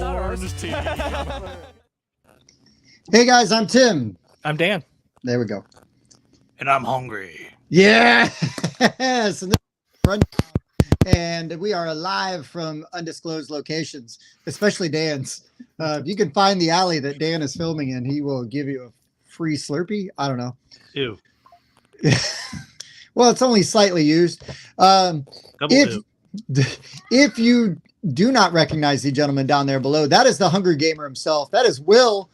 Orange tea. Hey guys, I'm Tim. I'm Dan. There we go. And I'm hungry. Yeah. So and we are live from undisclosed locations, especially Dan's. If you can find the alley that Dan is filming in, he will give you a free Slurpee. I don't know. Ew. Well, it's only slightly used. If you do not recognize the gentleman down there below, that is the Hungry Gamer himself. That is Will.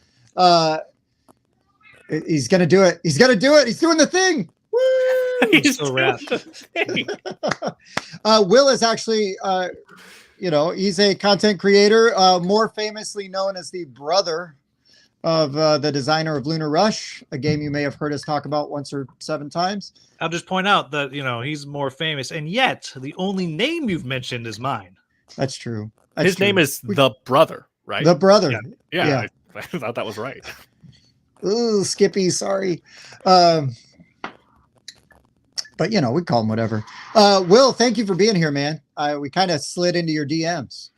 He's gonna do it. He's gonna do it. He's doing the thing. Woo! He's so wrapped. Will is actually, he's a content creator, more famously known as the brother of the designer of Lunar Rush, a game you may have heard us talk about once or 7 times. I'll just point out that, he's more famous, and yet the only name you've mentioned is mine. That's true. His name is The Brother, right? The Brother. Yeah. I thought that was right. Ooh, Skippy, sorry. But, we call him whatever. Will, thank you for being here, man. We kind of slid into your DMs.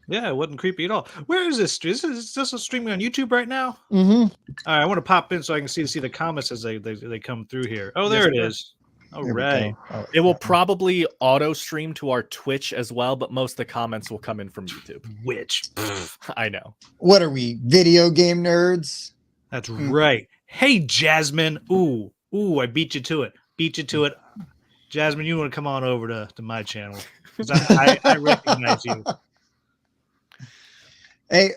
Yeah, it wasn't creepy at all. Where is this? Is this streaming on YouTube right now? Mm-hmm. All right, I want to pop in so I can see the comments as they come through here. Oh, there it is. All right. Oh, It will probably auto stream to our Twitch as well, but most of the comments will come in from YouTube. Which? I know. What are we, video game nerds? That's right. Hey, Jasmine. Ooh, I beat you to it. Jasmine, you want to come on over to my channel? 'Cause I recognize you. Hey,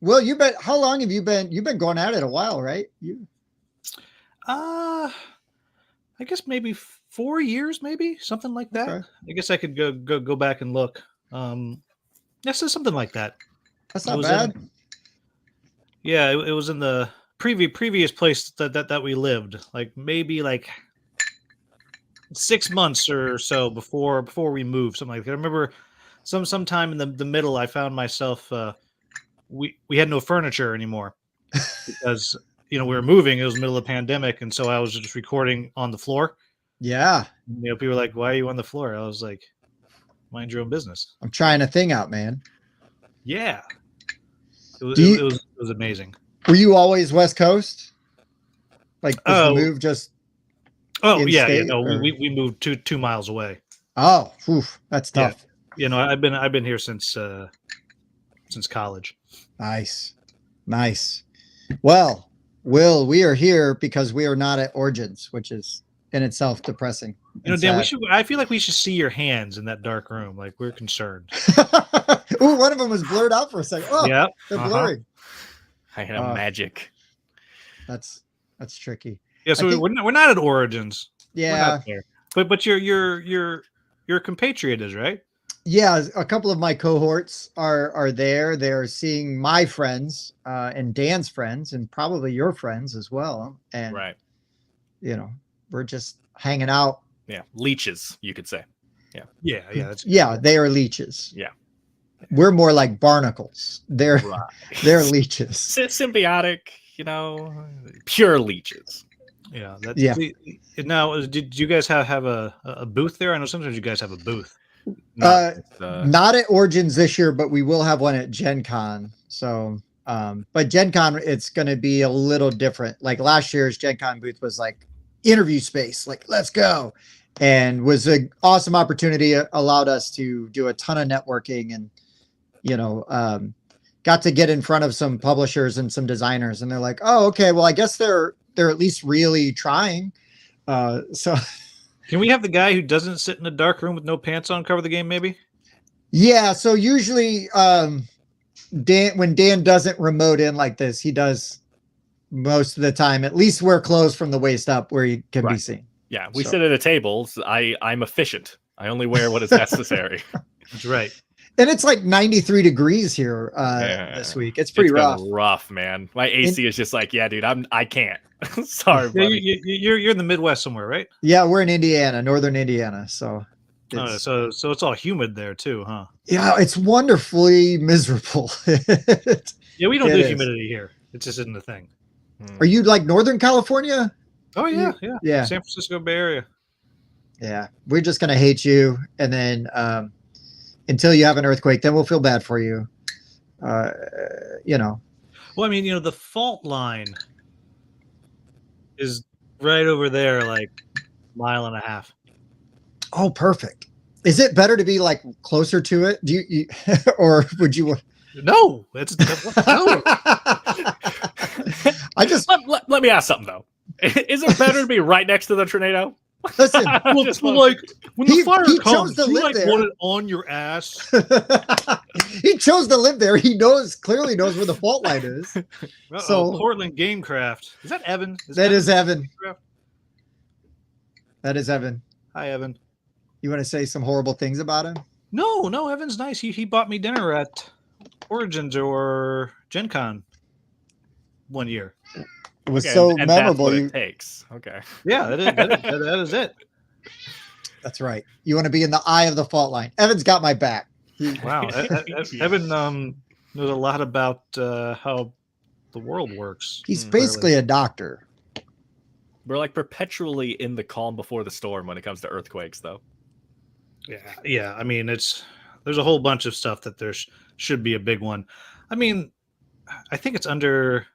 Will, how long have you've been going at it a while, right? I guess maybe 4 years, maybe something like that. Okay. I guess I could go back and look. Yes, something like that. That's not bad. It was in the previous place that we lived. Like maybe 6 months or so before we moved, something like that. I remember sometime in the middle, I found myself we had no furniture anymore because we were moving. It was the middle of the pandemic, and so I was just recording on the floor. Yeah. People were like, "Why are you on the floor?" I was like, "Mind your own business." I'm trying a thing out, man. Yeah, it was amazing. Were you always West Coast? Like, was the move just? Oh yeah. in-state, No, or- we moved 2 miles away. Oh, oof, that's tough. I've been here since college. Nice. Well, Will, we are here because we are not at Origins, which is in itself depressing. Dan, I feel like we should see your hands in that dark room. Like, we're concerned. Ooh, one of them was blurred out for a second. Oh, Yeah, they're blurry. I have magic. That's tricky. Yeah. So we're not at Origins. Yeah. We're not there. But your compatriot is, right? Yeah, a couple of my cohorts are there. They're seeing my friends and Dan's friends and probably your friends as well. And Right. We're just hanging out. Yeah. Leeches, you could say. Yeah. They are leeches. Yeah. We're more like barnacles. They're leeches. Symbiotic, pure leaches. Yeah. Yeah. Now, did you guys have a booth there? I know sometimes you guys have a booth. Not at Origins this year, but we will have one at Gen Con. So, but Gen Con, it's going to be a little different. Like last year's Gen Con booth was like interview space, like let's go, and was an awesome opportunity. Allowed us to do a ton of networking and, got to get in front of some publishers and some designers, and they're like, oh, okay, well, I guess they're at least really trying. So. Can we have the guy who doesn't sit in a dark room with no pants on cover the game, maybe? Yeah. So usually, when Dan doesn't remote in like this, he does most of the time, at least wear clothes from the waist up where you can be seen. Yeah. We sit at a table. So I'm efficient. I only wear what is necessary. That's right. And it's like 93 degrees here this week. It's pretty rough. Rough, man. My AC is just like, yeah, dude, I can't. Sorry, buddy. You're in the Midwest somewhere, right? Yeah, we're in Indiana, northern Indiana. So so it's all humid there too, huh? Yeah, it's wonderfully miserable. Yeah, we don't do humidity here. It just isn't a thing. Are you like Northern California? Oh yeah. San Francisco Bay Area. Yeah, we're just gonna hate you, and then until you have an earthquake, then we'll feel bad for you. you know. Well, I mean, the fault line is right over there, like mile and a half. Oh, perfect. Is it better to be like closer to it? Do you or would you? No, it's no. I just let me ask something though. Is it better to be right next to the tornado? listen. Well, Just well, want- like when the He fire chose comes, to you live like there. want it on your ass. He chose to live there. He clearly knows where the fault line is. So- Portland Gamecraft. Is that Evan? That is Evan. Gamecraft? That is Evan. Hi, Evan. You want to say some horrible things about him? No, Evan's nice. He bought me dinner at Origins or Gen Con one year. It was Okay, so and memorable. That's what You, it takes. Okay. Yeah, that is it. that's right. You want to be in the eye of the fault line. Evan's got my back. Wow, Evan knows a lot about how the world works. He's Hmm, basically a doctor. We're like perpetually in the calm before the storm when it comes to earthquakes, though. Yeah. I mean, there's a whole bunch of stuff that there should be a big one. I mean, I think it's under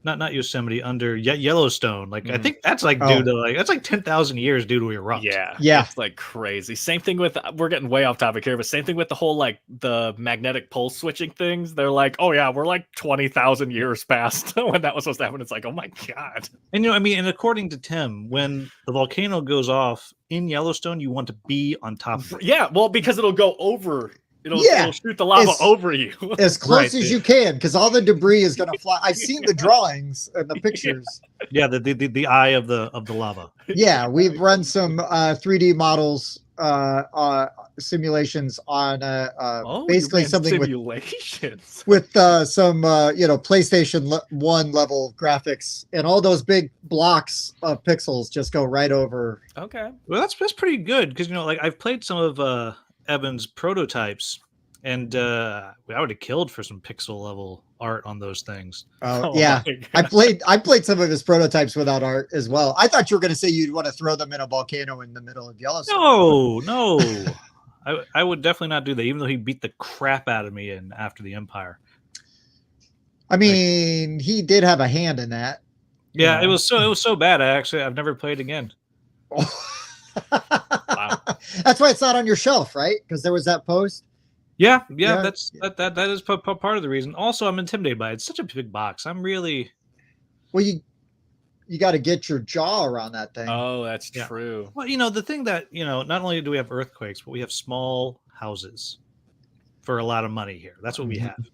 not Yosemite, under Yellowstone. Like I Mhm. think that's like due to that's like 10,000 years due to erupt. Yeah. It's like crazy. Same thing with, we're getting way off topic here, but same thing with the whole like the magnetic pole switching things. They're like, oh yeah, we're like 20,000 years past when that was supposed to happen. It's like, oh my God. And I mean, and according to Tim, when the volcano goes off in Yellowstone, you want to be on top of it. Yeah, well, because it'll go over. It'll shoot the lava It's- over you. As close Right, as yeah. you can, because all the debris is going to fly. I've seen the drawings and the pictures. Yeah, the eye of the lava. Yeah, we've run some 3D models, simulations on basically you ran something simulations. with some PlayStation 1 level graphics, and all those big blocks of pixels just go right over. Okay. Well, that's pretty good because like I've played some of Evan's prototypes, and I would have killed for some pixel level art on those things. Oh Yeah, my God. I played some of his prototypes without art as well. I thought you were going to say you'd want to throw them in a volcano in the middle of Yellowstone. No. I would definitely not do that, even though he beat the crap out of me in After the Empire. I mean, he did have a hand in that. Yeah, Yeah. it was so bad. I've never played again. Wow. That's why it's not on your shelf, right? Because there was that post. Yeah, Yeah. that is part of the reason. Also, I'm intimidated by it. It's such a big box. I'm really Well, you got to get your jaw around that thing. Oh, that's Yeah. true. well, the thing that not only do we have earthquakes, but we have small houses for a lot of money here. That's what we Mhm. have.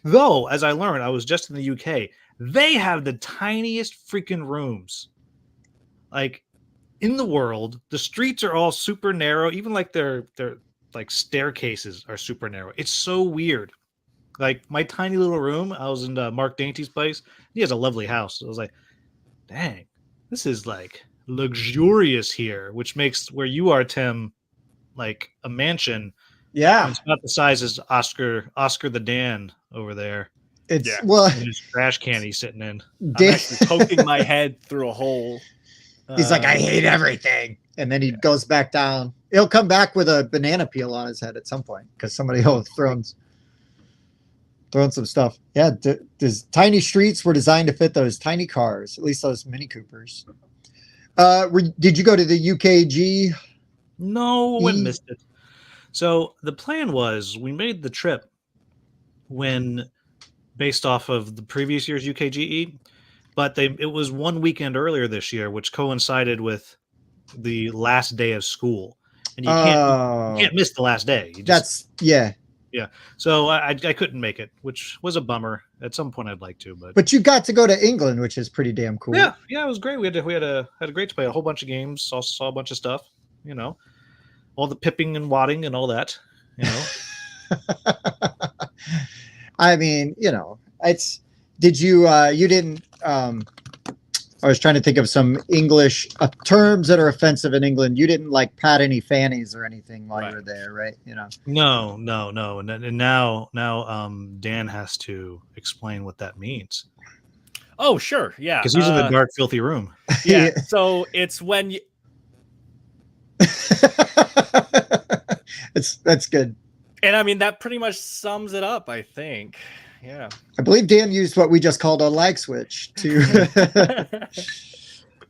Though, as I learned, I was just in the UK. They have the tiniest freaking rooms, like in the world. The streets are all super narrow. Even like their like staircases are super narrow. It's so weird. Like my tiny little room. I was in Mark Dainty's place. He has a lovely house. I was like, dang, this is like luxurious here, which makes where you are, Tim, like a mansion. Yeah, It's not the size as Oscar the Dan over there. it's Yeah. well, And his trash can he's sitting in. I'm Dan, actually poking my head through a hole. he's like, I hate everything, and then he goes back down. He'll come back with a banana peel on his head at some point because somebody will throw some stuff. Yeah, these tiny streets were designed to fit those tiny cars, at least those Mini Coopers. Did you go to the UKG? No, I He- missed it. So the plan was we made the trip based off of the previous year's UKGE, but it was one weekend earlier this year, which coincided with the last day of school, and you can't miss the last day. You just, so I couldn't make it, which was a bummer. At some point, I'd like to, but you got to go to England, which is pretty damn cool. yeah, it was great. We had a great to play a whole bunch of games, saw a bunch of stuff, all the pipping and wadding and all that, I mean, it's. Did you? You didn't. I was trying to think of some English terms that are offensive in England. You didn't like pat any fannies or anything while you were there, right? No. And now Dan has to explain what that means Oh, sure. Yeah. because he's in the dark, filthy room. Yeah. So it's when you, That's good. And I mean, that pretty much sums it up, I think. Yeah. I believe Dan used what we just called a lag switch to.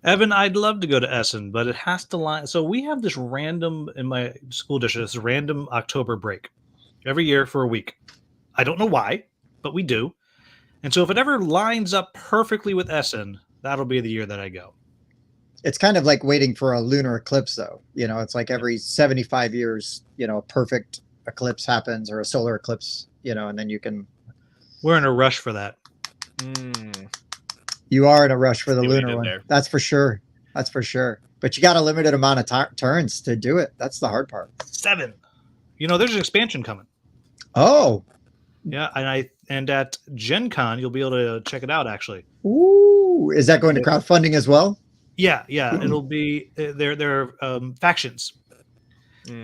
Evan, I'd love to go to Essen, but it has to line. So we have this random in my school district, this random October break every year for a week. I don't know why, but we do. And so if it ever lines up perfectly with Essen, that'll be the year that I go. It's kind of like waiting for a lunar eclipse, though. You know, it's like every 75 years, you know, a perfect eclipse happens or a solar eclipse, you know, and then you can. We're in a rush for that. You are in a rush for the See what you lunar did one. there. That's for sure. That's for sure. But you got a limited amount of turns to do it. That's the hard part. 7. You know, there's an expansion coming. Oh. Yeah, and at Gen Con, you'll be able to check it out, actually. Ooh. Is that going to crowdfunding as well? Yeah. It'll be they're factions.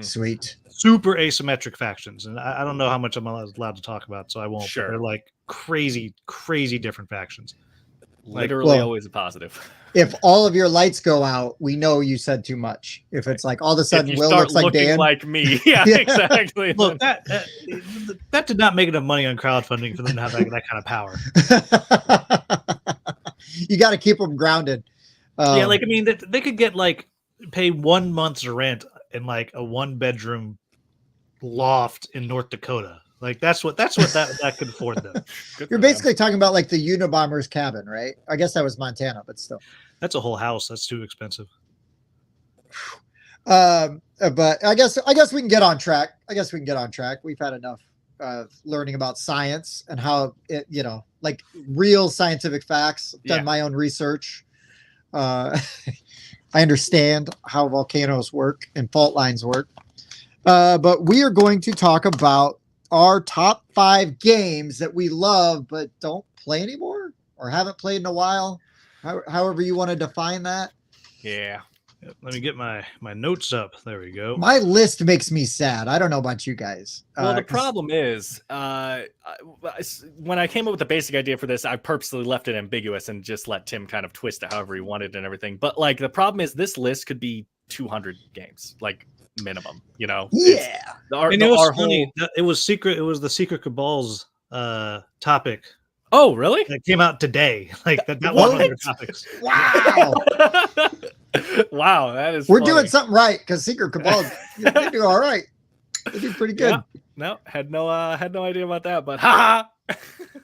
Sweet. Super asymmetric factions. And I don't know how much I'm allowed to talk about, so I won't. Sure. But they're like crazy different factions. Literally well, always a positive. If all of your lights go out, we know you said too much. If it's like all of a If sudden you Will start looks like looking Dan. like me. Yeah, Yeah. exactly. Look, that did not make enough money on crowdfunding for them to have that kind of power. You got to keep them grounded. Yeah, like I mean, they could get like pay 1 month's rent in like a 1-bedroom loft in North Dakota. Like that's what that could afford them. Good You're for them. basically talking about like the Unabomber's cabin, right? I guess that was Montana, but still. That's a whole house. That's too expensive. But I guess we can get on track. We've had enough learning about science and how it, you know, like real scientific facts. Done Yeah. my own research. I understand how volcanoes work and fault lines work. But we are going to talk about our top 5 games that we love but don't play anymore or haven't played in a while. However you want to define that. Yeah. Let me get my notes up. There we go. My list makes me sad. I don't know about you guys. Well, the 'Cause problem is, when I came up with the basic idea for this, I purposely left it ambiguous and just let Tim kind of twist it however he wanted and everything. But like, the problem is, this list could be 200 games, like minimum. You know? Yeah. And it was funny. It was secret. It was the Secret Cabal's topic Oh, really? that came out today. Like that was one of their topics. Wow. Wow, that is. We're funny. doing something right because Secret Cabal, they do all right. They do pretty good. Yeah. No, had no idea about that, but haha.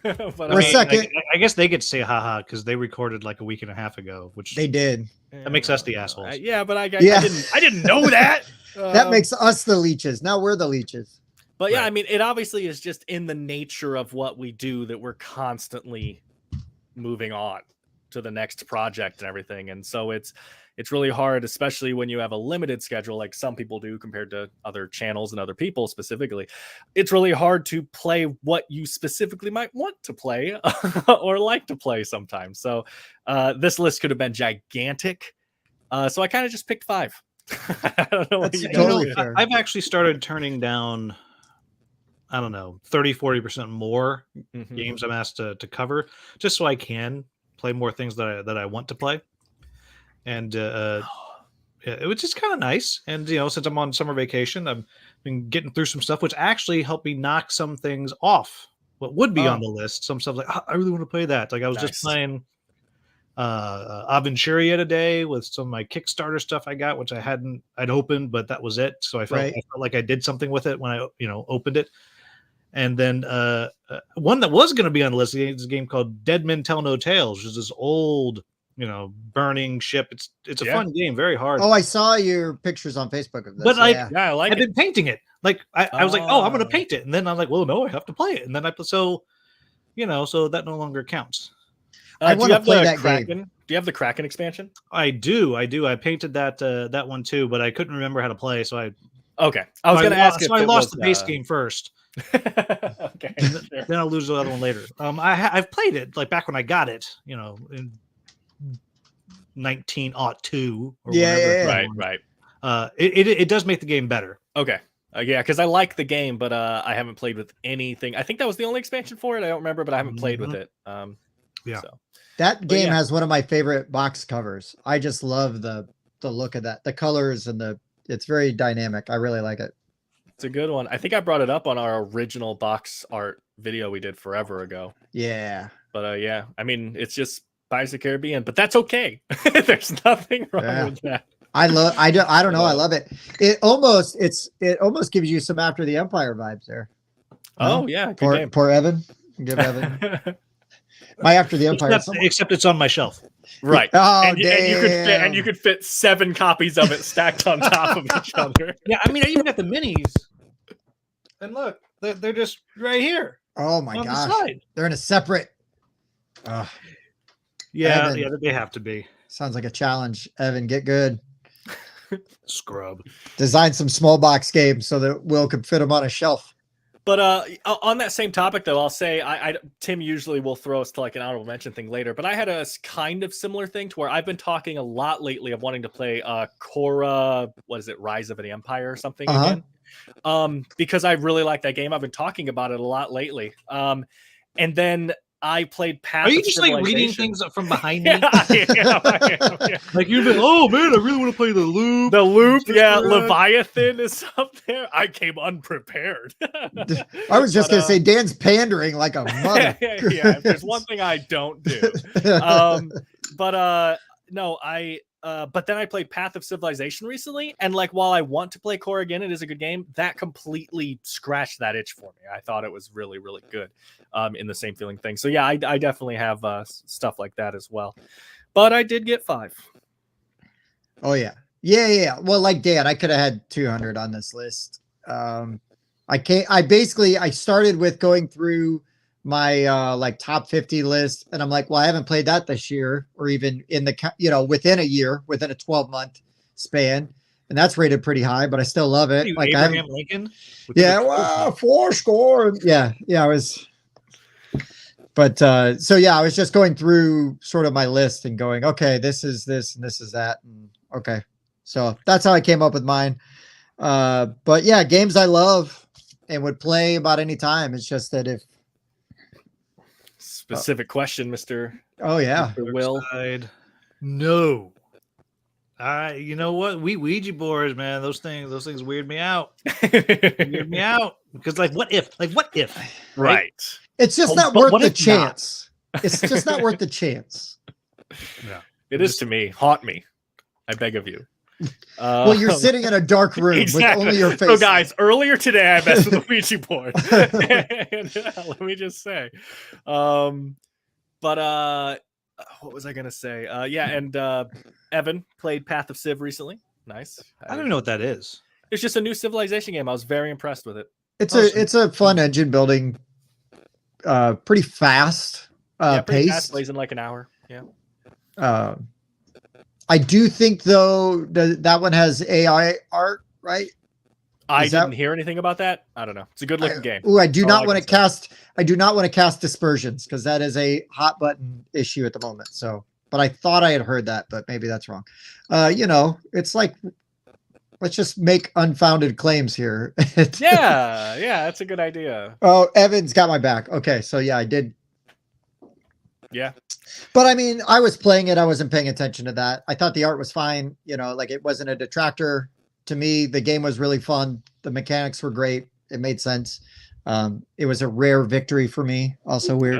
But We're second. I guess they get to say haha because they recorded like a week and a half ago, which They did. that makes us the assholes. Yeah, but I Yeah. didn't know that. That makes us the leeches. Now we're the leeches. But yeah, Right. I mean, it obviously is just in the nature of what we do that we're constantly moving on to the next project and everything. And so it's really hard, especially when you have a limited schedule like some people do compared to other channels and other people specifically. It's really hard to play what you specifically might want to play or like to play sometimes. So this list could have been gigantic. So I kind of just picked 5. I don't know what That's you totally guys fair. I've actually started turning down, I don't know, 30-40% more Mhm. games I'm asked to cover, just so I can play more things that I want to play. And it was just kind of nice. And you know, since I'm on summer vacation, I've been getting through some stuff, which actually helped me knock some things off. What would be on the list? Some stuff like, I really want to play that. Like I was just Nice. playing Aventuria today with some of my Kickstarter stuff I got, which I'd opened, but that was it. So I felt like I did something with it when I opened it. And then one that was going to be on the list is a game called Dead Men Tell No Tales, which is this old, burning ship. It's a fun game, very hard. Oh, I saw your pictures on Facebook of this. But yeah. Yeah, I like I've it. been painting it. Like I was like, oh, I'm going to paint it, and then I'm like, well, no, I have to play it, and then so that no longer counts. I do wanna you have play the that Kraken? game. Do you have the Kraken expansion? I do. I painted that one too, but I couldn't remember how to play, so I Okay, I was going to ask. So I lost the base game first. Okay, sure. Then I'll lose the other one later. I've played it like back when I got it, in 1902 or whatever. Right. It does make the game better. Okay. Yeah, because I like the game, but I haven't played with anything. I think that was the only expansion for it. I don't remember, but I haven't played with it. Yeah. So. That game yeah. has one of my favorite box covers. I just love the look of that, the colors and it's very dynamic. I really like it. It's a good one. I think I brought it up on our original box art video we did forever ago. Yeah. But yeah, I mean, it's just Pirates of the Caribbean, but that's okay. There's nothing wrong with that. I don't know. I love it. It almost gives you some After the Empire vibes there. Oh No? yeah, good game. Poor Evan. Give Evan my After the Empire. Except it's on my shelf. Right. Oh, and damn. you could fit 7 copies of it stacked on top of each other. Yeah, I mean, I even got the minis. And look, they're just right here. Oh my on the gosh. side. They're in a separate. Yeah, Evan. yeah, they have to be. Sounds like a challenge. Evan, get good. Scrub. Design some small box games so that Will can fit them on a shelf. But on that same topic, though, I'll say Tim usually will throw us to like an honorable mention thing later, but I had a kind of similar thing to where I've been talking a lot lately of wanting to play Korra, what is it, Rise of the Empire or something again, because I really like that game. I've been talking about it a lot lately, and then I played Path Are you of just like reading Civilization. things from behind me? Yeah. Like you've been, oh man, I really want to play the loop. The loop, yeah, Just, Leviathan is up there. I came unprepared. I was just going to say Dan's pandering like a mother. yeah, if there's one thing I don't do. No, but then I played Path of Civilization recently, and like while I want to play Core again, it is a good game. That completely scratched that itch for me. I thought it was really, really good. In the same feeling thing. So yeah, I definitely have stuff like that as well. But I did get 5. Oh yeah. Well, like Dan, I could have had 200 on this list. I started with going through my like top 50 list, and I'm like, well, I haven't played that this year, or even in the within a year, within a 12-month span, and that's rated pretty high, but I still love it. Like Abraham Lincoln. Yeah, wow, 4 score. Yeah, I was. But so yeah, I was just going through sort of my list and going, okay, this is this and this is that, and okay, so that's how I came up with mine. But yeah, games I love and would play about any time. It's just that if specific question, Mr. Oh yeah, Mr. Will. No. You know what? Ouija boards, man. Those things weird me out. Weird me out because like, what if? Right. It's just not worth the chance. It's just not worth the chance. Yeah, it is to me. Haunt me, I beg of you. Well, you're sitting in a dark room with only your face. So, guys, earlier today I messed with the Ouija board. And, let me just say, what was I gonna say? And Evan played Path of Civ recently. Nice. I don't know what that is. It's just a new Civilization game. I was very impressed with it. It's a fun engine building. Pretty fast pace. Fast, plays in like an hour. Yeah. I do think though that one has AI art, right? I didn't hear anything about that. I don't know. It's a good looking game. I do not want to cast. I do not want to cast dispersions because that is a hot button issue at the moment. So, but I thought I had heard that, but maybe that's wrong. It's like, let's just make unfounded claims here. yeah, that's a good idea. Oh, Evan's got my back. Okay, so yeah, I did. Yeah. But I mean, I was playing it. I wasn't paying attention to that. I thought the art was fine. Like it wasn't a detractor to me. The game was really fun. The mechanics were great. It made sense. It was a rare victory for me. Also weird.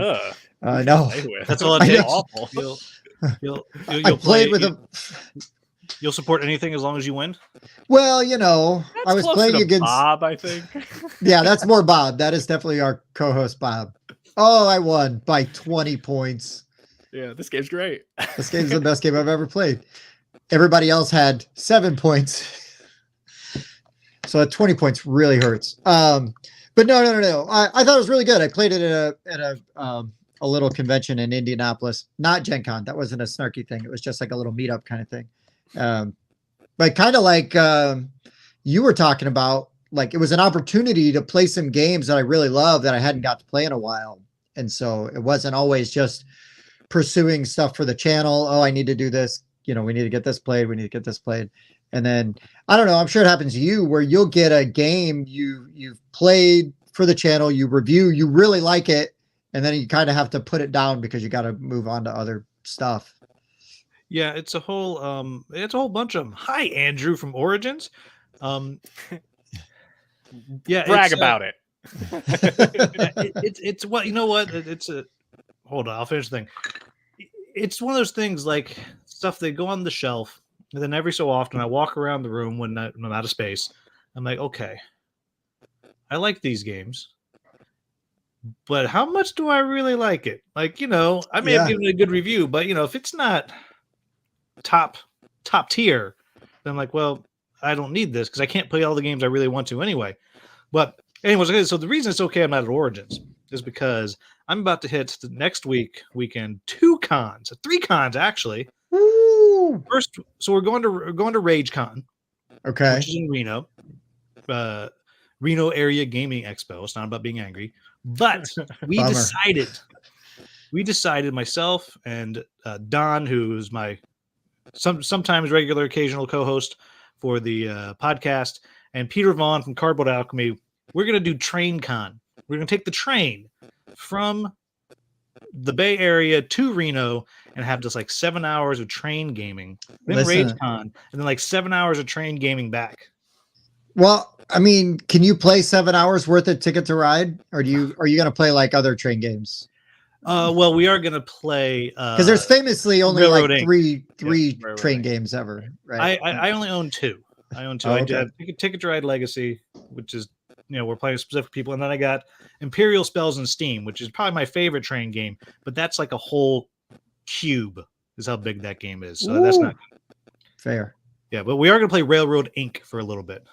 No, that's all it takes. Awful. You'll played with a. You'll support anything as long as you win. Well, I was playing against Bob, I think. Yeah, that's more Bob. That is definitely our co-host, Bob. Oh, I won by 20 points. Yeah, this game's great. This game's the best game I've ever played. Everybody else had 7 points. So at 20 points really hurts. But no. I thought it was really good. I played it at a little convention in Indianapolis. Not Gen Con. That wasn't a snarky thing. It was just like a little meetup kind of thing. But kind of like you were talking about, like it was an opportunity to play some games that I really love that I hadn't got to play in a while. And so it wasn't always just pursuing stuff for the channel. Oh, I need to do this. We need to get this played. We need to get this played. And then I don't know, I'm sure it happens to you where you'll get a game you've played for the channel, you review, you really like it, and then you kind of have to put it down because you got to move on to other stuff. Yeah, it's a whole bunch of them. Hi, Andrew from Origins. Yeah, Brag about it. It's what you know. What it's a. Hold on, I'll finish the thing. It's one of those things like stuff that go on the shelf, and then every so often I walk around the room when I'm out of space. I'm like, okay, I like these games, but how much do I really like it? Like, I may have given it a good review, but if it's not top tier, then I'm like, well, I don't need this because I can't play all the games I really want to anyway. But anyways, okay, so the reason it's okay I'm not at Origins is because I'm about to hit the next weekend 3 cons actually. Woo! First, so we're going to RageCon, Okay. which is in Reno, Reno Area Gaming Expo. It's not about being angry, but we Bummer. decided myself and Don, who is my sometimes regular, occasional co-host for the podcast, and Peter Vaughn from Cardboard Alchemy. We're going to do TrainCon. We're going to take the train from the Bay Area to Reno and have just like 7 hours of train gaming, then RageCon, and then like 7 hours of train gaming back. Well, I mean, can you play 7 hours worth of Ticket to Ride, or are you going to play like other train games? Well, we are going to play because there's famously only Railroad like Inc. three Railroad train Inc. games ever, right? I only own 2. I own 2. Oh, I okay. have Ticket to Ride Legacy, which is we're playing with specific people, and then I got Imperial Spells and Steam, which is probably my favorite train game, but that's like a whole cube is how big that game is. So that's not fair. Yeah, but we are going to play Railroad Inc. for a little bit.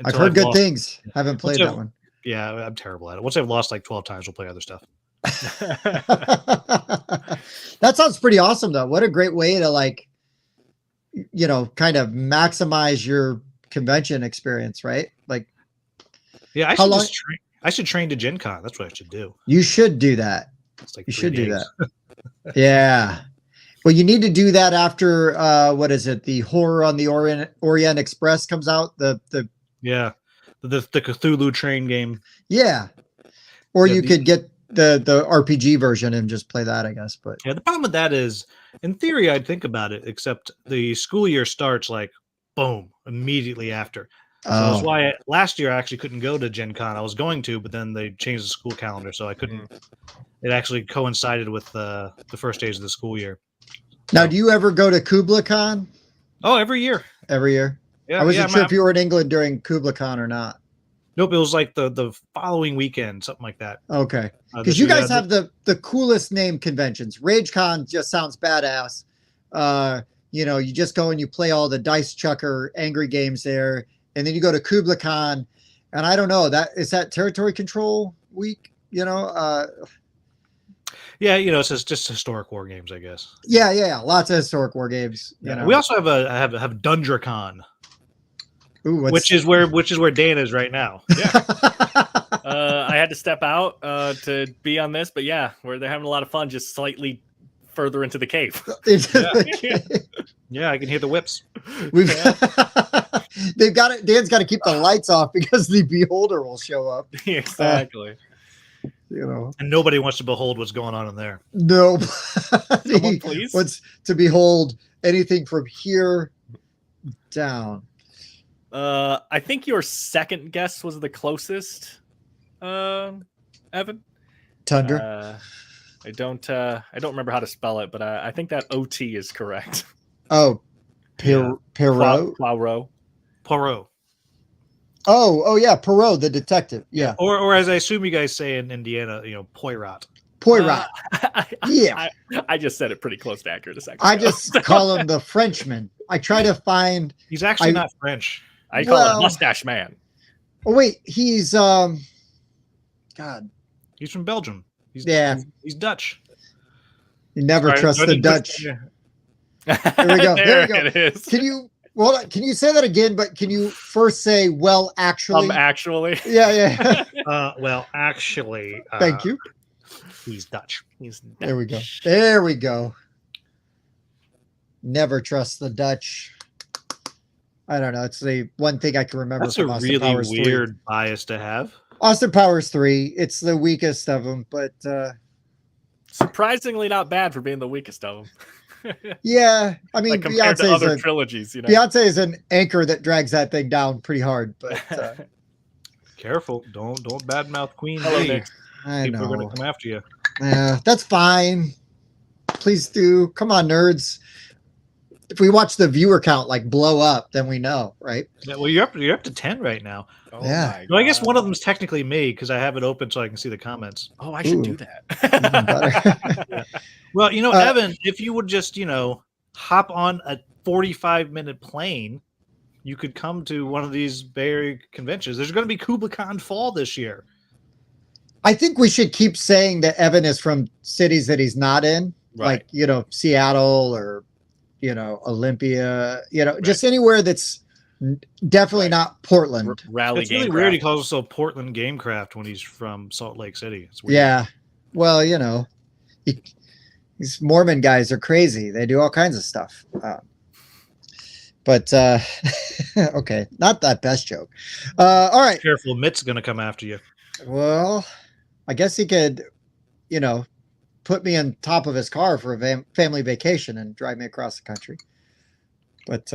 I've heard good things. Haven't played that one. Yeah, I'm terrible at it. Once I've lost like 12 times, we'll play other stuff. That sounds pretty awesome, though. What a great way to kind of maximize your convention experience, right? Like, yeah, I should train to Gen Con. That's what I should do. You should do that. It's like you should days. do that. Yeah. Well, you need to do that after what is it? The Horror on the Orient Express comes out. The Cthulhu train game. Yeah. Or you could get the RPG version and just play that, I guess. But yeah, the problem with that is, in theory, I'd think about it, except the school year starts like boom immediately after. So that's why last year I actually couldn't go to Gen Con. I was going to, but then they changed the school calendar, so I couldn't. It actually coincided with the first days of the school year. Now, do you ever go to KublaCon? Oh, every year. Every year? Yeah, I wasn't sure if you were in England during KublaCon or not. Nope, it was like the following weekend, something like that. Okay. Because you guys have the coolest name conventions. RageCon just sounds badass. You just go and you play all the Dice Chucker angry games there. And then you go to KublaCon, and I don't know, is that territory control week, Yeah, it's just historic war games, I guess. Yeah. Lots of historic war games. We also have DundraCon. Ooh, which is where Dan is right now. Yeah. I had to step out to be on this, but yeah, where they're having a lot of fun, just slightly further into the cave. Yeah, I can hear the whips. They've got it. Dan's got to keep the lights off because the beholder will show up. Exactly. And nobody wants to behold what's going on in there. No. Someone, please. Wants to behold anything from here down. I think your second guess was the closest, Evan. Tundra. I don't remember how to spell it, but I think that OT is correct. Oh, Poirot. Poirot. Oh yeah, Poirot, the detective. Yeah. Or as I assume you guys say in Indiana, Poirot. Poirot. Yeah. I just said it pretty close to accurate a second ago. I just call him the Frenchman. I try to find. He's actually not French. I call him Mustache Man. Oh wait, he's God. He's from Belgium. He's Dutch. You never trust the Dutch. There we go. There we go. It is. Can you say that again? But can you first say, well, actually? Actually. Yeah. Well, actually. Thank you. He's Dutch. There we go. There we go. Never trust the Dutch. I don't know. It's the one thing I can remember. That's from a Austin really Powers weird 3. bias to have. Austin Powers 3. It's the weakest of them, but surprisingly not bad for being the weakest of them. Yeah, I mean, compared to other trilogies, Beyonce is an anchor that drags that thing down pretty hard. But Careful. Don't badmouth Queen Hello, Bee. Nick. I People are know. going to come after you. Yeah, that's fine. Please do. Come on, nerds. If we watch the viewer count like blow up, then we know, right? Yeah, well, you're up to 10 right now. Oh Yeah. my No, I guess God. one of them's technically me because I have it open so I can see the comments. Oh, I should Ooh, do that. even better. Well, you know, Uh, Evan, if you would just, hop on a 45-minute plane, you could come to one of these Bay Area conventions. There's going to be Kubla Khan Fall this year. I think we should keep saying that Evan is from cities that he's not in, Right. like, Seattle or, Olympia, just anywhere that's definitely Right. not Portland. Rally It's really game weird he craft. calls himself Portland Gamecraft when he's from Salt Lake City. It's weird. Yeah. Well, these Mormon guys are crazy. They do all kinds of stuff. But okay, not that best joke. All right. Careful, Mitt's going to come after you. Well, I guess he could, put me on top of his car for a family vacation and drive me across the country. But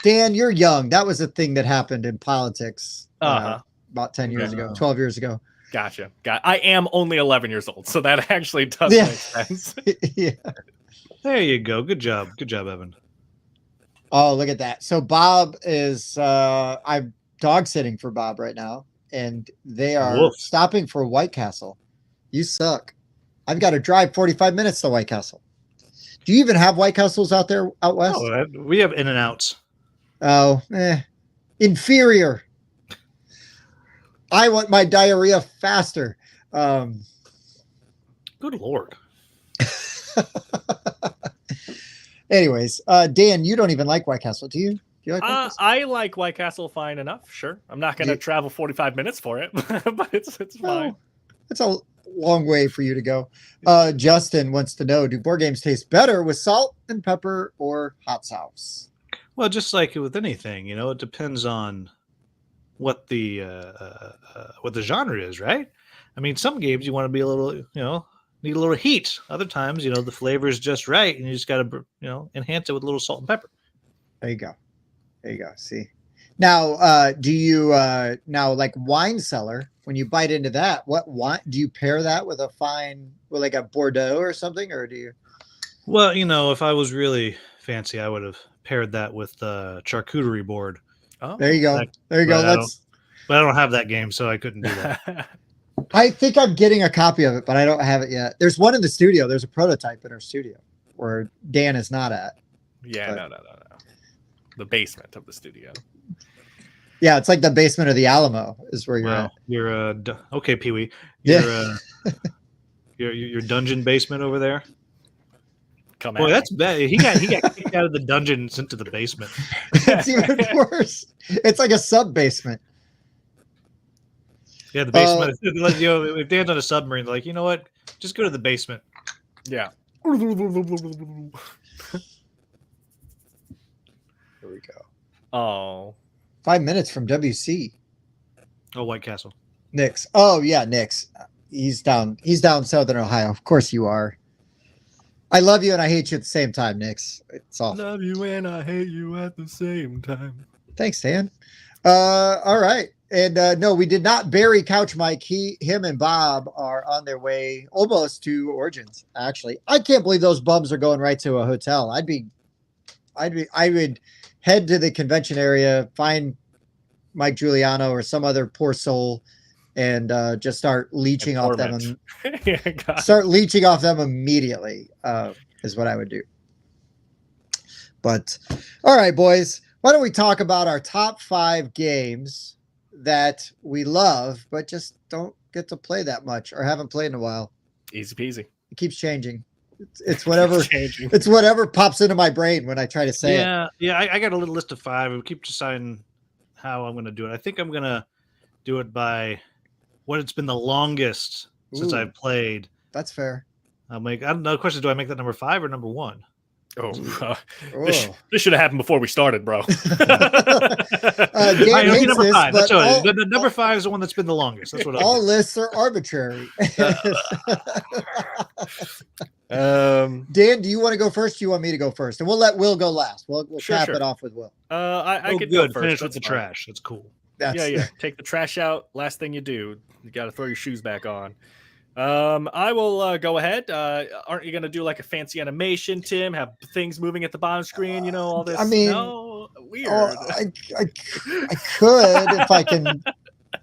Dan, you're young. That was a thing that happened in politics about 10 years ago, 12 years ago. Gotcha. I am only 11 years old, so that actually does Yeah. make sense. Yeah. There you go. Good job. Good job, Evan. Oh, look at that. So Bob is I'm dog sitting for Bob right now, and they are Woof. stopping for White Castle. You suck. I've got to drive 45 minutes to White Castle. Do you even have White Castles out there out west? Oh, we have in and outs. Oh, inferior. I want my diarrhea faster. Good Lord. Anyways, Dan, you don't even like White Castle, do you? Do you like White Castle? I like White Castle fine enough. Sure, I'm not going to travel 45 minutes for it, but it's fine. Well, it's a long way for you to go. Justin wants to know: do board games taste better with salt and pepper or hot sauce? Well, just like with anything, it depends on what the genre is, right? I mean, some games you want to be a little, need a little heat. Other times, the flavor is just right, and you just got to, enhance it with a little salt and pepper. There you go. See, now, do you now like wine cellar? When you bite into that, what wine do you pair that with like a Bordeaux or something, or do you? Well, if I was really fancy, I would have paired that with the charcuterie board. Oh, There you go. There you go. But I don't have that game, so I couldn't do that. I think I'm getting a copy of it, but I don't have it yet. There's one in the studio. There's a prototype in our studio where Dan is not at. Yeah, But- no. The basement of the studio. Yeah, it's like the basement of the Alamo is where you're Wow, at. you're okay, Pee Wee. Yeah. Your dungeon basement over there. Come Boy, at that's me. bad. He got kicked out of the dungeon and sent to the basement. It's even worse. It's like a sub basement. Yeah, the basement. If Dan's on a submarine, they're like, you know what? Just go to the basement. Yeah. Here we go. Oh, 5 minutes from WC. Oh, White Castle. Nick's. Oh yeah, Nick's. He's down Southern Ohio. Of course you are. I love you and I hate you at the same time, Nick's. It's awful. love you and I hate you at the same time. Thanks, Dan. All right. And no, we did not bury Couch Mike. Him and Bob are on their way almost to Origins, actually. I can't believe those bums are going right to a hotel. I would head to the convention area, find Mike Giuliano or some other poor soul, and just start leeching off them. Yeah, God. Start leeching off them immediately is what I would do. But all right, boys, why don't we talk about our top 5 games that we love, but just don't get to play that much or haven't played in a while. Easy peasy. It keeps changing. It's whatever. Changing. It's whatever pops into my brain when I try to say it. Yeah. I got a little list of 5. We keep deciding how I'm going to do it. I think I'm going to do it by what it's been the longest since Ooh. I've played. That's fair. I don't know. The question is, do I make that number 5 or number 1? Oh, Oh. this should have happened before we started, bro. Dan It'll be hates number this, 5. That's but what the number 5 is the one that's been the longest. That's what all I'll do. lists are arbitrary. Um, Dan, do you want to go first? Do you want me to go first? And we'll let Will go last. We'll Sure, cap sure. it off with Will. I Oh, could good. go first. Finish with That's the fine. trash. That's cool. Yeah. Take the trash out. Last thing you do, you got to throw your shoes back on. I will go ahead. Aren't you going to do like a fancy animation, Tim? Have things moving at the bottom screen? You know all this. I mean, no, weird. I could if I can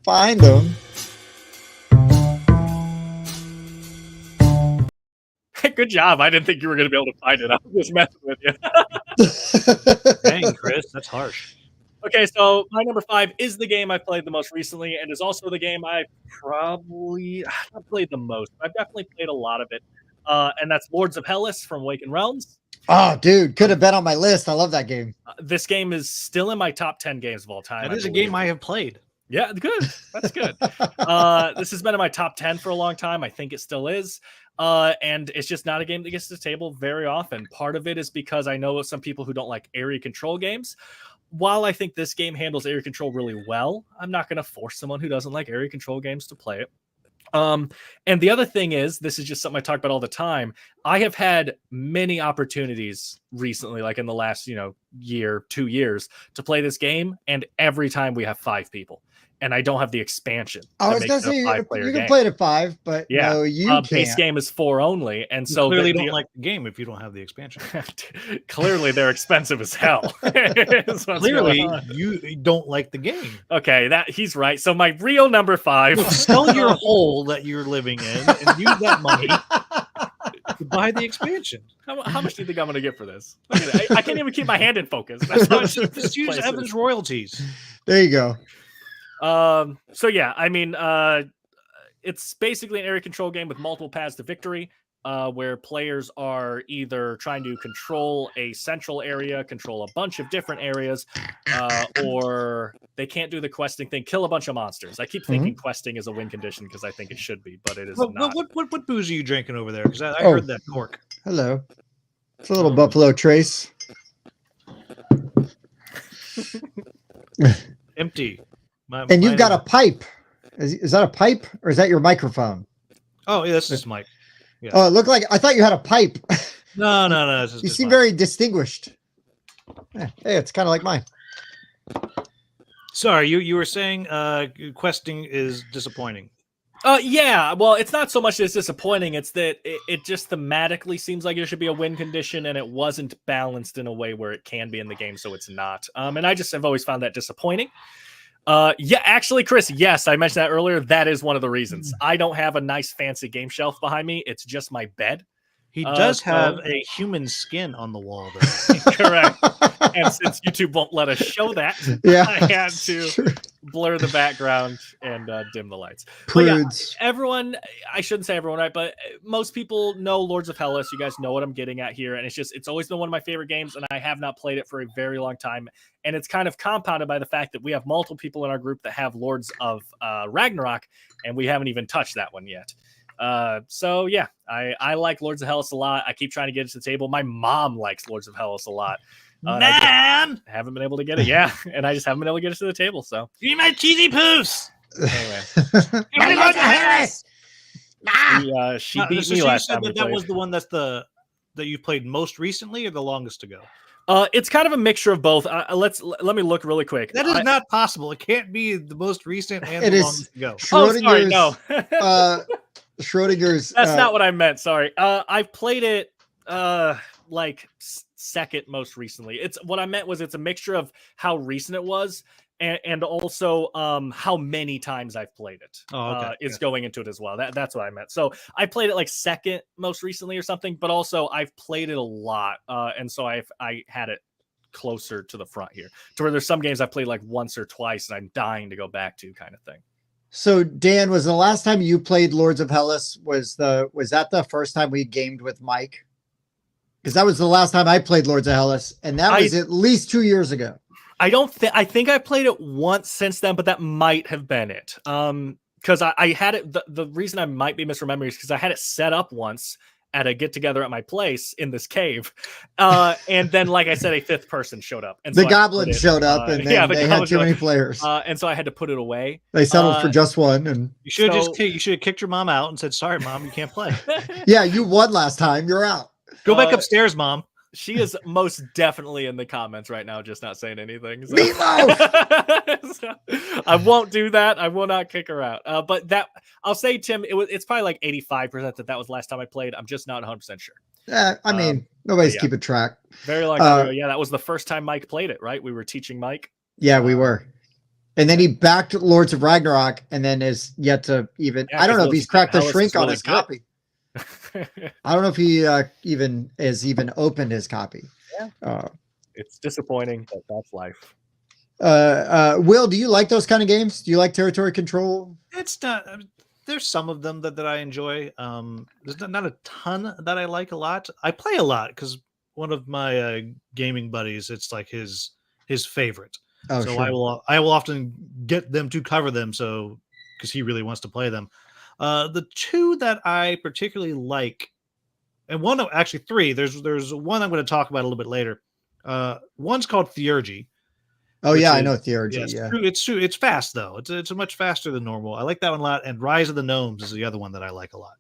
find them. Good job. I didn't think you were going to be able to find it. I was just messing with you. Dang, Chris, that's harsh. Okay, so my number 5 is the game I played the most recently, and is also the game I probably not played the most. I've definitely played a lot of it, and that's Lords of Hellas from Awakened Realms. Oh, dude, could have been on my list. I love that game. This game is still in my top 10 games of all time. That is a game I have played. Yeah, good. That's good. This has been in my top 10 for a long time. I think it still is. And it's just not a game that gets to the table very often. Part of it is because I know some people who don't like area control games. While I think this game handles area control really well, I'm not going to force someone who doesn't like area control games to play it. And the other thing is, this is just something I talk about all the time. I have had many opportunities recently, like in the last, year, 2 years, to play this game. And every time we have 5 people. And I don't have the expansion. I was going to say, you can play it at 5, but no, you can't. Base game is 4 only. And so you clearly don't like the game if you don't have the expansion. Clearly, they're expensive as hell. Clearly, you don't like the game. Okay, he's right. So my real number 5. Sell your hole that you're living in and use that money to buy the expansion. How much do you think I'm going to get for this? I can't even keep my hand in focus. That's just use Evan's royalties. There you go. So yeah, I mean, it's basically an area control game with multiple paths to victory, where players are either trying to control a central area, control a bunch of different areas, or they can't do the questing thing, kill a bunch of monsters. I keep thinking questing is a win condition because I think it should be, but it is not. What booze are you drinking over there? Because I heard that cork. Hello. It's a little Buffalo Trace. Empty. And you've got a pipe. Is that a pipe or is that your microphone? Oh, yeah, that's just mic. Yeah. Oh, it looked like I thought you had a pipe. No. You seem very distinguished. Yeah, hey, it's kind of like mine. Sorry, you were saying questing is disappointing. Yeah, well, it's not so much that it's disappointing. It's that it just thematically seems like it should be a win condition, and it wasn't balanced in a way where it can be in the game, so it's not. And I just have always found that disappointing. Yeah, actually, Chris, yes, I mentioned that earlier. That is one of the reasons. I don't have a nice fancy game shelf behind me. It's just my bed. He does have a human skin on the wall, though. Correct. And since YouTube won't let us show that, I had to blur the background and dim the lights. Prudes. Yeah, everyone, I shouldn't say everyone, right? But most people know Lords of Hellas. You guys know what I'm getting at here. And it's always been one of my favorite games, and I have not played it for a very long time. And it's kind of compounded by the fact that we have multiple people in our group that have Lords of Ragnarok, and we haven't even touched that one yet. So yeah, I like Lords of Hellas a lot. I keep trying to get it to the table. My mom likes Lords of Hellas a lot. Man, I haven't been able to get it. Yeah, and I just haven't been able to get it to the table. So give me my cheesy poofs. Anyway, give me Lords of Hellas. She beat me last time. That was the one that you played most recently, or the longest ago. It's kind of a mixture of both. Let me look really quick. That is not possible. It can't be the most recent and the longest ago. Oh, sorry, no. Schrodinger's. That's not what I meant. Sorry. I've played it like second most recently. It's what I meant was it's a mixture of how recent it was and also how many times I've played it. It's going into it as well. That's what I meant. So I played it like second most recently or something, but also I've played it a lot, and so I had it closer to the front here, to where there's some games I played like once or twice, and I'm dying to go back to, kind of thing. So Dan, was the last time you played Lords of Hellas? Was that the first time we gamed with Mike? Because that was the last time I played Lords of Hellas, and that was at least 2 years ago. I think I played it once since then, but that might have been it. Because I had it. The reason I might be misremembering is because I had it set up once at a get together at my place in this cave, and then, like I said, a fifth person showed up, and the goblin showed up, and then they had too many players, and so I had to put it away. They settled for just one, and you should have kicked your mom out and said, "Sorry, mom, you can't play." Yeah, you won last time. You're out. Go back upstairs, mom. She is most definitely in the comments right now, just not saying anything. So. Meatloaf! So, I won't do that. I will not kick her out. But that I'll say, Tim, it's probably like 85% that was last time I played. I'm just not 100% sure. I mean, nobody's keeping track. Very likely. Yeah, that was the first time Mike played it, right? We were teaching Mike. Yeah, we were. And then he backed Lords of Ragnarok and then is yet to even, I don't know if he's cracked the shrink on his copy. I don't know if he even opened his copy. Yeah. It's disappointing, but that's life. Will, do you like those kind of games? Do you like territory control? It's not. There's some of them that I enjoy. There's not a ton that I like a lot. I play a lot because one of my gaming buddies, it's like his favorite. Oh, so sure. I will often get them to cover them. So because he really wants to play them. The two that I particularly like, and actually three. There's one I'm going to talk about a little bit later. One's called Theurgy. Oh yeah, I know Theurgy. Yes, yeah, it's fast though. It's much faster than normal. I like that one a lot. And Rise of the Gnomes is the other one that I like a lot.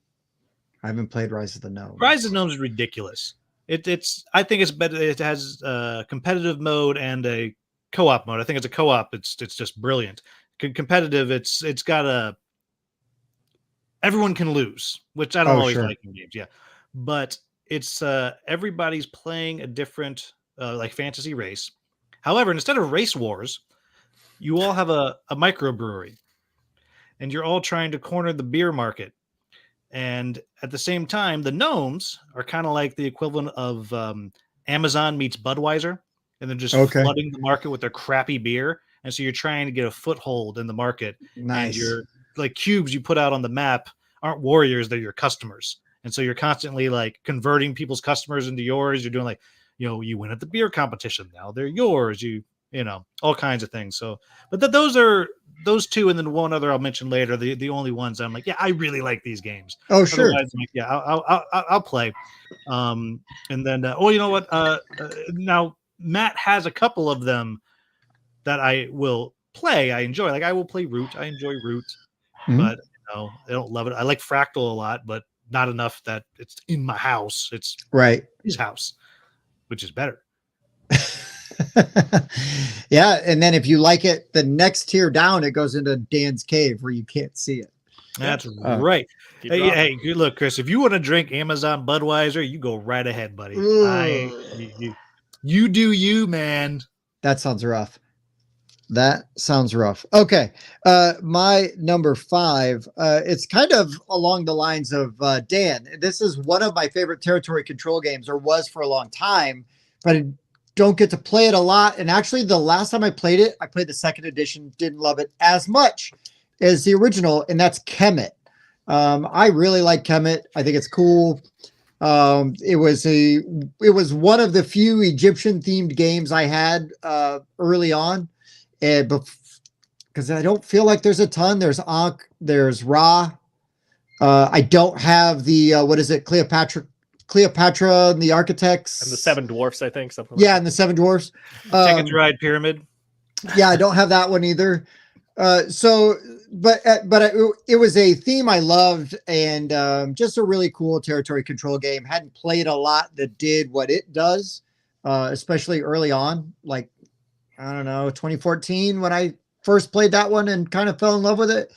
I haven't played Rise of the Gnomes. Rise of the Gnomes is ridiculous. I think it's better. It has a competitive mode and a co-op mode. I think it's a co-op. It's just brilliant. Competitive. It's got everyone can lose, which I don't always like in games. Yeah, but it's everybody's playing a different like fantasy race. However, instead of race wars, you all have a microbrewery, and you're all trying to corner the beer market. And at the same time, the gnomes are kind of like the equivalent of Amazon meets Budweiser, and they're just flooding the market with their crappy beer. And so you're trying to get a foothold in the market. Nice. And your like cubes you put out on the map aren't warriors; they're your customers. And so you're constantly like converting people's customers into yours. You're doing like, you win at the beer competition. Now they're yours. You know, all kinds of things. So, but those are those two, and then one other I'll mention later. The only ones I'm like, yeah, I really like these games. Oh, sure. Otherwise, like, yeah, I'll play. And then, you know what? Now Matt has a couple of them that I will play. I enjoy. Like I will play Root. I enjoy Root, but I don't love it. I like Fractal a lot, but not enough that it's in my house. It's his house, which is better. Yeah, and then if you like it, the next tier down, it goes into Dan's cave where you can't see it. That's right. Hey, look, Chris, if you want to drink Amazon Budweiser, you go right ahead, buddy. You do you, man. That sounds rough. Okay. My number 5, it's kind of along the lines of Dan. This is one of my favorite territory control games, or was for a long time, but I don't get to play it a lot. And actually, the last time I played it, I played the second edition, didn't love it as much as the original, and that's Kemet. I really like Kemet. I think it's cool. It was one of the few Egyptian themed games I had early on. Because I don't feel like there's a ton. There's Ankh, there's Ra. I don't have the Cleopatra and the Architects and the Seven Dwarfs, I think. Something. Yeah, and the Seven Dwarfs. Ticket to Ride Pyramid. Yeah, I don't have that one either. But it was a theme I loved, and just a really cool territory control game. Hadn't played a lot that did what it does, especially early on, like I don't know, 2014 when I first played that one and kind of fell in love with it.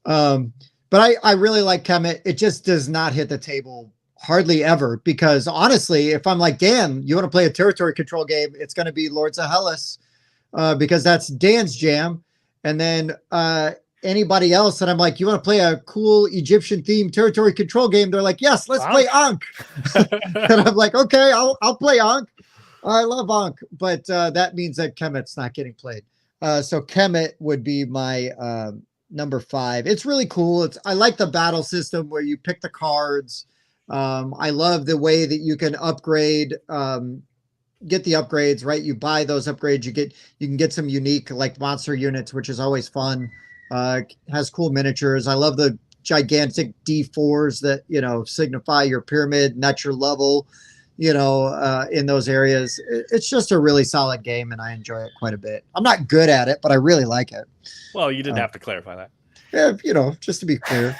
But I really like Kemet. It just does not hit the table hardly ever, because honestly, if I'm like, Dan, you want to play a territory control game, it's going to be Lords of Hellas, because that's Dan's jam. And then anybody else that I'm like, you want to play a cool Egyptian themed territory control game? They're like, yes, let's play Ankh. And I'm like, okay, I'll play Ankh. I love Ankh, but that means that Kemet's not getting played. So Kemet would be my number 5. It's really cool. I like the battle system where you pick the cards. I love the way that you can upgrade, get the upgrades, right? You buy those upgrades, you can get some unique like monster units, which is always fun. Has cool miniatures. I love the gigantic D4s that, signify your pyramid, and that's your level, in those areas. It's just a really solid game, and I enjoy it quite a bit. I'm not good at it, but I really like it. Well, you didn't have to clarify that. Yeah, just to be clear.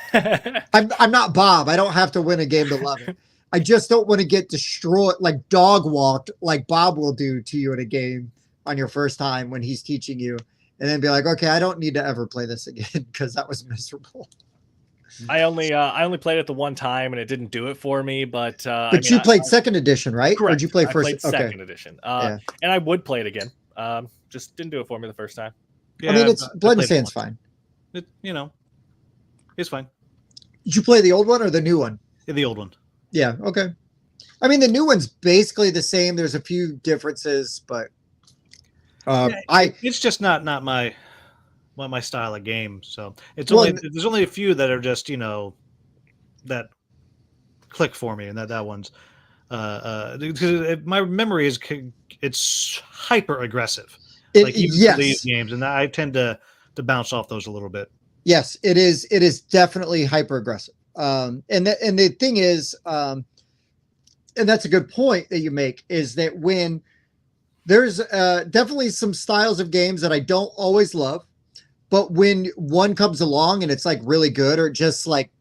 I'm not Bob. I don't have to win a game to love it. I just don't want to get destroyed, like dog walked, like Bob will do to you in a game on your first time when he's teaching you, and then be like, okay, I don't need to ever play this again because that was miserable. I only played it the one time and it didn't do it for me. But you played second edition, right? Correct. Or did you play I first? played second edition. And I would play it again. Just didn't do it for me the first time. Yeah, I mean, it's Blood and Sand's fine. It's fine. Did you play the old one or the new one? The old one. Yeah. Okay. I mean, the new one's basically the same. There's a few differences, but it's just not my style of game. So there's only a few that are just that click for me, and that one's because my memory is it's hyper aggressive. These games, and I tend to bounce off those a little bit. Yes, it is. It is definitely hyper aggressive. And the thing is, and that's a good point that you make, is that when there's definitely some styles of games that I don't always love, but when one comes along and it's like really good or just like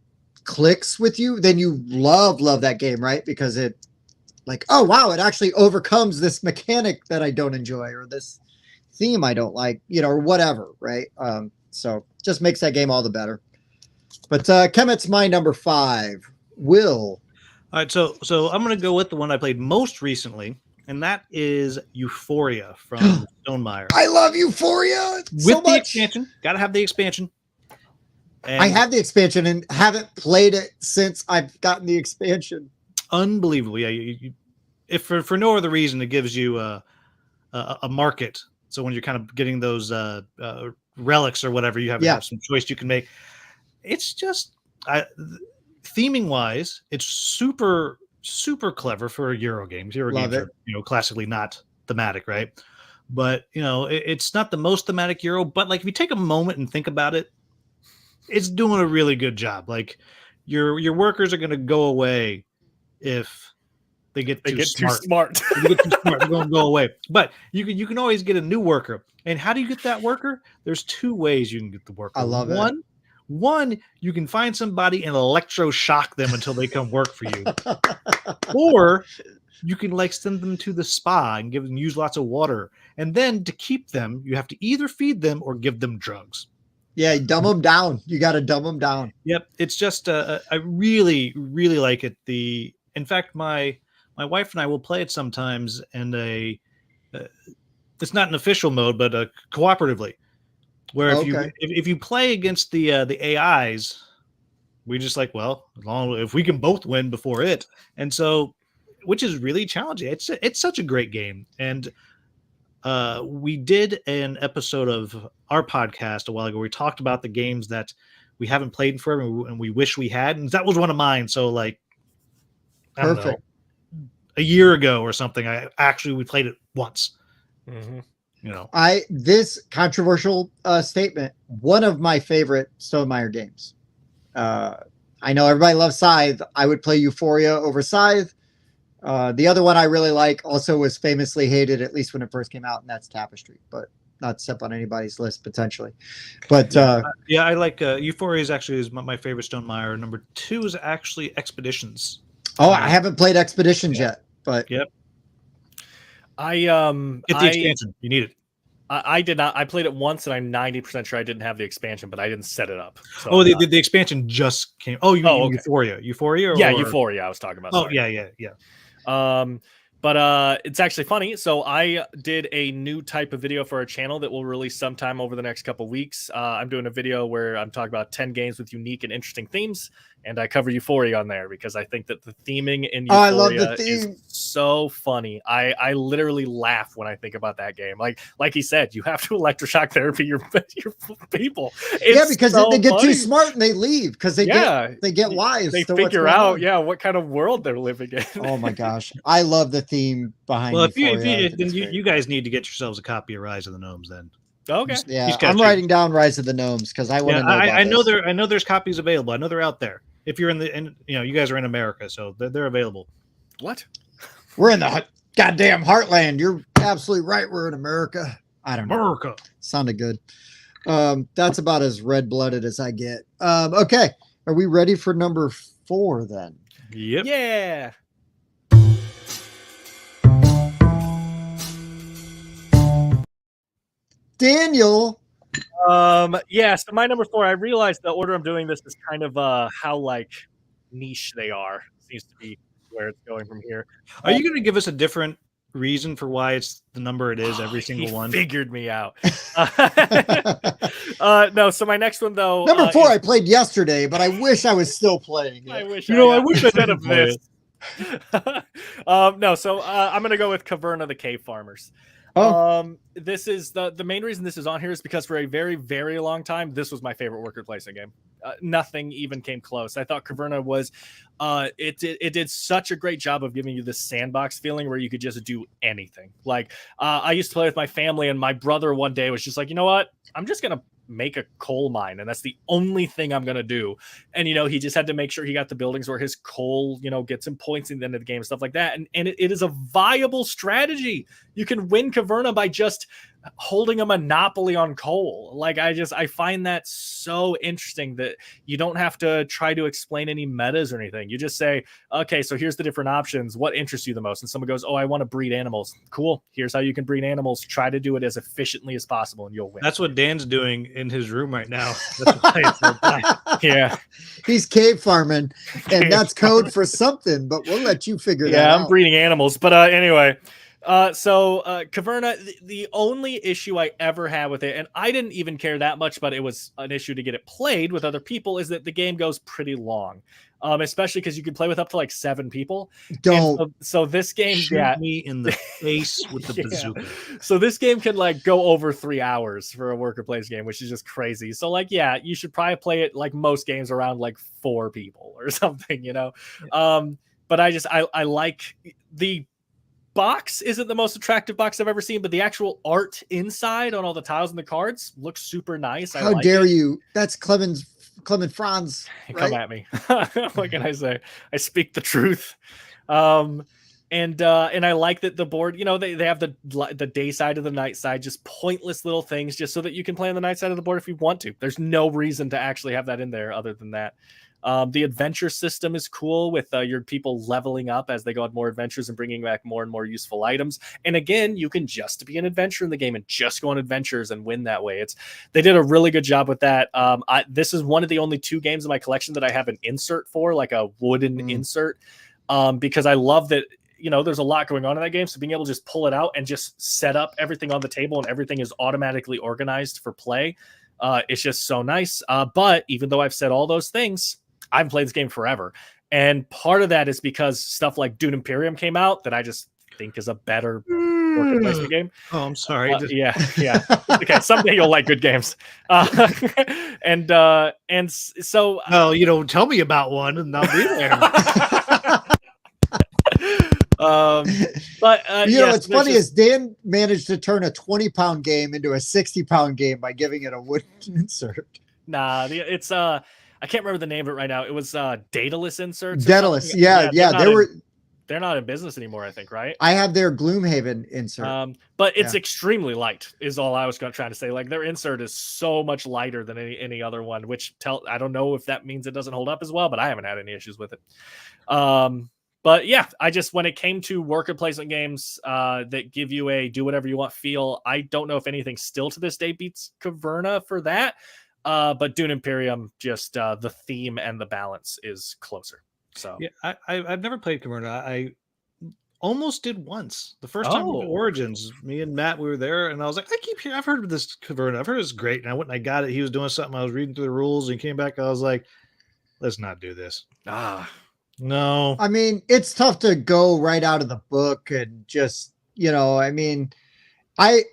clicks with you, then you love that game, right? Because it like, oh wow, it actually overcomes this mechanic that I don't enjoy or this theme I don't like, or whatever, right? So just makes that game all the better. But Kemet's my number 5. Will. All right, so I'm gonna go with the one I played most recently, and that is Euphoria from Stonemaier. I love Euphoria with the expansion. Gotta have the expansion. And I have the expansion and haven't played it since I've gotten the expansion. Unbelievable, yeah. If for no other reason, it gives you a market. So when you're kind of getting those relics or whatever, you have some choice you can make. It's just theming wise, it's super clever for a Euro game. Euro games are classically not thematic, right? But it's not the most thematic Euro. But like if you take a moment and think about it, it's doing a really good job. Like your workers are going to go away if they get too smart. They get too smart, they're going to go away. But you can always get a new worker. And how do you get that worker? There's 2 ways you can get the worker. I love it. One, you can find somebody and electroshock them until they come work for you. Or you can like send them to the spa and use lots of water. And then to keep them, you have to either feed them or give them drugs. Yeah, dumb them down. You got to dumb them down. Yep. It's just I really, really like it. In fact, my wife and I will play it sometimes in it's not an official mode, but cooperatively. Where if you play against the AIs, we just like, well, as long if we can both win before it, and so which is really challenging. It's such a great game, and we did an episode of our podcast a while ago. We talked about the games that we haven't played in forever, and we wish we had, and that was one of mine. So like, I don't know, a year ago or something, we played it once. Mm-hmm. This controversial statement, one of my favorite Stonemaier games. I know everybody loves Scythe. I would play Euphoria over Scythe. The other one I really like also was famously hated, at least when it first came out, and that's Tapestry, but not step on anybody's list potentially. But I like Euphoria is my favorite Stonemaier. Number 2 is actually Expeditions. Oh, I haven't played Expeditions yet, but yep. Get the expansion. You need it. I did not. I played it once, and I'm 90% sure I didn't have the expansion, but I didn't set it up. So the expansion just came. Oh, okay. Euphoria. Euphoria. I was talking about. Oh, sorry. Yeah. But it's actually funny. So I did a new type of video for our channel that will release sometime over the next couple weeks. I'm doing a video where I'm talking about 10 games with unique and interesting themes, and I cover Euphoria on there because I think that the theming in Euphoria I love the theme. Is so funny. I literally laugh when I think about that game. Like he said, you have to electroshock therapy your people. It's because so they get funny. too smart and they leave because they get wise. They figure out what kind of world they're living in. Oh my gosh, I love the theme behind. Well, if you guys need to get yourselves a copy of Rise of the Gnomes, then. Okay. I'm writing down Rise of the Gnomes because I want to know. I know there's copies available. I know they're out there. If you're you guys are in America, so they're available. What? We're in the goddamn heartland. You're absolutely right. We're in America. I don't know. America. Sounded good. That's about as red-blooded as I get. Okay. Are we ready for number 4 then? Yep. Yeah. Daniel. Yeah, so my number 4, I realized the order I'm doing this is kind of how like niche they are. Seems to be where it's going from here. Are you going to give us a different reason for why it's the number it is every single one? Figured me out. No, so my next one though. Number 4 I played yesterday, but I wish I was still playing it. I wish I wish I instead didn't of play this. No, so I'm gonna go with Caverna the Cave Farmers. This is the main reason this is on here is because for a very, very long time, this was my favorite worker placement game. Nothing even came close. I thought Caverna was, it did such a great job of giving you this sandbox feeling where you could just do anything. Like I used to play with my family, and my brother one day was just like, you know what? I'm just gonna make a coal mine, and that's the only thing I'm gonna do. And he just had to make sure he got the buildings where his coal gets him points in the end of the game, stuff like that. And it is a viable strategy. You can win Caverna by just holding a monopoly on coal. Like I find that so interesting that you don't have to try to explain any metas or anything. You just say, okay, so here's the different options. What interests you the most? And someone goes, oh, I want to breed animals. Cool. Here's how you can breed animals. Try to do it as efficiently as possible and you'll win. That's what Dan's doing in his room right now. That's why it's so black. Yeah. He's cave farming, and that's code for something, but we'll let you figure that out. Yeah, I'm breeding animals. But anyway, so Caverna, the only issue I ever had with it, and I didn't even care that much, but it was an issue to get it played with other people, is that the game goes pretty long. Especially because you can play with up to like 7 people. Don't. So this game, Shoot me in the face with the bazooka. So this game can like go over 3 hours for a worker plays game, which is just crazy. So like, yeah, you should probably play it like most games around like 4 people or something, But I like the box isn't the most attractive box I've ever seen, but the actual art inside on all the tiles and the cards looks super nice. How dare you? That's Clement Franz. Right? Come at me. What can I say? I speak the truth. And I like that the board, they have the day side and the night side, just pointless little things, just so that you can play on the night side of the board if you want to. There's no reason to actually have that in there other than that. The adventure system is cool with your people leveling up as they go on more adventures and bringing back more and more useful items. And again, you can just be an adventurer in the game and just go on adventures and win that way. They did a really good job with that. This is one of the only 2 games in my collection that I have an insert for, like a wooden insert, because I love that. There's a lot going on in that game. So being able to just pull it out and just set up everything on the table and everything is automatically organized for play. It's just so nice. But even though I've said all those things, I've played this game forever. And part of that is because stuff like Dune Imperium came out that I just think is a better worker placement game. Oh, I'm sorry. Yeah. Okay, someday you'll like good games. And so tell me about one and I'll be there. But what's funny is Dan managed to turn a 20-pound game into a 60-pound game by giving it a wooden insert. Nah, it's I can't remember the name of it right now. It was Daedalus inserts. Daedalus, yeah. They're not in business anymore, I think, right? I have their Gloomhaven insert. But it's extremely light, is all I was trying to say. Like their insert is so much lighter than any other one, which I don't know if that means it doesn't hold up as well, but I haven't had any issues with it. But yeah, when it came to worker placement games that give you a do whatever you want feel, I don't know if anything still to this day beats Caverna for that. But Dune Imperium, just the theme and the balance is closer. So yeah, I've never played Caverna. I almost did once. The first time we did Origins, me and Matt, we were there, and I was like, I've heard of this Caverna. I've heard it's great. And I went and I got it. He was doing something. I was reading through the rules, and he came back. I was like, let's not do this. No. I mean, it's tough to go right out of the book and just, I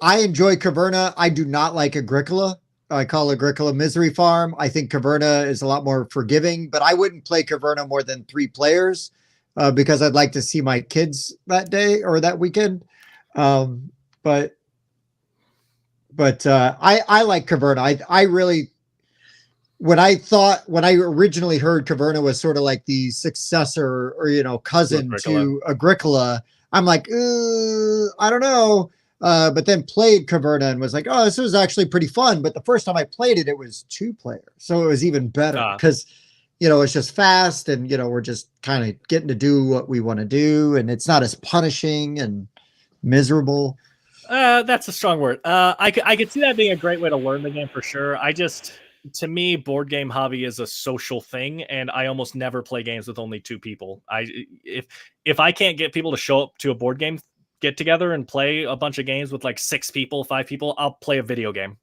enjoy Caverna. I do not like Agricola. I call Agricola Misery Farm. I think Caverna is a lot more forgiving, but I wouldn't play Caverna more than 3 players because I'd like to see my kids that day or that weekend. But I like Caverna. I really, when I originally heard Caverna was sort of like the successor or, cousin to Agricola, I'm like, I don't know. But then played Caverna and was like, oh, this was actually pretty fun. But the first time I played it, it was 2 players. So it was even better because, it's just fast and, we're just kind of getting to do what we want to do. And it's not as punishing and miserable. That's a strong word. I could see that being a great way to learn the game for sure. To me, board game hobby is a social thing, and I almost never play games with only 2 people. If I can't get people to show up to a board game get together and play a bunch of games with like 6 people, 5 people, I'll play a video game,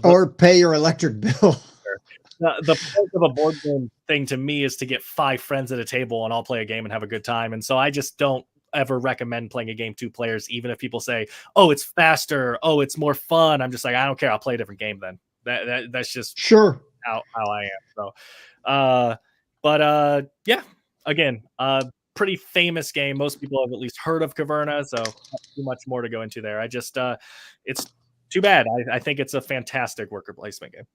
or pay your electric bill. The point of a board game thing to me is to get 5 friends at a table and all play a game and have a good time. And so I just don't ever recommend playing a game 2 players, even if people say, "Oh, it's faster. Oh, it's more fun." I'm just like, I don't care. I'll play a different game then. That's just sure how I am. So, yeah. Again, pretty famous game. Most people have at least heard of Caverna, so not too much more to go into there. It's too bad. I think it's a fantastic worker placement game.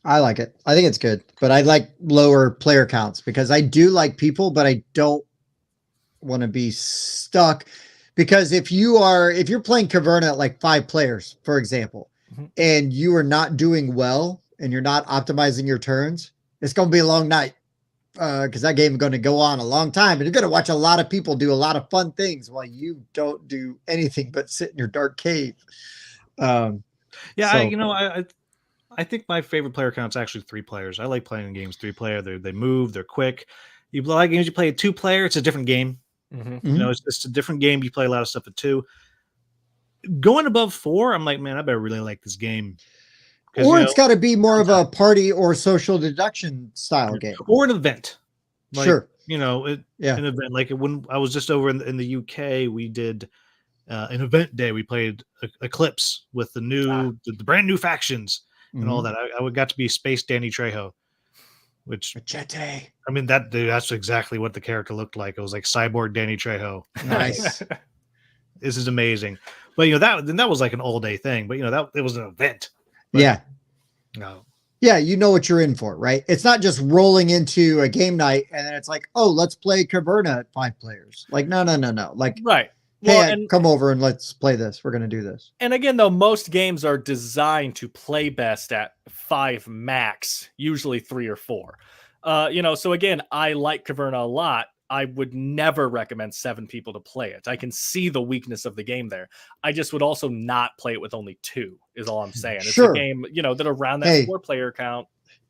I like it. I think it's good, but I like lower player counts because I do like people, but I don't want to be stuck because if you're playing Caverna at like 5 players, for example, and you are not doing well and you're not optimizing your turns, it's going to be a long night because that game is going to go on a long time and you're going to watch a lot of people do a lot of fun things while you don't do anything but sit in your dark cave. I think my favorite player count is actually 3 players. I like playing games 3 player. They move, they're quick. You like games you play at 2 player, it's a different game. It's a different game. You play a lot of stuff at 2. Going above 4, I'm like, man, I better really like this game. Or it's got to be more of a party or social deduction style game, or an event. Sure, an event like when I was just over in the UK, we did an event day. We played Eclipse with the brand new factions and all that. I got to be Space Danny Trejo, which Machete. I mean that's exactly what the character looked like. It was like cyborg Danny Trejo. Nice. This is amazing. But that was like an all day thing. But that it was an event. But, yeah. No. Yeah, you know what you're in for, right? It's not just rolling into a game night and then it's like, oh, let's play Caverna at 5 players. Like, no. Like, right. Hey, come over and let's play this. We're going to do this. And again, though, most games are designed to play best at 5 max, usually 3 or 4. So again, I like Caverna a lot. I would never recommend 7 people to play it. I can see the weakness of the game there. I just would also not play it with only 2, is all I'm saying. It's a game, that around that 4-player count.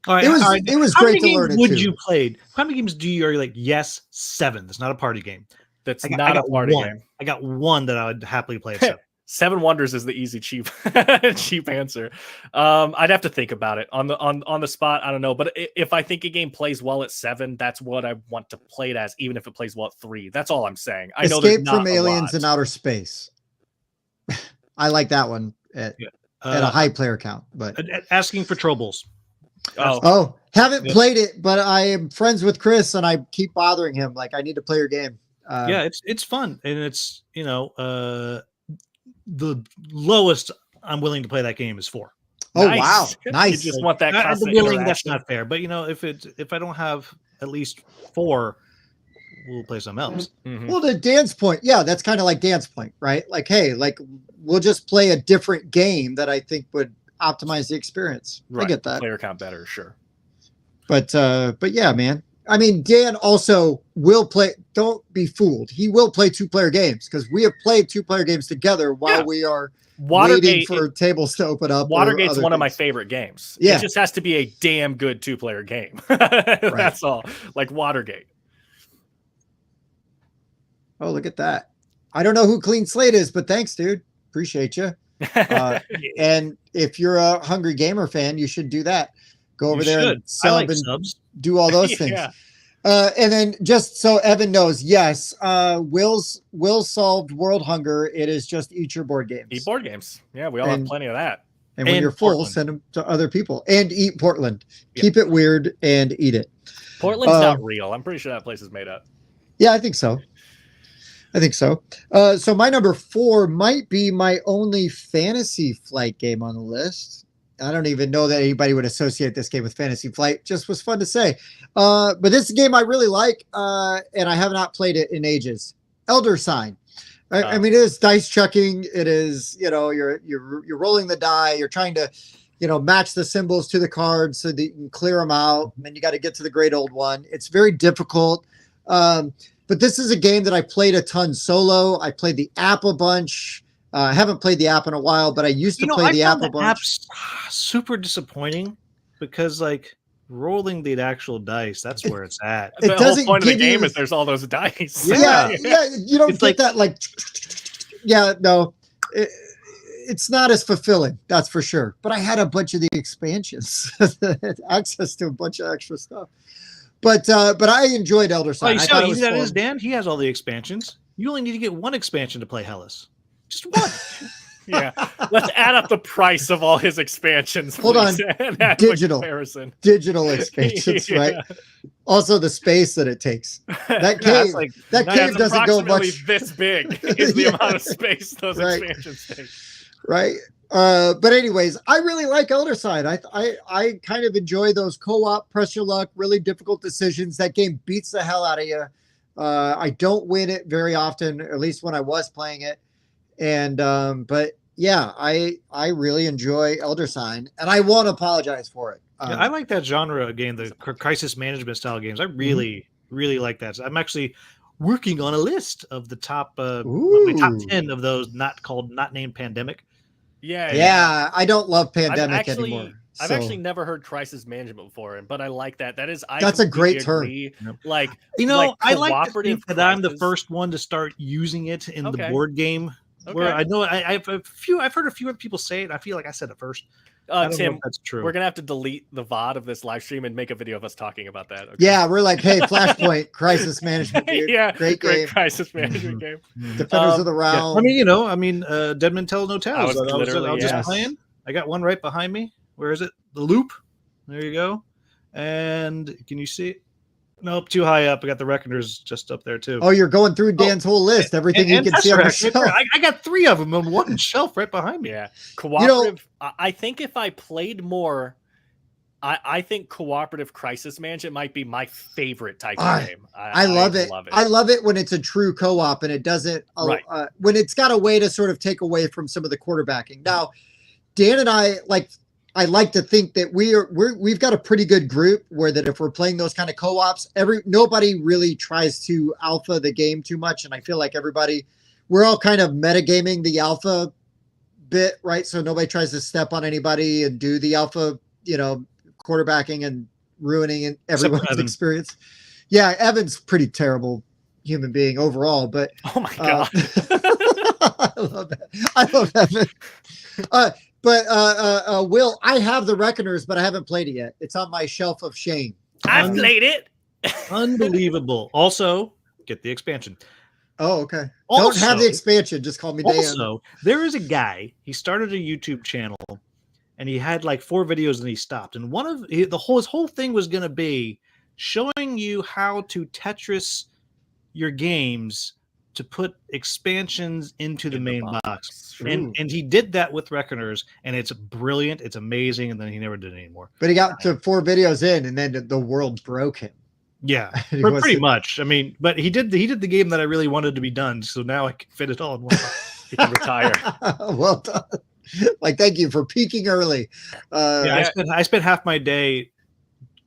All right, it was great to learn it. Would you played? How many games are you like, yes, 7? That's not a party game. That's not a party game. I got 1 that I would happily play at 7. 7 Wonders is the easy, cheap answer. I'd have to think about it on the spot. I don't know, but if I think a game plays well at 7, that's what I want to play it as, even if it plays well at 3. That's all I'm saying. I know Escape from Aliens in Outer Space. I like that one at a high player count, but asking for troubles. Haven't played it, but I am friends with Chris and I keep bothering him. Like, I need to play your game. It's fun, and it's the lowest I'm willing to play that game is 4. Oh, nice. Wow. Nice. You just want that constant interaction. That's not fair. But if I don't have at least 4, we'll play something else. Mm-hmm. Well, to Dan's point, that's kind of like Dan's point, right? Like, hey, like we'll just play a different game that I think would optimize the experience. Right. I get that. Player count better, sure. But yeah, man. I mean, Dan also will play. Don't be fooled. He will play 2-player games because we have played 2-player games together while we are waiting for tables to open up. Watergate's one of my favorite games. Yeah. It just has to be a damn good 2-player game. That's all. Like Watergate. Oh, look at that. I don't know who Clean Slate is, but thanks, dude. Appreciate you. And if you're a Hungry Gamer fan, you should do that. Go over there and sub and subs. Do all those things. And then just so Evan knows, yes, Will solved world hunger. It is just eat your board games. Eat board games. Yeah, we all have plenty of that. And when you're full, send them to other people. And eat Portland. Yep. Keep it weird and eat it. Portland's not real. I'm pretty sure that place is made up. Yeah, I think so. So my number 4 might be my only Fantasy Flight game on the list. I don't even know that anybody would associate this game with Fantasy Flight. Just was fun to say. But this is a game I really like, and I have not played it in ages. Elder Sign. I mean, it is dice chucking. It is, you're rolling the die. You're trying to match the symbols to the cards so that you can clear them out. And then you got to get to the great old one. It's very difficult. But this is a game that I played a ton solo. I played the app a bunch. I haven't played the app in a while, but I used to play the app a bunch. App's super disappointing because like rolling the actual dice, that's where it's at. It The doesn't whole point of the give you- game is there's all those dice. Yeah, you don't It's get like- that like. Yeah, no, it's not as fulfilling. That's for sure. But I had a bunch of the expansions, access to a bunch of extra stuff. But I enjoyed Elder Oh, Sign. you I see thought how it easy was that fun. is, Dan? He has all the expansions. You only need to get one expansion to play Hellas. Just one. Yeah. Let's add up the price of all his expansions. Hold please, on. and add Digital. comparison. Digital expansions, Yeah. right? Also, the space that it takes. That Yeah, cave, like that Yeah, cave it's doesn't go approximately much, this big is the Yeah. amount of space those Right. expansions take. right? But anyways, I really like Elder Sign. I kind of enjoy those co-op pressure luck, really difficult decisions. That game beats the hell out of you. I don't win it very often, at least when I was playing it. And but yeah, I really enjoy Elder Sign, and I won't apologize for it. Yeah, I like that genre of game, the crisis management style games. I really, really like that. I'm actually working on a list of the top, my top Ooh. 10 of those not named Pandemic. Yeah, I don't love Pandemic I've anymore. I've so- actually never heard crisis management before, but I like that. That is, That's a great completely term. agree. Like, I like to cooperative think that I'm the crisis. first one to start using it in the Okay. board game. Where Okay. I know I've heard a few other people say it. I feel like I said it first. I don't know Tim, if that's true. we're gonna have to delete the VOD of this live stream and make a video of us talking about that. Okay? Yeah, we're like, hey, Flashpoint, crisis management, dude. Yeah, great game. crisis management game. Defenders of the Yeah. Realm. I mean, Dead Men Tell No Tales. I was literally- just yes. playing. I got one right behind me. Where is it? The Loop. There you go. And can you see it? Nope, too high up. I got the Reckoners just up there too. Oh, you're going through Dan's whole list. Everything you And can see on the Tesseract right there. shelf. I got 3 of them on one shelf right behind me. Yeah, cooperative. I think if I played more, I think cooperative crisis management might be my favorite type of game. I love it. I love it when it's a true co-op and it doesn't Right. when it's got a way to sort of take away from some of the quarterbacking. Now, Dan and I like to think that we've got a pretty good group where that if we're playing those kind of co-ops, nobody really tries to alpha the game too much, and I feel like we're all kind of metagaming the alpha bit, right? So nobody tries to step on anybody and do the alpha, quarterbacking and ruining everyone's Evan. experience. Yeah, Evan's pretty terrible human being overall, but Oh my god! I love that. I love Evan. But Will, I have the Reckoners, but I haven't played it yet. It's on my shelf of shame. I played it. Unbelievable. Also, get the expansion. Oh, okay. Also, Don't have the expansion. Just call me Dan. Also, there is a guy. He started a YouTube channel, and he had like 4 videos, and he stopped. And his whole thing was going to be showing you how to Tetris your games to put expansions into the main box. Ooh. And he did that with Reckoners, and it's brilliant. It's amazing. And then he never did it anymore. But he got to 4 videos in, and then the world broke him. Yeah, He pretty wasn't- much. I mean, but he did the game that I really wanted to be done. So now I can fit it all in one box. You can retire. Well done. Like, thank you for peaking early. Yeah, I spent half my day.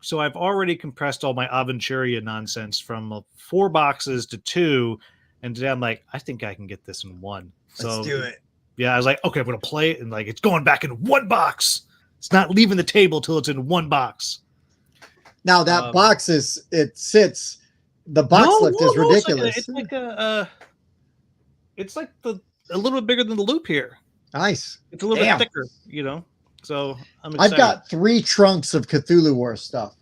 So I've already compressed all my Aventuria nonsense from 4 boxes to 2, and today I'm like, I think I can get this in 1. So Let's do it. yeah, I was like, okay, I'm gonna play it, and like it's going back in 1 box. It's not leaving the table till it's in 1 box. Now that box sits. The box lift is ridiculous. It's like a little bit bigger than the Loop here. Nice. It's a little Damn. bit thicker, So I'm excited. I've got 3 trunks of Cthulhu War stuff.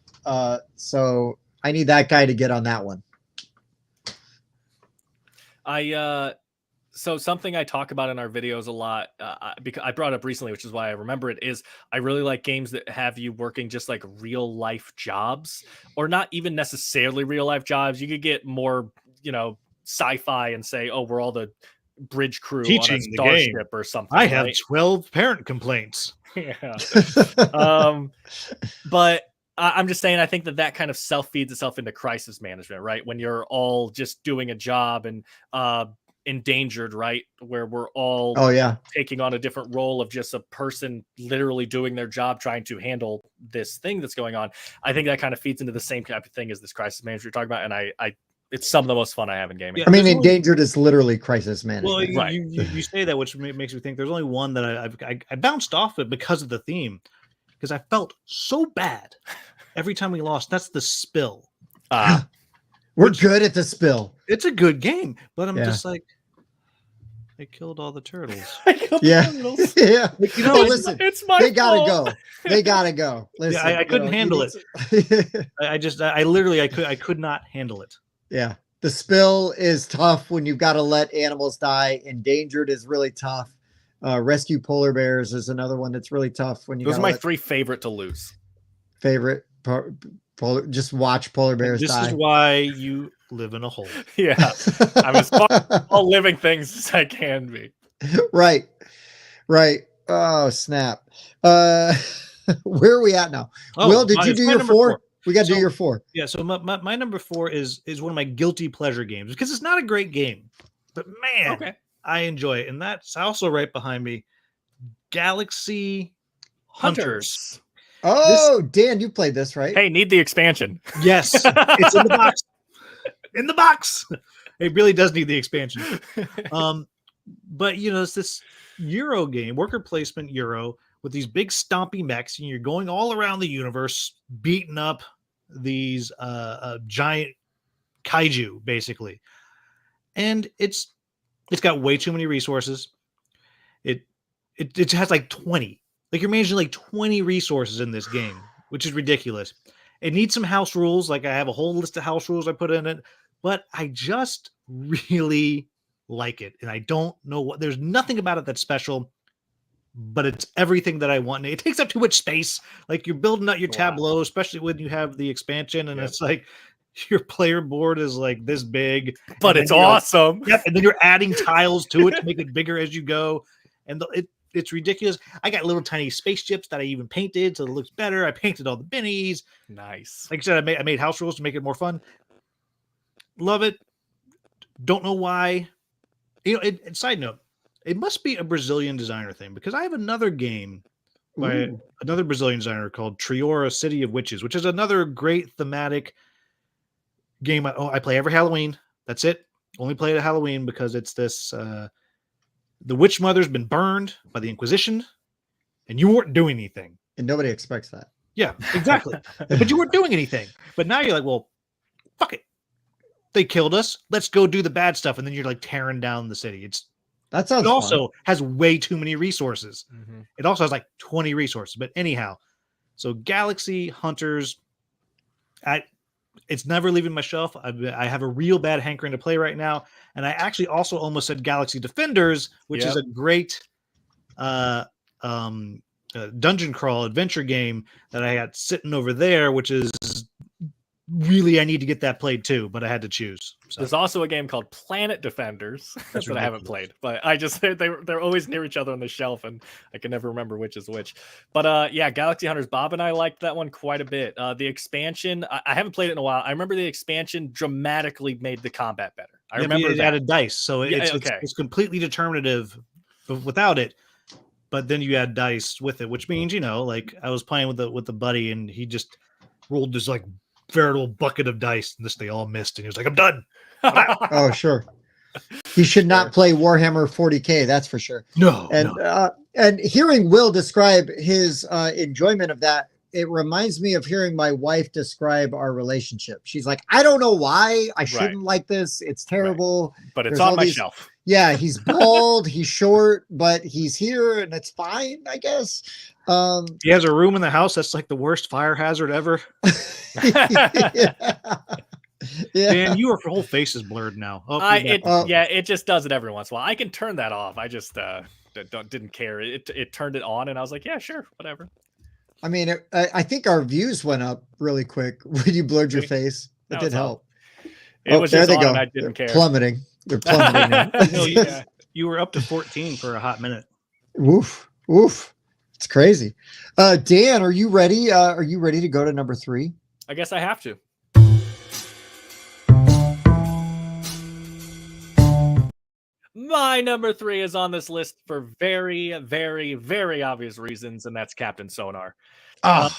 So I need that guy to get on that one. So something I talk about in our videos a lot, because I brought up recently, which is why I remember it, is I really like games that have you working just like real life jobs, or not even necessarily real life jobs. You could get more, sci-fi and say, oh, we're all the bridge crew Teaching on a the starship game. or something. I have right? 12 parent complaints. Yeah. But I'm just saying, I think that kind of self-feeds itself into crisis management, right? When you're all just doing a job and Endangered, right? Where we're all Oh yeah. taking on a different role of just a person literally doing their job, trying to handle this thing that's going on. I think that kind of feeds into the same type of thing as this crisis management you're talking about. And I it's some of the most fun I have in gaming. Yeah, I mean, there's only- endangered is literally crisis management. Well, Right. you say that, which makes me think there's only one that I bounced off it because of the theme, because I felt so bad every time we lost. That's the Spill. We're good at the Spill. It's a good game, but I'm Yeah. just like, they killed all the turtles. Yeah. Yeah. Like, you Oh, know, listen, it's my they gotta fault. go. They gotta go. Listen, I couldn't handle it. To... I literally I could not handle it. Yeah. The Spill is tough when you've got to let animals die. Endangered is really tough. Rescue polar bears is another one that's really tough when you Those are gotta my let 3 favorite to lose. favorite just watch polar bears This die. is why you live in a hole. Yeah. I'm as far as all living things as I can be. Right. Oh, snap. Where are we at now? Oh, Will, did you it's do my your number 4? We got to So- do your 4. Yeah, so my number 4 is one of my guilty pleasure games because it's not a great game, but man, Okay. I enjoy it. And that's also right behind me, Galaxy Hunters. Oh, Dan, you played this, right? Hey, need the expansion. Yes, it's in the box. In the box. It really does need the expansion. But you know, it's this Euro game, worker placement Euro, with these big stompy mechs, and you're going all around the universe, beating up these giant kaiju, basically. And it's got way too many resources. It has like 20. Like you're managing like 20 resources in this game, which is ridiculous. It needs some house rules. Like I have a whole list of house rules I put in it, but I just really like it. And I don't know what, there's nothing about it that's special, but it's everything that I want. And it takes up too much space. Like you're building out your Wow. tableau, especially when you have the expansion, and Yep. it's like your player board is like this big, But and it's then you're like- awesome. Yep, and then you're adding tiles to it to make it bigger as you go, and it's ridiculous. I got little tiny spaceships that I even painted so it looks better. I painted all the bennies. Nice. Like I said, I made house rules to make it more fun. Love it. Don't know why. You know, side note, it must be a Brazilian designer thing because I have another game by Ooh. another Brazilian designer called Triora City of Witches, which is another great thematic game. I play every Halloween. That's it. Only play it at Halloween because it's this. The witch mother's been burned by the Inquisition, and you weren't doing anything. And nobody expects that. Yeah, exactly. But you weren't doing anything. But now you're like, well, fuck it. They killed us. Let's go do the bad stuff. And then you're like tearing down the city. That sounds It also has way too many resources. Mhm. It also has like 20 resources. But anyhow, so Galaxy Hunters, it's never leaving my shelf. I have a real bad hankering to play right now. And I actually also almost said Galaxy Defenders, which is Yep. a great dungeon crawl adventure game that I had sitting over there, which is really, I need to get that played too, but I had to choose. So. There's also a game called Planet Defenders that I haven't played, but I just they're always near each other on the shelf, and I can never remember which is which. But yeah, Galaxy Hunters. Bob and I liked that one quite a bit. The expansion, I haven't played it in a while. I remember the expansion dramatically made the combat better. I remember it that. added dice, so Yeah, it's, okay. it's completely determinative without it. But then you add dice with it, which means, you know, like I was playing with the buddy, and he just rolled this like veritable bucket of dice, and they all missed, and he was like, "I'm done." Oh, sure. He should not play Warhammer 40K, that's for sure. No, And hearing Will describe his enjoyment of that, it reminds me of hearing my wife describe our relationship. She's like, I don't know why I shouldn't like this. It's terrible. But it's There's on all my these- shelf. Yeah, he's bald, he's short, but he's here and it's fine, I guess. he has a room in the house that's like the worst fire hazard ever. yeah. Yeah. Dan, your whole face is blurred now. Oh, you're back. Yeah, it just does it every once in a while. I can turn that off. I just didn't care. It turned it on, and I was like, yeah, sure, whatever. I mean, I think our views went up really quick when you blurred your Really? face. It Now did it's on. help. It was there just they on, go. and I didn't care. Plummeting. They're plummeting now. No, you were up to 14 for a hot minute. Woof. Woof. It's crazy. Dan, are you ready? Are you ready to go to number 3? I guess I have to. My number 3 is on this list for very, very, very obvious reasons, and that's Captain Sonar. Oh,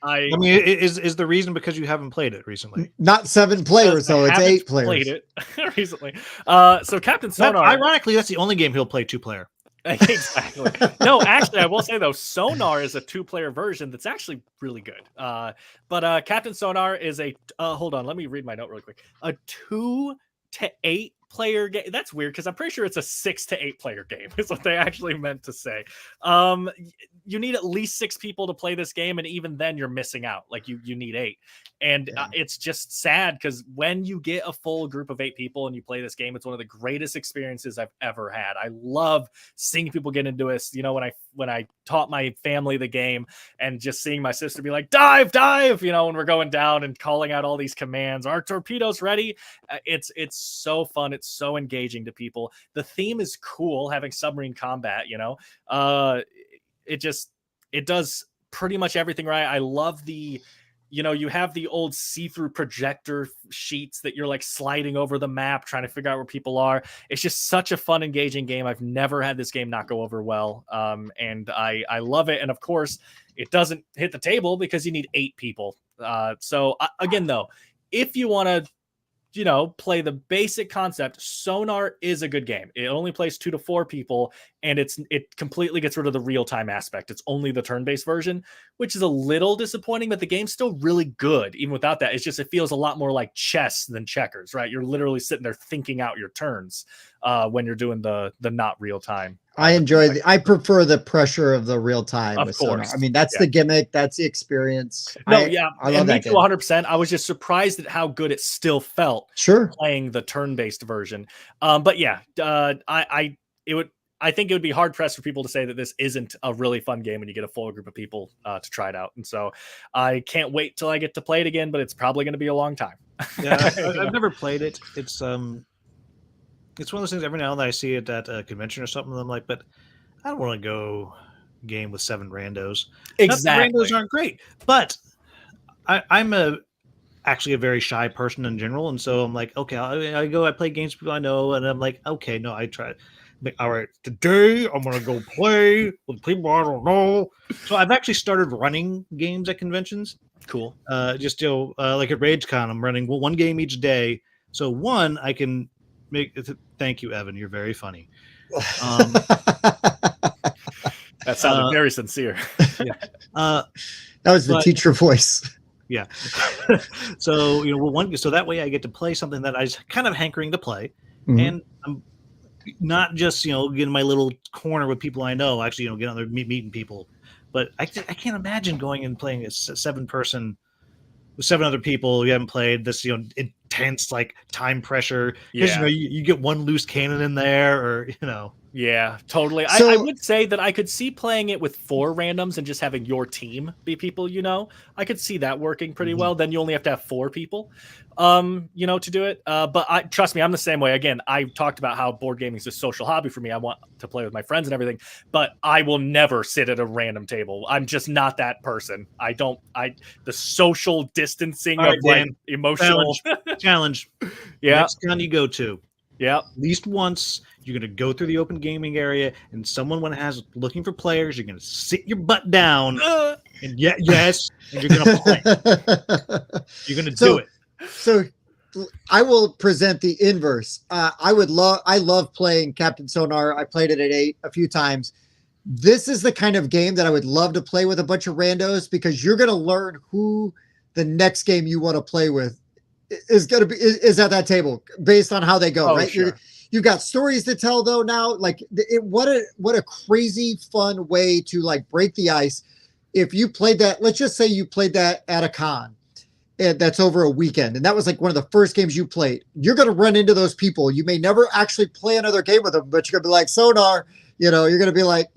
I I mean, is the reason because you haven't played it recently? not 7 players, though. It's 8 players. Played it recently. So Captain Sonar. Ironically, that's the only game he'll play 2-player. Exactly. No, actually, I will say though, Sonar is a 2-player version that's actually really good. But Captain Sonar is a hold on, let me read my note really quick. A 2 to 8 player game. That's weird because I'm pretty sure it's a 6 to 8 player game is what they actually meant to say. You need at least 6 people to play this game, and even then you're missing out. Like you need 8. And it's just sad because when you get a full group of 8 people and you play this game, it's one of the greatest experiences I've ever had. I love seeing people get into it. You know, when I taught my family the game and just seeing my sister be like, dive, you know, when we're going down and calling out all these commands, our torpedoes ready. It's so fun. It's so engaging to people. The theme is cool, having submarine combat, you know. It does pretty much everything right. I love you have the old see-through projector sheets that you're like sliding over the map, trying to figure out where people are. It's just such a fun, engaging game. I've never had this game not go over well. And I love it. And of course, it doesn't hit the table because you need 8 people. So again, though, if you want to, play the basic concept, Sonar is a good game. It only plays 2 to 4 people, and it completely gets rid of the real-time aspect. It's only the turn-based version, which is a little disappointing, but the game's still really good. Even without that, it feels a lot more like chess than checkers, right? You're literally sitting there thinking out your turns when you're doing the not real-time. I prefer the pressure of the real time. Of course. Sonar. I mean, that's the gimmick. That's the experience. I love that game. 100%. I was just surprised at how good it still felt. Sure. Playing the turn-based version. But yeah, I think it would be hard pressed for people to say that this isn't a really fun game when you get a full group of people to try it out. And so I can't wait till I get to play it again, but it's probably going to be a long time. Yeah, I've never played it. It's one of those things every now and then I see it at a convention or something, and I'm like, but I don't want to go game with 7 randos. Exactly. Not that randos aren't great, but I'm actually a very shy person in general, and so I'm like, okay, I play games with people I know, and I'm like, okay, no, I try. Like, all right, today I'm gonna go play with people I don't know. So I've actually started running games at conventions. Cool. Like at RageCon, I'm running one game each day. So one, I can make. Thank you, Evan. You're very funny. That sounded very sincere. Yeah. That was the teacher voice. Yeah. So so that way I get to play something that I was kind of hankering to play, and I'm not just get in my little corner with people I know. Actually, get on there meeting people. But I can't imagine going and playing a 7-person with 7 other people you haven't played. This intense like time pressure. Yeah. You get one loose cannon in there, or Yeah, totally. So, I would say that I could see playing it with 4 randoms and just having your team be people, I could see that working pretty well. Then you only have to have 4 people, to do it. But trust me, I'm the same way. Again, I talked about how board gaming is a social hobby for me. I want to play with my friends and everything, but I will never sit at a random table. I'm just not that person. The social distancing of like emotional challenge. Yeah. Next time you go to. Yeah. At least once, you're going to go through the open gaming area, and someone looking for players, you're going to sit your butt down, and yes, and you're going to play. You're going to do it. So I will present the inverse. I love playing Captain Sonar. I played it at 8 a few times. This is the kind of game that I would love to play with a bunch of randos, because you're going to learn who the next game you want to play with is going to be is at that table based on how they go. Right. Sure. You've got stories to tell though now. Like what a crazy fun way to like break the ice. If you played that, let's just say you played that at a con, and that's over a weekend, and that was like one of the first games you played. You're going to run into those people. You may never actually play another game with them, but you're going to be like Sonar. You're going to be like,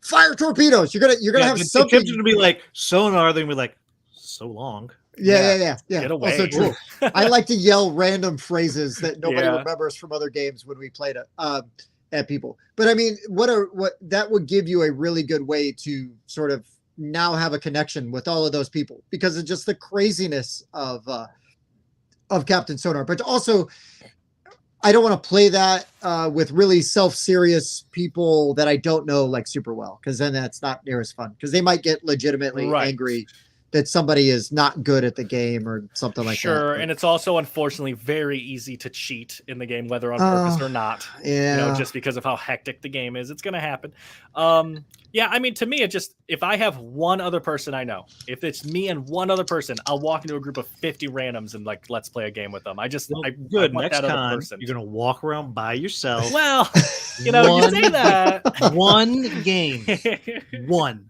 fire torpedoes. You're going to have something. The kids are going to be like Sonar. They're going to be like, so long. Yeah. Get away. Also true. I like to yell random phrases that nobody remembers from other games when we played it at people. But I mean, what that would give you a really good way to sort of now have a connection with all of those people, because of just the craziness of Captain Sonar. But also, I don't want to play that with really self-serious people that I don't know like super well, because then that's not near as fun. Because they might get legitimately angry that somebody is not good at the game or something like that. Sure, and it's also unfortunately very easy to cheat in the game, whether on purpose or not. Yeah, you know, just because of how hectic the game is, it's going to happen. Yeah, I mean, to me, it just, if I have one other person I know, if it's me and one other person, I'll walk into a group of 50 randoms and like, let's play a game with them. I just, I good. want Next that other con, person. you're gonna walk around by yourself. Well, you know, you say that. One game. One.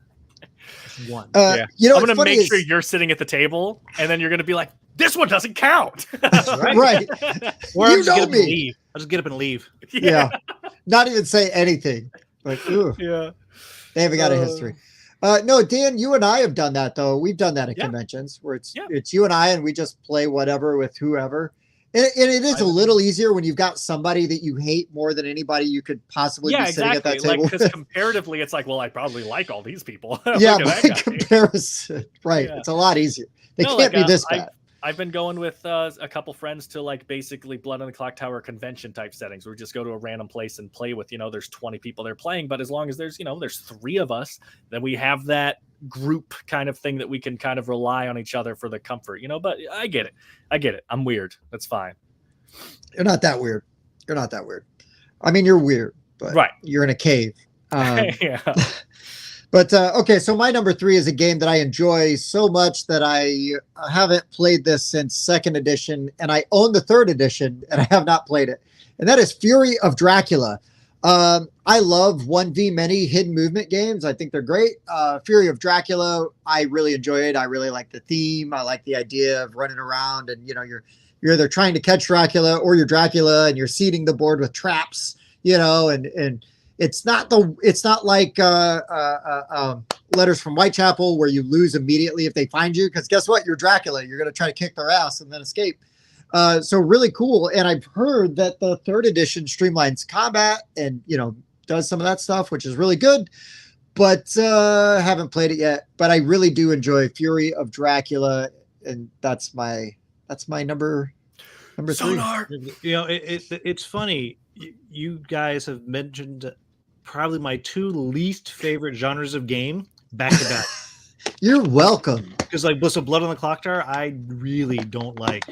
Yeah. You know, I'm going to make sure you're sitting at the table, and then you're going to be like, this one doesn't count. Right. Or You know me. Leave. I'll just get up and leave. Yeah. Not even say anything. Like, ooh. Yeah. They haven't got a history. No, Dan, you and I have done that though. We've done that at conventions where it's you and I, and we just play whatever with whoever. And it is a little easier when you've got somebody that you hate more than anybody you could possibly be sitting at that table. Because comparatively, it's like, well, I probably like all these people. Yeah, by comparison, right? Yeah. It's a lot easier. They can't be this bad. I've been going with a couple friends to like basically Blood on the Clock Tower convention type settings where we just go to a random place and play with, you know, there's 20 people there playing, but as long as there's, you know, there's 3 of us, then we have that group kind of thing that we can kind of rely on each other for the comfort, you know. But I get it. I'm weird. That's fine. You're not that weird. I mean, you're weird, but you're in a cave. Yeah. But okay, so my number 3 is a game that I enjoy so much that I haven't played this since 2nd edition, and I own the 3rd edition, and I have not played it. And that is Fury of Dracula. I love 1v many hidden movement games. I think they're great. Fury of Dracula, I really enjoy it. I really like the theme. I like the idea of running around, and you know, you're either trying to catch Dracula or you're Dracula, and you're seeding the board with traps. You know, and it's not like Letters from Whitechapel where you lose immediately if they find you, because guess what? You're Dracula. You're going to try to kick their ass and then escape. So really cool. And I've heard that the 3rd edition streamlines combat and, you know, does some of that stuff, which is really good, but haven't played it yet. But I really do enjoy Fury of Dracula, and that's my number 3. Sonar. You know, it's funny. You guys have mentioned probably my 2 least favorite genres of game back to back. You're welcome. Because like Blood on the Clock Tower, I really don't like.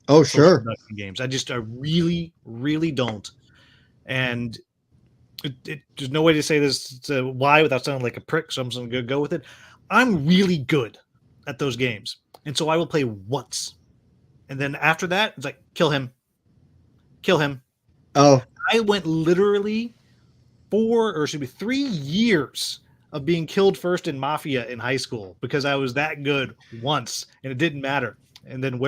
Oh, sure. Games. I really, really don't. And there's no way to say this to why without sounding like a prick, so I'm just going to go with it. I'm really good at those games. And so I will play once. And then after that, it's like, kill him. Oh, I went literally 3 years of being killed first in Mafia in high school because I was that good once and it didn't matter. And then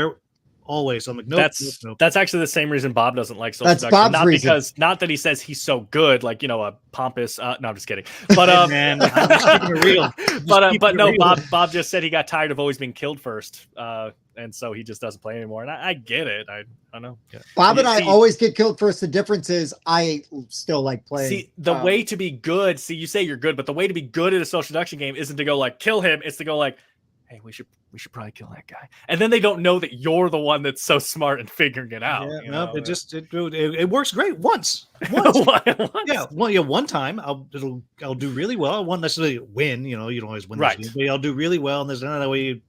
always, I'm like, nope. That's actually the same reason Bob doesn't like social That's deduction. Bob's reason. Not that he says he's so good, like, you know, a pompous. No, I'm just kidding. But man, I'm just keeping it real. But no, Bob just said he got tired of always being killed first, and so he just doesn't play anymore. And I get it. I don't know. Yeah. Bob and I always get killed first. The difference is I still like playing. See, the way to be good. See, you say you're good, but the way to be good at a social deduction game isn't to go like kill him. It's to go like, hey, we should probably kill that guy. And then they don't know that you're the one that's so smart and figuring it out. Yeah, no, it works great once. Yeah, one time I'll do really well. I won't necessarily win, you know, you don't always win, right? Games, but I'll do really well, and there's another way.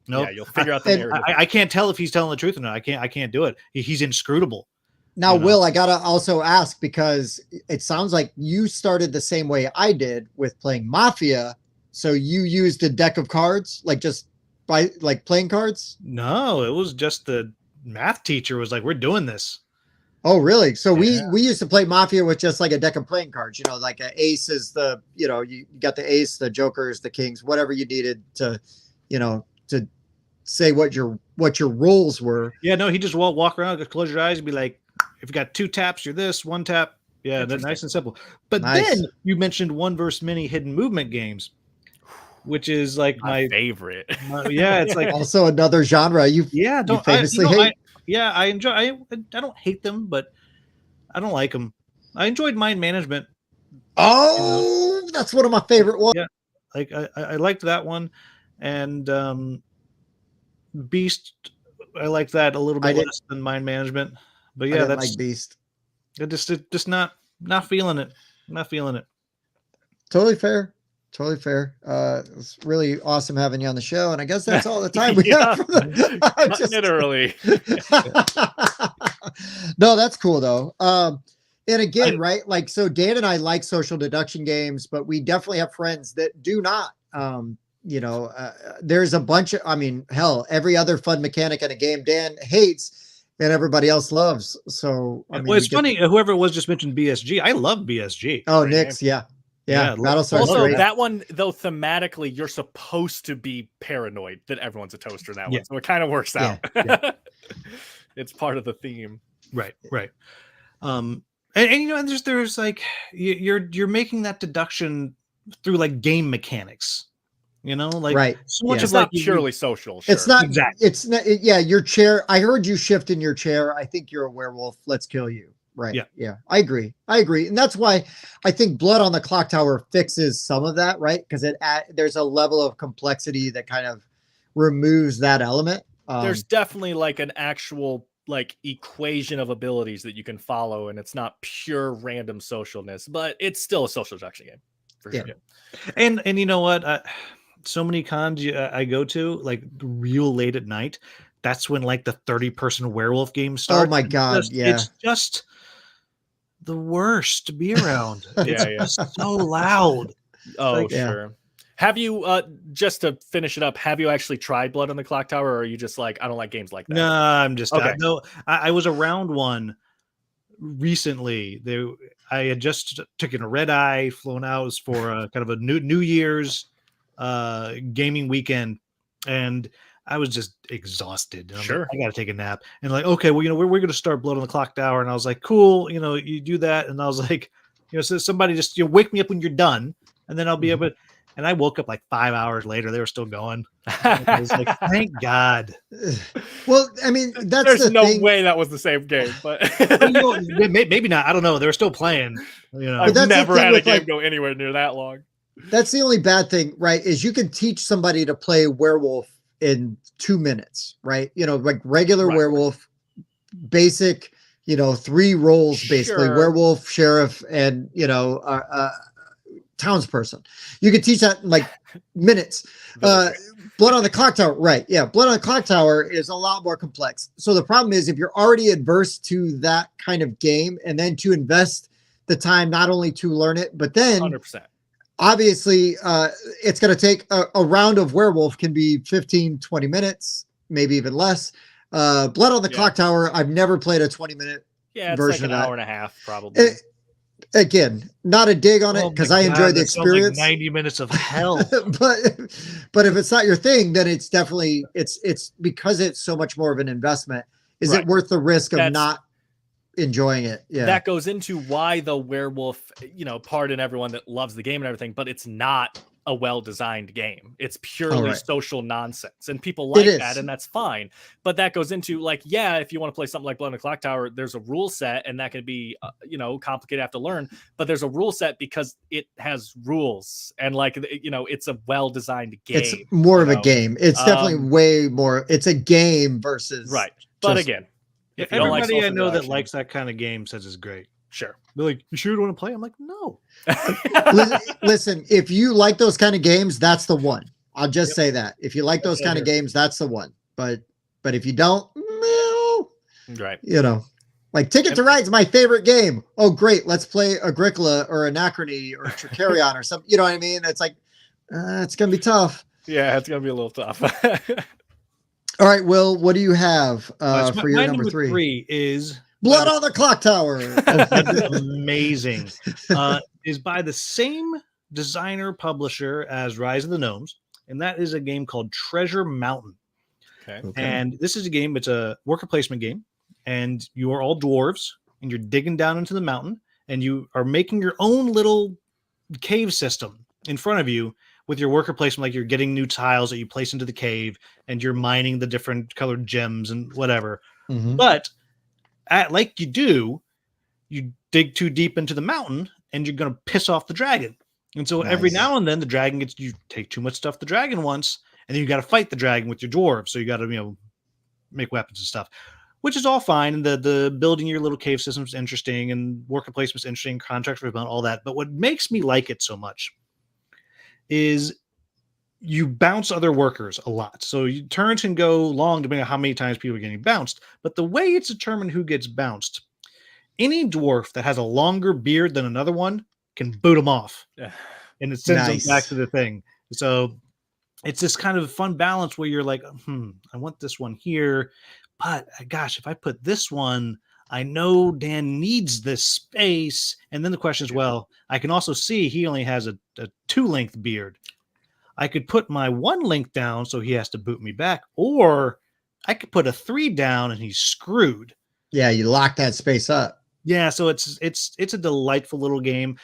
No, yeah, you'll figure out the narrative. I can't tell if he's telling the truth or not. I can't do it. He's inscrutable. Now, you know? Will, I gotta also ask, because it sounds like you started the same way I did with playing Mafia. So you used a deck of cards, like just by like playing cards? No, it was just the math teacher was like, we're doing this. Oh, really? So we used to play Mafia with just like a deck of playing cards, you know, like an ace is the, you know, you got the ace, the jokers, the kings, whatever you needed to, you know, to say what your roles were. Yeah, no, he just walk around, just close your eyes and be like, if you got 2 taps, you're this, 1 tap. Yeah, that's nice and simple. But then you mentioned 1v many hidden movement games, which is like my favorite. It's like also another genre you famously hate. I enjoy. I don't hate them, but I don't like them. I enjoyed Mind Management. Oh, that's one of my favorite ones. Yeah, like I liked that one, and Beast. I liked that a little bit less than Mind Management, But I yeah, didn't that's like Beast. just not feeling it. Not feeling it. Totally fair. Totally fair. It's really awesome having you on the show, and I guess that's all the time we Yeah. have. For the, Cutting it early. No, that's cool though. And again, right? Like, so Dan and I like social deduction games, but we definitely have friends that do not. There's a bunch of, I mean, hell, every other fun mechanic in a game Dan hates and everybody else loves. So, I mean, Well, it's funny. Whoever it was just mentioned BSG. I love BSG. Oh, Great Nyx, game. yeah. Battlestar's Also, great. that one, though, thematically, you're supposed to be paranoid that everyone's a toaster in that one. So it kind of works out. It's part of the theme. Right. And you know, there's like you're making that deduction through like game mechanics. You know, like right. so much It's of like not purely social. Sure. It's not exactly. It's not. Your chair. I heard you shift in your chair. I think you're a werewolf. Let's kill you. Right. Yeah. I agree. And that's why I think Blood on the Clock Tower fixes some of that, right? Because there's a level of complexity that kind of removes that element. There's definitely like an actual like equation of abilities that you can follow, and it's not pure random socialness, but it's still a social deduction game for sure. And you know what? So many cons I go to, like real late at night. That's when like the 30-person werewolf game starts. Oh my God! It's just the worst to be around. It's so loud. Oh, sure. Have you just to finish it up, have you actually tried Blood on the Clock Tower, or are you just like, I don't like games like that? No, I'm just okay. I was around one recently. I had just taken a red eye, flown out for a kind of a New Year's gaming weekend, and I was just exhausted. And sure. Like, I got to take a nap. And like, okay, well, you know, we're going to start Blood on the Clock Tower. And I was like, cool, you know, you do that. And I was like, you know, so somebody just, wake me up when you're done, and then I'll be able to. And I woke up like 5 hours later. They were still going. I was like, thank God. Well, I mean, there's no way that was the same game, but maybe not. I don't know. They were still playing. You know, I've never had a game go anywhere near that long. That's the only bad thing, right? Is you can teach somebody to play werewolf in 2 minutes, right? You know, like regular werewolf, basic, 3 roles, basically werewolf, sheriff, and, townsperson. You can teach that in like minutes. Blood on the Clock Tower, right? Yeah, Blood on the Clock Tower is a lot more complex. So the problem is, if you're already adverse to that kind of game, and then to invest the time not only to learn it, but then 100%. Obviously, it's going to take a round of werewolf can be 15, 20 minutes, maybe even less. Blood on the Clock Tower, I've never played a 20-minute version like an of that. hour and a half, probably. Again, not a dig on it because I enjoyed the experience. Like 90 minutes of hell. but if it's not your thing, then it's definitely it's because it's so much more of an investment. Is it worth the risk of not enjoying it? Yeah, that goes into why the werewolf, pardon everyone that loves the game and everything, but it's not a well-designed game. It's purely social nonsense, and people like that, and that's fine. But that goes into like, if you want to play something like Blood on the Clock Tower, there's a rule set, and that can be, complicated to have to learn. But there's a rule set because it has rules, and like, it's a well-designed game. It's more of a game. It's definitely way more. It's a game versus But again, if everybody I know that likes that kind of game says it's great. Sure. They're like, you sure you want to play? I'm like, no. Listen, if you like those kind of games, that's the one. I'll just say that. If you like those kind of games, that's the one. But if you don't, no. Right. Like Ticket to Ride's my favorite game. Oh, great. Let's play Agricola or Anachrony or Tricarion or something. You know what I mean? It's like, it's going to be tough. Yeah, it's going to be a little tough. All right, Will, what do you have for your number 3? 3 is Blood on the Clock Tower. Amazing. Is by the same designer publisher as Rise of the Gnomes, and that is a game called Treasure Mountain. Okay. And this is a game, it's a worker placement game, and you are all dwarves, and you're digging down into the mountain, and you are making your own little cave system in front of you with your worker placement, like you're getting new tiles that you place into the cave, and you're mining the different colored gems and whatever. Mm-hmm. But like you dig too deep into the mountain and you're going to piss off the dragon. And so every now and then the dragon you take too much stuff the dragon wants, and then you got to fight the dragon with your dwarves. So you got to, make weapons and stuff. which is all fine. And the building your little cave system is interesting, and worker placement is interesting, contract for all that. But what makes me like it so much is you bounce other workers a lot. So your turns can go long depending on how many times people are getting bounced. But the way it's determined who gets bounced, any dwarf that has a longer beard than another one can boot them off. And it sends them back to the thing. So it's this kind of fun balance where you're like, I want this one here. But gosh, if I put this one, I know Dan needs this space. And then the question is, well, I can also see he only has a 2-length beard. I could put my 1 length down so he has to boot me back, or I could put a 3 down and he's screwed. Yeah, you lock that space up. Yeah, so it's a delightful little game.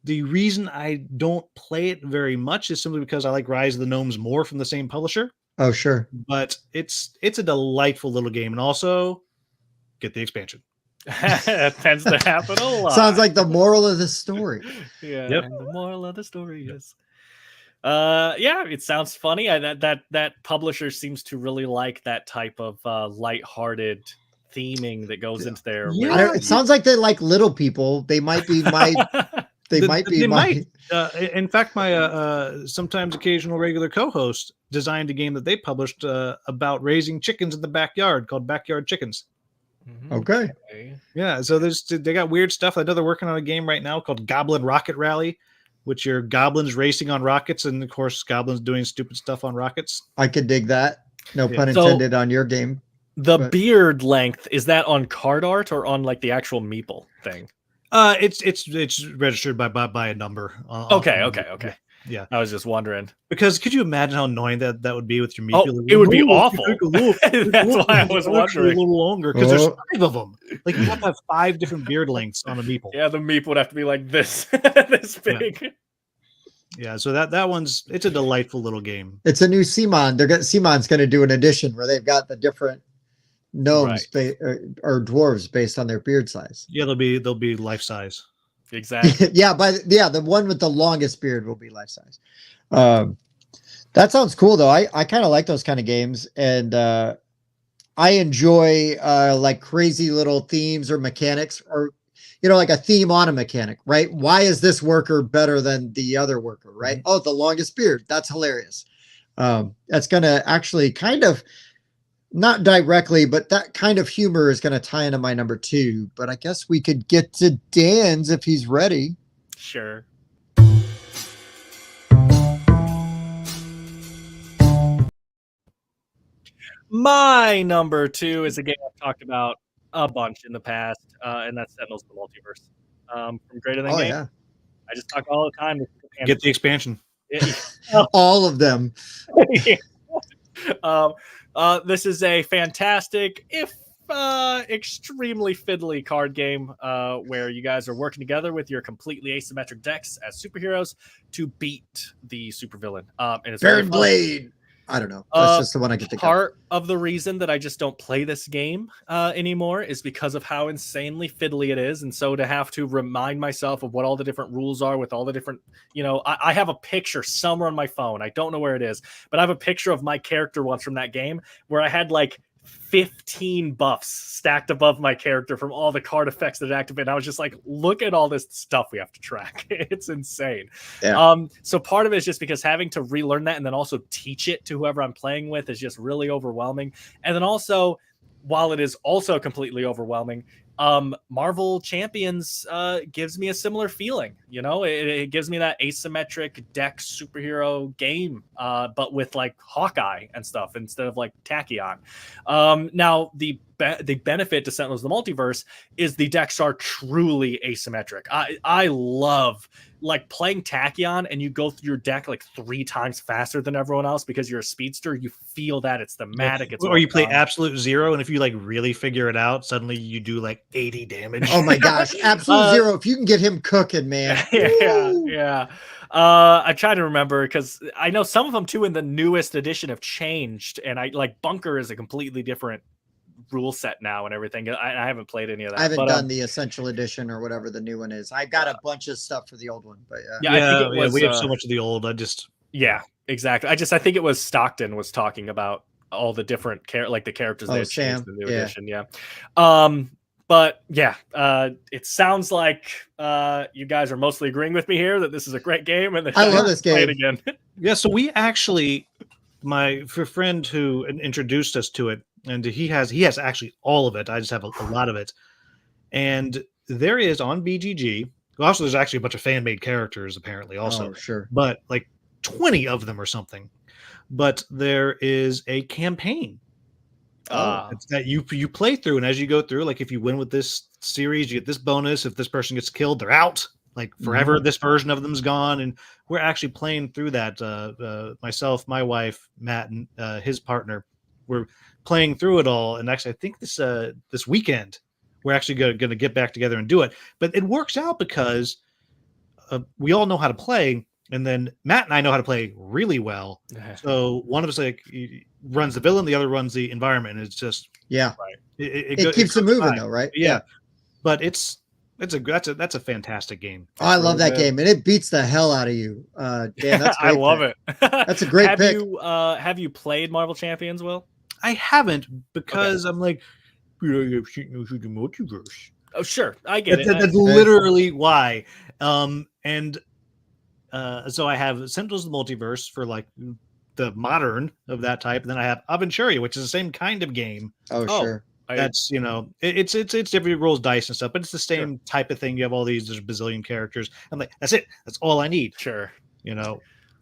The reason I don't play it very much is simply because I like Rise of the Gnomes more from the same publisher. Oh, sure. But it's a delightful little game, and also get the expansion. That tends to happen a lot. Sounds like the moral of the story. Yeah, Yep. and the moral of the story is yeah, it sounds funny. That publisher seems to really like that type of lighthearted theming that goes into there. Yeah. It sounds like they like little people. They might be my in fact, my sometimes occasional regular co-host designed a game that they published about raising chickens in the backyard called Backyard Chickens. Okay. Yeah, so they got weird stuff. I know they're working on a game right now called Goblin Rocket Rally, which are goblins racing on rockets, and of course goblins doing stupid stuff on rockets. I could dig that. No pun intended on your game. The beard length, is that on card art or on like the actual meeple thing? It's registered by a number. Okay. Yeah. I was just wondering. Because could you imagine how annoying that would be with your meeple? Oh, it would be awful. That's why I was wondering. A little longer because there's 5 of them. Like you have to have 5 different beard lengths on a meeple. Yeah, the meep would have to be like this, this big. Yeah, so that one's it's a delightful little game. It's a new CMON. CMON's going to do an edition where they've got the different gnomes or dwarves based on their beard size. Yeah, they'll be life size. Exactly. The one with the longest beard will be life size. That sounds cool though. I kind of like those kind of games, and I enjoy like crazy little themes or mechanics, or like a theme on a mechanic, right? Why is this worker better than the other worker, right? Oh, the longest beard. That's hilarious. That's going to actually kind of, not directly, but that kind of humor is going to tie into my number 2. But I guess we could get to Dan's if he's ready. Sure. My number 2 is a game I've talked about a bunch in the past, and that's Sentinels of the Multiverse. From Greater Than Game. Yeah. I just talk all the time. Get the expansion. All of them. This is a fantastic, if extremely fiddly card game where you guys are working together with your completely asymmetric decks as superheroes to beat the supervillain. And it's Baron Blade. I don't know. That's just the one I can think of. Part of the reason that I just don't play this game anymore is because of how insanely fiddly it is. And so to have to remind myself of what all the different rules are with all the different, I have a picture somewhere on my phone. I don't know where it is, but I have a picture of my character once from that game where I had like 15 buffs stacked above my character from all the card effects that activate. I was just like, look at all this stuff we have to track. It's insane. Yeah. So part of it is just because having to relearn that and then also teach it to whoever I'm playing with is just really overwhelming. And then also, while it is also completely overwhelming, Marvel Champions gives me a similar feeling. It gives me that asymmetric deck superhero game, but with like Hawkeye and stuff instead of like Tachyon. Now the benefit to Sentinels of the Multiverse is the decks are truly asymmetric. I love like playing Tachyon, and you go through your deck like 3 times faster than everyone else because you're a speedster. You feel that it's thematic. Or you play Absolute Zero, and if you like really figure it out, suddenly you do like 80 damage. Oh my gosh, Absolute Zero! If you can get him cooking, man. Yeah. I try to remember because I know some of them too in the newest edition have changed, and I like Bunker is a completely different rule set now and everything. I haven't played any of that. I haven't done the Essential Edition or whatever the new one is. I got a bunch of stuff for the old one, but I think it was, we have so much of the old. Yeah, exactly. I think it was Stockton was talking about all the different like the characters Oh, they had changed Sam, in the new yeah. edition. Yeah. But yeah, it sounds like you guys are mostly agreeing with me here that this is a great game and that I love this play it game. again. Yeah, so we actually, my friend who introduced us to it, and he has actually all of it. I just have a lot of it, and there is on BGG. Also, there's actually a bunch of fan made characters apparently also, Oh, sure. but like 20 of them or something. But there is a campaign that you play through, and as you go through, like if you win with this series, you get this bonus. If this person gets killed, they're out. Like forever, this version of them's gone, and we're actually playing through that. Myself, my wife, Matt, and his partner, we're playing through it all. And actually, I think this weekend we're actually going to get back together and do it. But it works out because we all know how to play, and then Matt and I know how to play really well. So one of us runs the villain, the other runs the environment, and it's just Yeah. right. It keeps it moving though, right? Yeah. But that's a fantastic game. Oh, I love that game, and it beats the hell out of you. Dan, that's I great love pick. it. That's a great pick. Have you played Marvel Champions, Will? I haven't because I'm like, I've seen the multiverse. Oh, sure, I get it. That's literally why. So I have Sentinels of the Multiverse for like the modern of that type, and then I have Aventuria, which is the same kind of game. Oh, sure. That's it's different. It rolls dice and stuff, but it's the same type of thing. You have all these there's a bazillion characters. I'm like, that's it. That's all I need. Sure.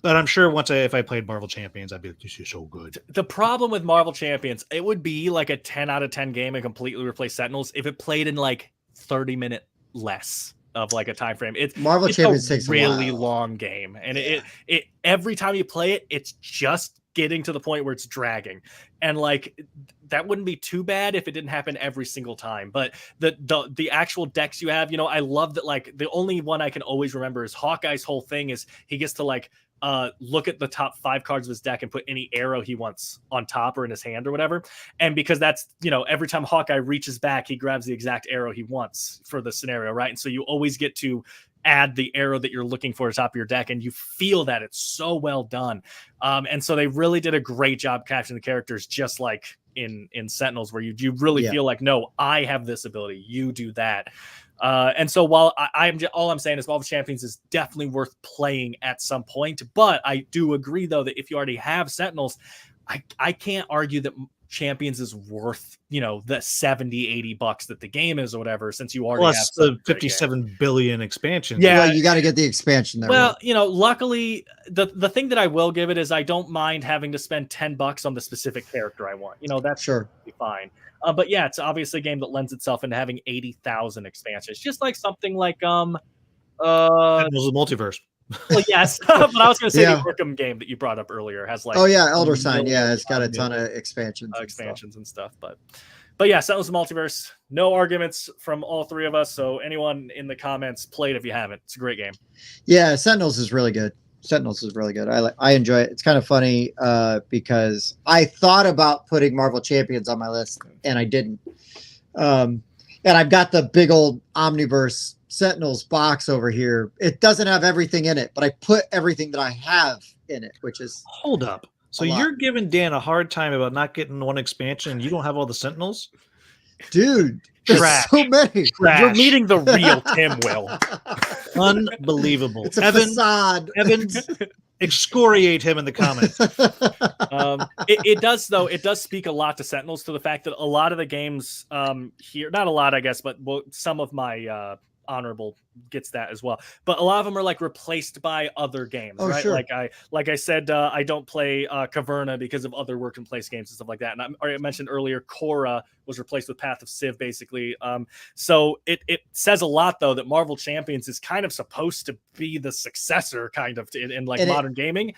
But I'm sure if I played Marvel Champions, I'd be like, this is so good. The problem with Marvel Champions, it would be like a 10 out of 10 game and completely replace Sentinels if it played in like 30-minute less of like a time frame. Marvel Champions takes a really while. long game, and it every time you play it, it's just getting to the point where it's dragging, and like that wouldn't be too bad if it didn't happen every single time. But the actual decks you have, I love that. Like the only one I can always remember is Hawkeye's whole thing is he gets to like look at the top 5 cards of his deck and put any arrow he wants on top or in his hand or whatever. And because that's, every time Hawkeye reaches back, he grabs the exact arrow he wants for the scenario, right? And so you always get to add the arrow that you're looking for at the top of your deck, and you feel that it's so well done. And so they really did a great job capturing the characters, just like in Sentinels, where you really feel like, no, I have this ability, you do that. And so while all I'm saying is Marvel Champions is definitely worth playing at some point, but I do agree though that if you already have Sentinels, I can't argue that Champions is worth the $70-$80 that the game is or whatever, since you already plus have the 57 billion expansion. Yeah, you got to get the expansion there. Well, luckily the thing that I will give it is I don't mind having to spend $10 on the specific character I want. That's sure fine. But yeah, it's obviously a game that lends itself into having 80,000 expansions, just like something like Sentinels of the Multiverse. Well, yes, but I was going to say the Arkham game that you brought up earlier has like Elder Sign, it's got a ton of expansions and stuff. But yeah, Sentinels of the Multiverse. No arguments from all three of us. So anyone in the comments, play it if you haven't. It's a great game. Yeah, Sentinels is really good. I enjoy it. It's kind of funny because I thought about putting Marvel Champions on my list and I didn't. And I've got the big old Omniverse Sentinels box over here. It doesn't have everything in it, but I put everything that I have in it, which is hold up. So you're giving Dan a hard time about not getting one expansion, and you don't have all the Sentinels? Dude, there's so many. You're meeting the real Tim, Will. Unbelievable. It's a facade. Evans, excoriate him in the comments. It does speak a lot to Sentinels, to the fact that a lot of the games here, not a lot, I guess, but some of my honorable gets that as well, but a lot of them are like replaced by other games, right? Sure. Like I said, I don't play Caverna because of other work and place games and stuff like that. And I mentioned earlier, Korra was replaced with Path of Civ, basically. So it says a lot, though, that Marvel Champions is kind of supposed to be the successor, kind of in modern gaming.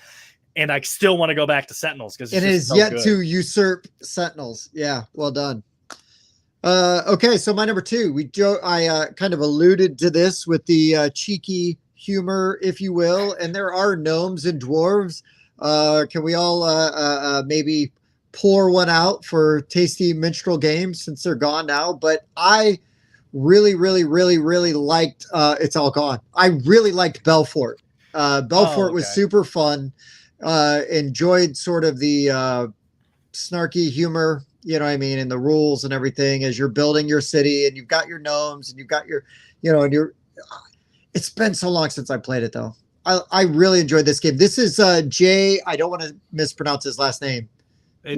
And I still want to go back to Sentinels because it is yet to usurp Sentinels. Yeah, well done. Okay, so my number 2, I kind of alluded to this with the cheeky humor, if you will, and there are gnomes and dwarves. Can we all maybe pour one out for Tasty Minstrel Games since they're gone now? But I really, really, really, really liked it's all gone. I really liked Belfort. Belfort was super fun. Enjoyed sort of the snarky humor, you know what I mean, and the rules and everything as you're building your city and you've got your gnomes and you've got your, and it's been so long since I played it though. I really enjoyed this game. This is Jay. I don't want to mispronounce his last name. I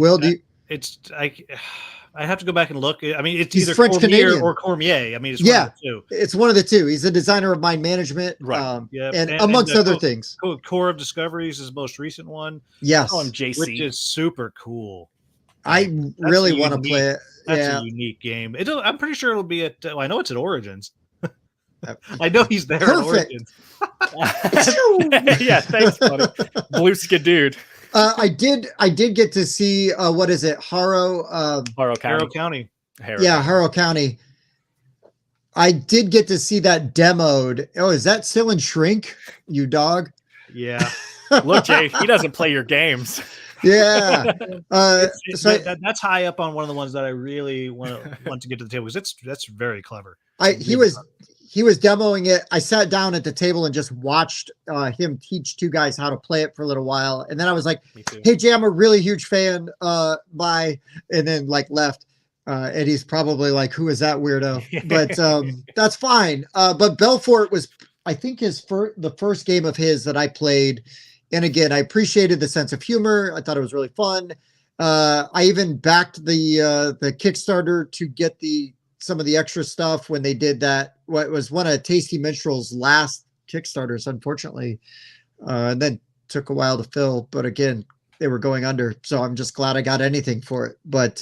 have to go back and look. I mean, it's He's either French Cormier Canadian or Cormier. I mean, it's Yeah. one of the two. It's one of the two. He's a designer of mind management, Right. and amongst other things. Core of Discoveries is his most recent one, Yes, Call him JC. which is super cool. I really want to unique. play it. That's Yeah, a unique game. I'm pretty sure it'll be at. I know it's at Origins. I know he's there Perfect. at Origins. Yeah, thanks, buddy. Blue Skidood. I did get to see what is it, Harrow? Harrow County. Harrow County. Harrow County. I did get to see that demoed. Oh, is that still in Shrink? You dog. Yeah. Look, Jay, he doesn't play your games. Yeah. That's high up on one of the ones that I really want to get to the table because that's very clever. He was demoing it. I sat down at the table and just watched him teach two guys how to play it for a little while, and then I was like, "Hey Jay, I'm a really huge fan." Bye, and then like left. And he's probably like, "Who is that weirdo?" But that's fine. But Belfort was, I think, the first game of his that I played. And again, I appreciated the sense of humor. I thought it was really fun. I even backed the Kickstarter to get some of the extra stuff when they did that. What was one of Tasty Minstrel's last Kickstarters, unfortunately, and then took a while to fill. But again, they were going under, so I'm just glad I got anything for it. But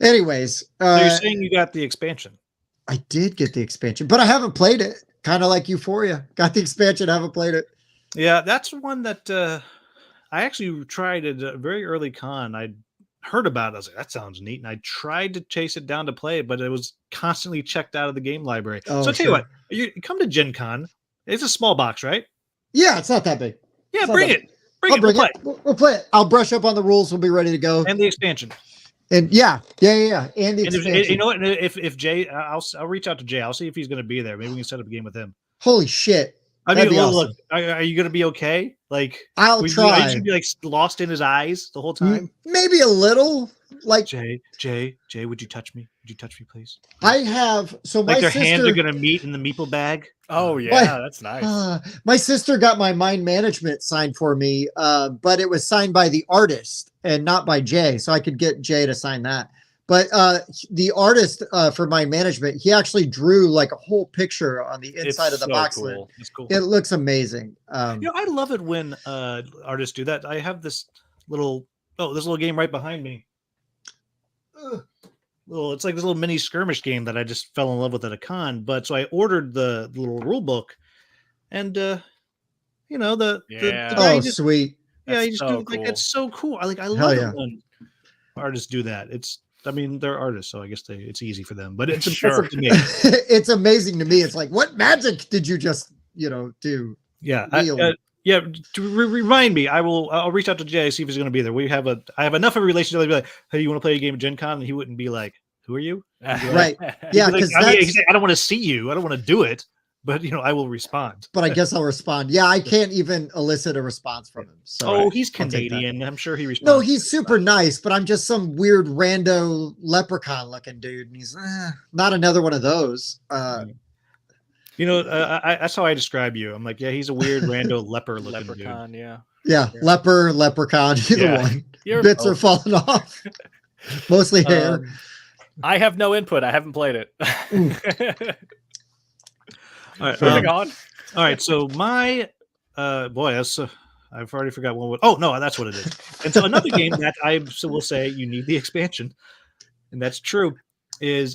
anyways, so you're saying you got the expansion? I did get the expansion, but I haven't played it. Kind of like Euphoria, got the expansion, haven't played it. Yeah, that's one that I actually tried at a very early con. I heard about it. I was like, that sounds neat. And I tried to chase it down to play it, but it was constantly checked out of the game library. Oh, so I'll tell you what, you come to Gen Con. It's a small box, right? Yeah, it's not that big. Yeah, bring it. We'll play it. We'll play it. I'll brush up on the rules. We'll be ready to go. And the expansion. And yeah. And the expansion. If, you know what? If Jay, I'll reach out to Jay. I'll see if he's going to be there. Maybe we can set up a game with him. Holy shit. I mean, awesome. Look, are you going to be okay? Like, I'll try. Are you going to be like lost in his eyes the whole time? Maybe a little. Like Jay, would you touch me? Would you touch me, please? I have. So like my their sister, hands are going to meet in the meeple bag. Oh yeah, that's nice. My sister got my mind management signed for me, but it was signed by the artist and not by Jay, so I could get Jay to sign that. But the artist for mind management, he actually drew like a whole picture on the inside of the box. Cool. It's cool. It looks amazing. I love it when artists do that. I have this little game right behind me. It's like this little mini skirmish game that I just fell in love with at a con. But so I ordered the little rule book, and the guy just, sweet. Yeah, That's you just so do like cool. it's so cool. I love it when artists do that. They're artists, so I guess it's easy for them. But it's impressive to me. It's amazing to me. It's like, what magic did you just do? Yeah, to remind me, I'll reach out to Jay, see if he's going to be there. I have enough of a relationship to be like, hey, you want to play a game at Gen Con? And he wouldn't be like, who are you? Right. Yeah, because I don't want to see you. I don't want to do it, but I will respond. But I guess I'll respond. Yeah, I can't even elicit a response from him. So he's Canadian. I'm sure he responds. No, he's super nice, but I'm just some weird rando leprechaun looking dude, and he's not another one of those. That's how I describe you. I'm like, yeah, he's a weird rando leprechaun, dude. Yeah, leprechaun, either one. Bits are falling off. Mostly hair. I have no input. I haven't played it. All right, moving on. All right, so my I've already forgot one. Oh no, that's what it is. And so another game that I will say you need the expansion, and that's true, is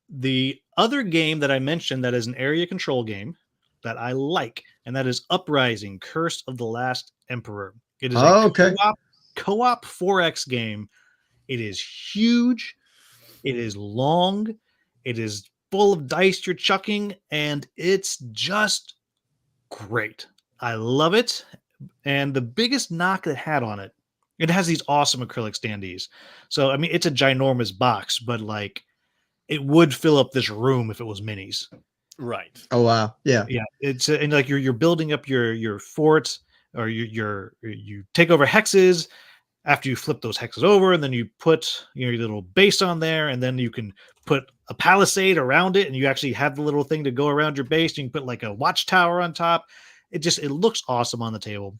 the other game that I mentioned that is an area control game that I like, and that is Uprising: Curse of the Last Emperor. It is a co-op 4X game. It is huge. It is long. It is full of dice you're chucking, and it's just great. I love it. And the biggest knock it had on it, it has these awesome acrylic standees. So, I mean, it's a ginormous box, but like it would fill up this room if it was minis. Right. Oh, wow. Yeah. Yeah. It's and like you're building up your fort, or you take over hexes, after you flip those hexes over, and then you put your little base on there, and then you can put a palisade around it, and you actually have the little thing to go around your base. You can put like a watchtower on top. It looks awesome on the table.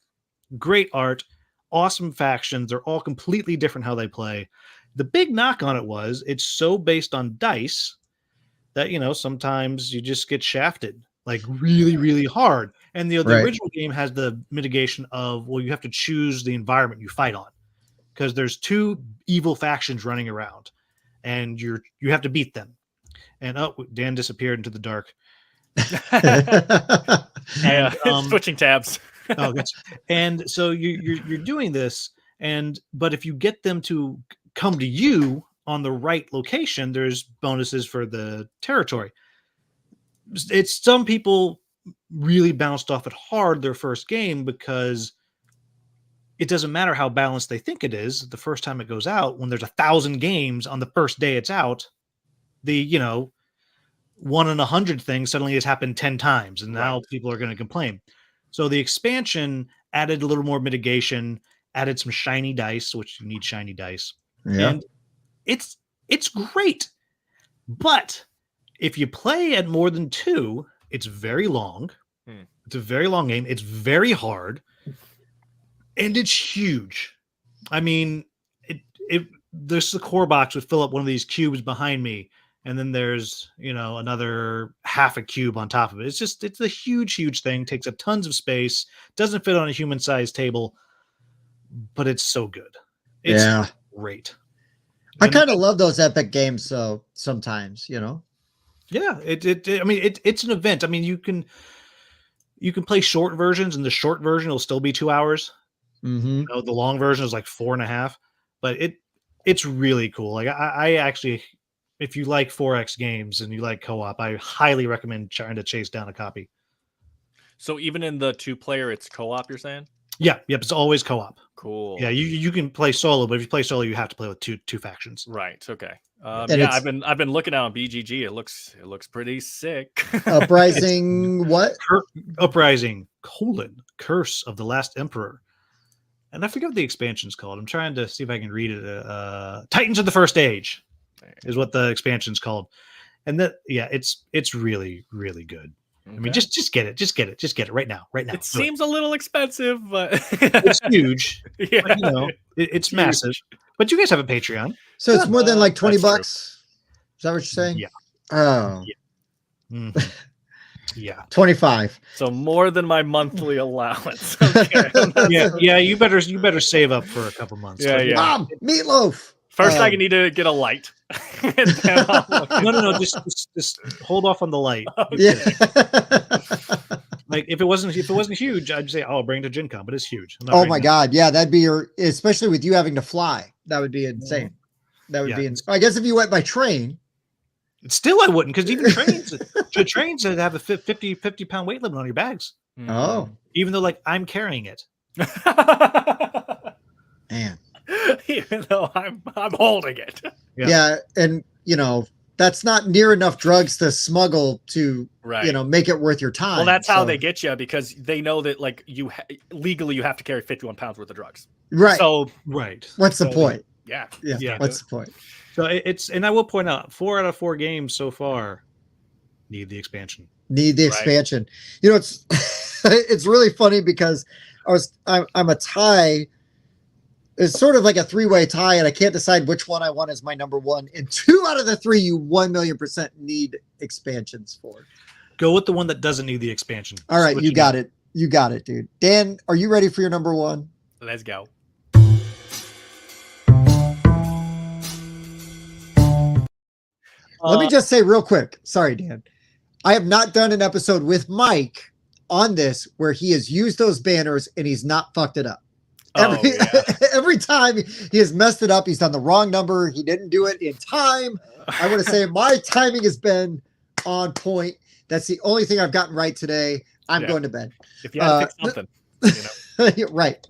Great art, awesome factions. They're all completely different how they play. The big knock on it was it's so based on dice that, sometimes you just get shafted like really, really hard. And the original game has the mitigation of, well, you have to choose the environment you fight on because there's two evil factions running around and you have to beat them. And Dan disappeared into the dark. And switching tabs. And so you're doing this, but if you get them to come to you on the right location, there's bonuses for the territory. It's some people really bounced off it hard their first game because it doesn't matter how balanced they think it is the first time it goes out. When there's 1,000 games on the first day it's out, the 1 in 100 thing suddenly has happened 10 times, and now people are going to complain. So the expansion added a little more mitigation, added some shiny dice, which you need shiny dice. Yeah. And it's great. But if you play at more than 2, it's very long. It's a very long game. It's very hard. And it's huge. I mean, there's the core box would fill up one of these cubes behind me. And then there's, another half a cube on top of it. It's a huge, huge thing. Takes up tons of space. Doesn't fit on a human-sized table, but it's so good. It's great. I kind of love those epic games, though. Sometimes, Yeah, it's an event. I mean, you can play short versions, and the short version will still be 2 hours. Mm-hmm. The long version is like 4.5. But it's really cool. Like I actually, if you like 4X games and you like co-op, I highly recommend trying to chase down a copy. So even in the 2-player, it's co-op, you're saying? Yep. It's always co-op. Cool. Yeah, you can play solo, but if you play solo, you have to play with two factions. Right. Okay. I've been looking out on BGG. It looks pretty sick. Uprising, what? Uprising: Curse of the Last Emperor. And I forget what the expansion's called. I'm trying to see if I can read it. Titans of the First Age is what the expansion's called. And it's really, really good. Okay. I mean, just get it. Just get it right now. It seems a little expensive, but it's huge. Yeah. But, it's massive. But you guys have a Patreon. So it's more than like $20. Is that what you're saying? Yeah. Oh. Yeah. Mm-hmm. Yeah. 25. So more than my monthly allowance. Okay. Yeah. You better save up for a couple months. Yeah. Mom, meatloaf. First, I need to get a light. No. Just hold off on the light. Yeah. Like if it wasn't huge, I'd say I'll bring it to Gen Con, but it's huge. Oh my God. Yeah, that'd be especially with you having to fly. That would be insane. That would be insane. I guess if you went by train. Still I wouldn't, because even trains that have a 50 pound weight limit on your bags. Oh. Even though I'm carrying it. Man. Even though I'm holding it. Yeah, and that's not near enough drugs to smuggle to make it worth your time. Well, that's how they get you, because they know that legally you have to carry 51 pounds worth of drugs. Right. So what's the point? Yeah. What's the point? So and I will point out 4 out of 4 games so far need the expansion. It's it's really funny because I'm a tie. It's sort of like a 3-way tie, and I can't decide which one I want as my number 1. And 2 out of the 3, you 1,000,000% need expansions for. Go with the one that doesn't need the expansion. All right, you got it. You got it, dude. Dan, are you ready for your number 1? Let's go. Let me just say real quick. Sorry, Dan. I have not done an episode with Mike on this where he has used those banners and he's not fucked it up. Every time he has messed it up, he's done the wrong number. He didn't do it in time. I want to say my timing has been on point. That's the only thing I've gotten right today. I'm going to bed. If you had to fix something, Right.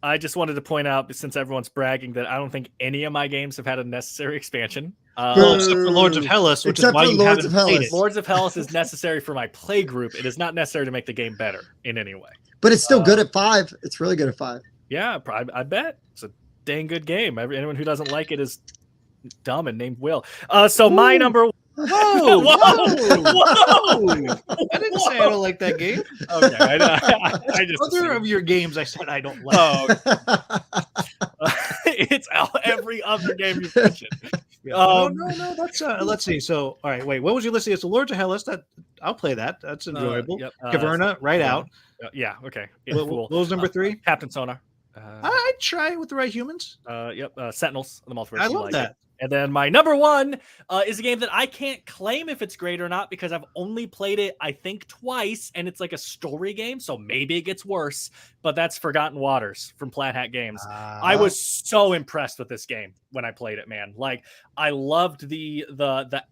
I just wanted to point out, since everyone's bragging, that I don't think any of my games have had a necessary expansion. Except for Lords of Hellas, which is why you haven't played it. Lords of Hellas is necessary for my play group. It is not necessary to make the game better in any way. But it's still good at 5. It's really good at 5. Yeah, I bet it's a dang good game. Anyone who doesn't like it is dumb and named Will. So my number. Whoa, Whoa! whoa! I didn't say I don't like that game. Okay, I just Other assumed. of your games I said I don't like. Oh, it's every other game you've mentioned. No. That's let's see. So, all right, wait. What was your list? It's the Lords of Hellas. That I'll play that. That's enjoyable. Yep, Caverna, right out. Yeah. Okay. What was number 3? Captain Sonar. I'd try it with the right humans. Yep. Sentinels. The multiverse. I love that. And then my number 1 is a game that I can't claim if it's great or not because I've only played it, I think, twice, and it's like a story game, so maybe it gets worse. But that's Forgotten Waters from Plaid Hat Games. I was so impressed with this game when I played it, man. Like, I loved the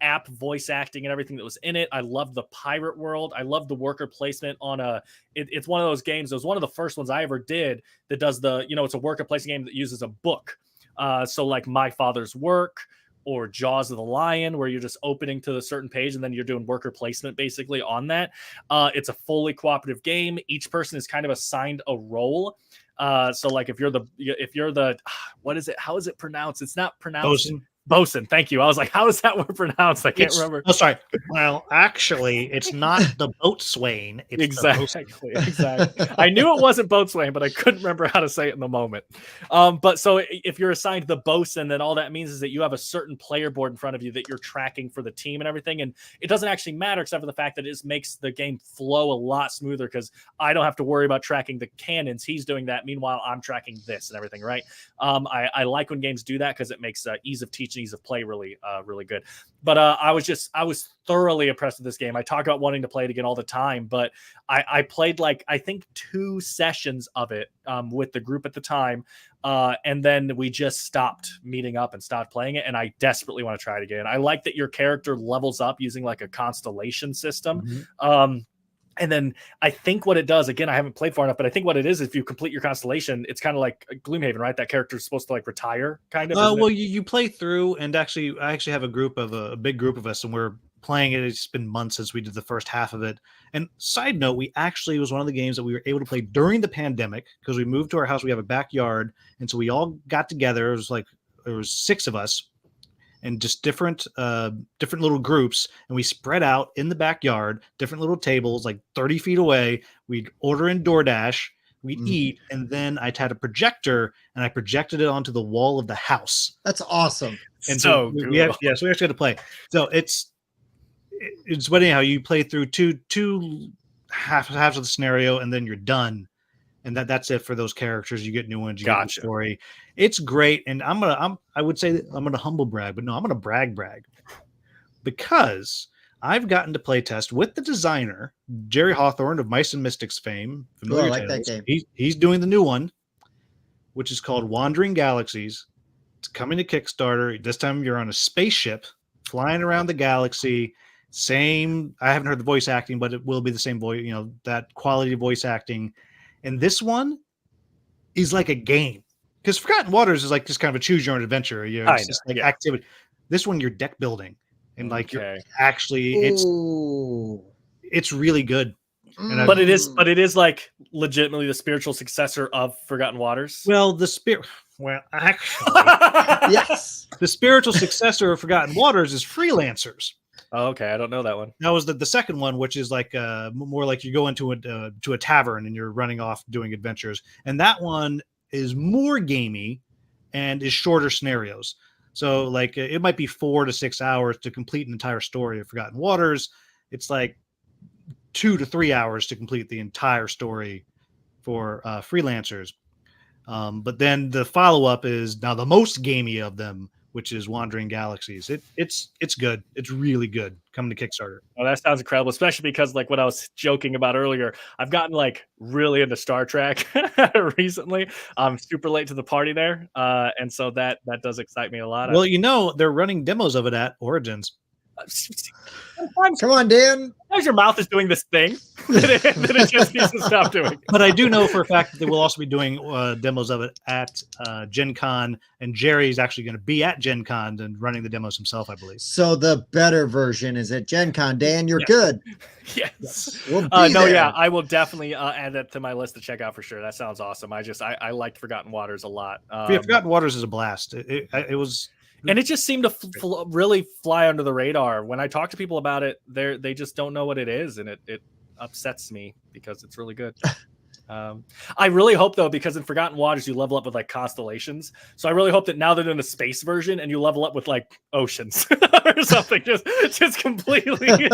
app voice acting and everything that was in it. I loved the pirate world. I loved the worker placement on a. It's one of those games. It was one of the first ones I ever did that does it's a worker placement game that uses a book. So like My Father's Work or Jaws of the Lion, where you're just opening to a certain page and then you're doing worker placement basically on that. It's a fully cooperative game. Each person is kind of assigned a role. So like if you're the what is it? How is it pronounced? It's not pronounced. Bosun. Thank you. I was like, how is that word pronounced? I can't remember. Oh, sorry. Well, actually, it's not the boatswain. It's exactly. I knew it wasn't boatswain, but I couldn't remember how to say it in the moment. But so if you're assigned the bosun, then all that means is that you have a certain player board in front of you that you're tracking for the team and everything. And it doesn't actually matter except for the fact that it just makes the game flow a lot smoother because I don't have to worry about tracking the cannons. He's doing that. Meanwhile, I'm tracking this and everything, right? I like when games do that because it makes ease of teaching, ease of play really good. But I was thoroughly impressed with this game. I talk about wanting to play it again all the time, but I played like I think 2 sessions of it with the group at the time, and then we just stopped meeting up and stopped playing it. And I desperately want to try it again. I like that your character levels up using like a constellation system. Mm-hmm. And then I think what it does, again, I haven't played far enough, but I think what it is, if you complete your constellation, it's kind of like Gloomhaven, right? That character is supposed to like retire, kind of. Well, you play through, and I actually have a big group of us, and we're playing it. It's been months since we did the first half of it. And side note, we actually was one of the games that we were able to play during the pandemic because we moved to our house. We have a backyard, and so we all got together. There was 6 of us. And just different little groups, and we spread out in the backyard, different little tables, like 30 feet away. We'd order in DoorDash, we'd eat, and then I had a projector, and I projected it onto the wall of the house. That's awesome. And so we actually had to play. So it's but anyhow, you play through two halves of the scenario, and then you're done. And that's it for those characters. You get new ones. You get the story. It's great. And I would say I'm gonna humble brag, but no, I'm gonna brag because I've gotten to play test with the designer Jerry Hawthorne of Mice and Mystics fame. I like that game. He's doing the new one, which is called Wandering Galaxies. It's coming to Kickstarter. This time you're on a spaceship flying around the galaxy. Same. I haven't heard the voice acting, but it will be the same voice. That quality voice acting. And this one is like a game because Forgotten Waters is like just kind of a choose your own adventure. It's just like activity. This one, you're deck building and like you're actually it's really good. But it is like legitimately the spiritual successor of Forgotten Waters. Actually, yes, the spiritual successor of Forgotten Waters is Freelancers. Oh, okay, I don't know that one. That was the second one, which is like more like you go into to a tavern and you're running off doing adventures, and that one is more gamey and is shorter scenarios. So like it might be 4 to 6 hours to complete an entire story of Forgotten Waters. It's like 2 to 3 hours to complete the entire story for Freelancers. But then the follow up is now the most gamey of them, which is Wandering Galaxies. It's good. It's really good. Coming to Kickstarter. Oh, that sounds incredible, especially because like what I was joking about earlier, I've gotten like really into Star Trek recently. I'm super late to the party there. And so that does excite me a lot. Well, they're running demos of it at Origins. Sometimes Come on, Dan. your mouth is doing this thing that it just needs to stop doing. But I do know for a fact that they will also be doing demos of it at Gen Con, and Jerry's actually going to be at Gen Con and running the demos himself, I believe. So the better version is at Gen Con. Dan, you're Yeah. good. Yes. We'll be No, there. yeah, I will definitely add that to my list to check out for sure. That sounds awesome. I liked Forgotten Waters a lot. Yeah, Forgotten Waters is a blast. It was, and it just seemed to really fly under the radar. When I talk to people about it, they just don't know what it is, and it upsets me because it's really good. I really hope though, because in Forgotten Waters you level up with like constellations. So I really hope that now they're doing a space version and you level up with like oceans or something. Just completely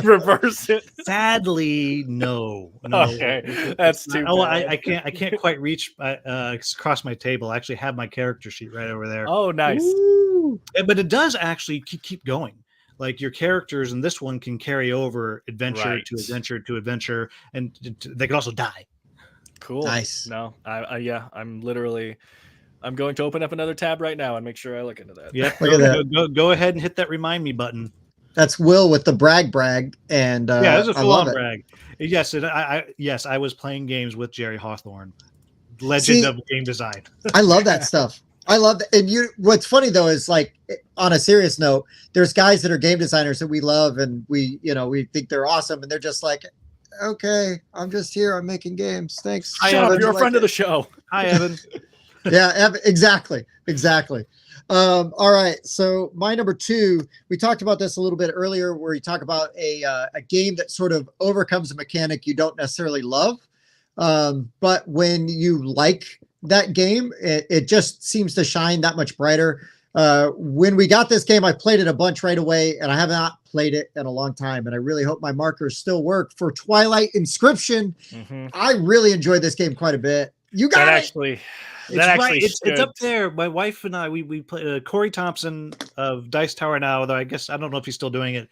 reverse it. sadly, no. Okay, that's too Oh, bad. I can't quite reach across my table. I actually have my character sheet right over there. Oh, nice. Ooh. But it does actually keep going. Like your characters in this one can carry over adventure Right. to adventure to adventure, and they can also die. Cool. Nice. No, I'm going to open up another tab right now and make sure I look into that. Yep. Look at that. Go ahead and hit that remind me button. That's Will with the brag, and Yeah, it's a I full love on it. brag. Yes, I was playing games with Jerry Hawthorne, legend See, of game design. I love that stuff. I love that. And what's funny though is like, on a serious note, there's guys that are game designers that we love and we think they're awesome, and they're just like, okay, I'm just here. I'm making games. Thanks. Shut up, you're a friend of the show. Hi, Evan. Yeah, exactly. All right, so my number 2, we talked about this a little bit earlier, where you talk about a game that sort of overcomes a mechanic you don't necessarily love, but when you like that game, it just seems to shine that much brighter. When we got this game, I played it a bunch right away, and I have not played it in a long time, and I really hope my markers still work for Twilight Inscription. Mm-hmm. I really enjoyed this game quite a bit. You got That it. actually, It's that right. actually, It's up there. My wife and I, we play. Corey Thompson of Dice Tower now, though I guess I don't know if he's still doing it.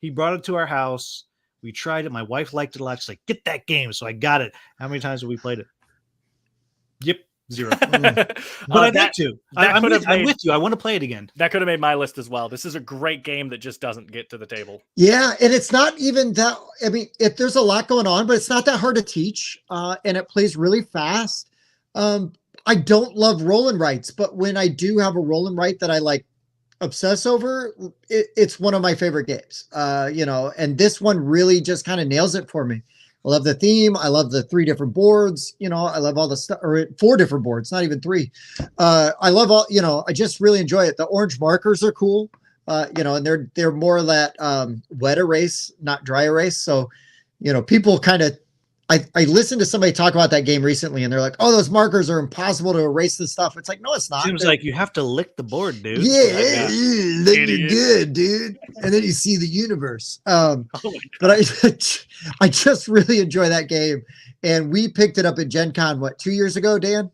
He brought it to our house. We tried it. My wife liked it a lot. She's like, "Get that game!" So I got it. How many times have we played it? Yep, 0. But I'd like to. I'm with you. I want to play it again. That could have made my list as well. This is a great game that just doesn't get to the table. Yeah, and it's not even that. I mean, there's a lot going on, but it's not that hard to teach, and it plays really fast. I don't love roll and writes, but when I do have a roll and write that I like obsess over, it's one of my favorite games. And this one really just kind of nails it for me. I love the theme. I love the 3 different boards. I love all the stuff, or 4 different boards, not even 3. I love all, I just really enjoy it. The orange markers are cool, and they're more of that wet erase, not dry erase. So, people kind of, I listened to somebody talk about that game recently, and they're like, "Oh, those markers are impossible to erase this stuff." It's like, no, it's not. Seems like you have to lick the board, dude. Yeah, looking Idiot. good, dude. And then you see the universe. Oh my But I just really enjoy that game, and we picked it up at Gen Con 2 years ago, Dan.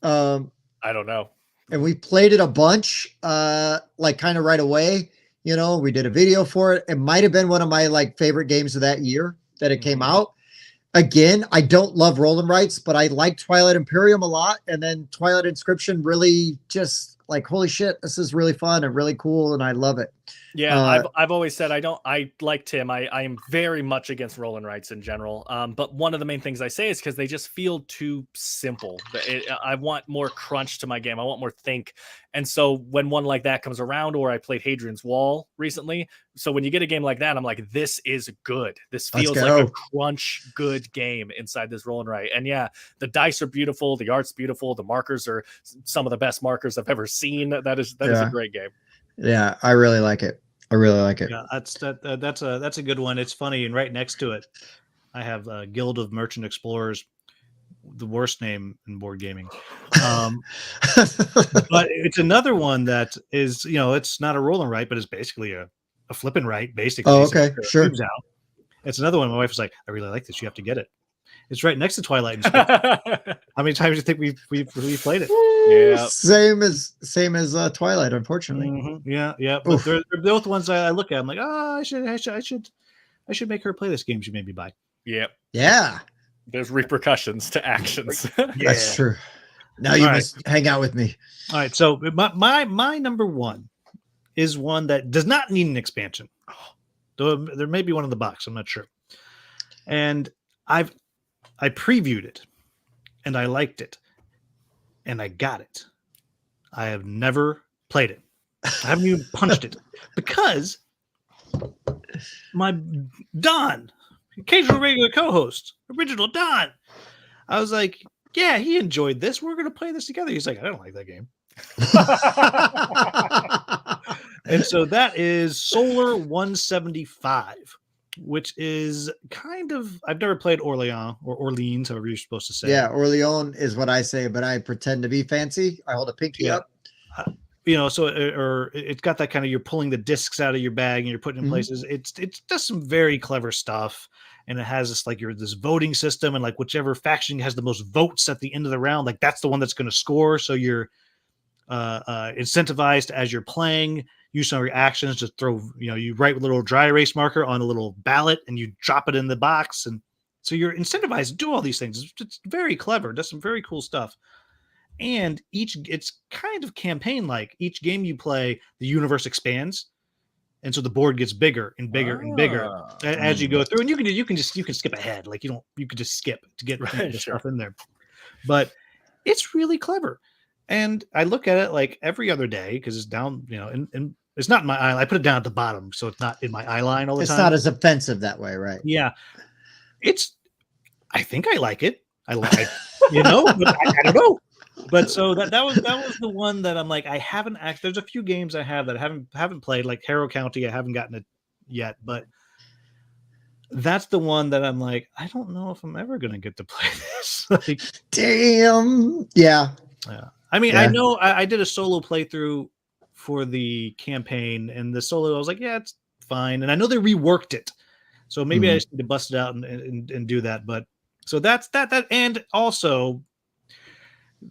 I don't know. And we played it a bunch, like kind of right away. We did a video for it. It might have been one of my like favorite games of that year that it came out. Again, I don't love roll and writes, but I like Twilight Imperium a lot. And then Twilight Inscription really just like, holy shit, this is really fun and really cool. And I love it. Yeah, I've always said I like Tim. I am very much against roll and writes in general. But one of the main things I say is because they just feel too simple. I want more crunch to my game. I want more think. And so when one like that comes around, or I played Hadrian's Wall recently. So when you get a game like that, I'm like, this is good. This feels like a crunch good game inside this roll and write. And yeah, the dice are beautiful. The art's beautiful. The markers are some of the best markers I've ever seen. That is a great game. Yeah, I really like it. Yeah, that's a good one. It's funny, and right next to it, I have Guild of Merchant Explorers, the worst name in board gaming. But it's another one that is, it's not a roll and write, but it's basically a flip and write, basically. Oh, okay, sure. Out. It's another one. My wife was like, "I really like this. You have to get it." It's right next to Twilight Inscription. How many times do you think we've played it? Yeah, same as Twilight, unfortunately. Mm-hmm. Yeah. But they're both ones I look at. I'm like, I should make her play this game. She made me buy. Yeah. There's repercussions to actions. That's true. Now you must hang out with me. All right. So my number 1 is one that does not need an expansion. Though there may be one in the box, I'm not sure. And I previewed it, and I liked it, and I got it. I have never played it. I haven't even punched it because my Don, occasional regular co-host, original Don, I was like, yeah, he enjoyed this. We're going to play this together. He's like, I don't like that game. And so that is Solar 175, which is kind of, I've never played Orleans or Orleans, however you're supposed to say. Yeah, Orleans is what I say, but I pretend to be fancy. I hold a pinky up. So or it's got that kind of, you're pulling the discs out of your bag and you're putting in places. It does some very clever stuff, and it has this this voting system, and like whichever faction has the most votes at the end of the round, like that's the one that's going to score. So you're incentivized as you're playing. Use some of your actions, just throw, you write a little dry erase marker on a little ballot and you drop it in the box. And so you're incentivized to do all these things. It's very clever. Does some very cool stuff. And it's kind of campaign-like. Each game you play, the universe expands. And so the board gets bigger and bigger and bigger as you go through. And you can skip ahead. Like you can just skip to get the stuff in there. But it's really clever. And I look at it like every other day because it's down, and it's not in my eye. I put it down at the bottom, so it's not in my eye line all the time. It's not as offensive that way, right? Yeah. I think I like it. I like it, but I don't know. But so that was the one that I'm like, I haven't actually, there's a few games I have that I haven't played, like Harrow County. I haven't gotten it yet, but that's the one that I'm like, I don't know if I'm ever going to get to play this. Like, damn. Yeah. Yeah. I mean, I know I did a solo playthrough for the campaign, and the solo, I was like, yeah, it's fine. And I know they reworked it, so maybe I just need to bust it out and do that. But so that's that. And also,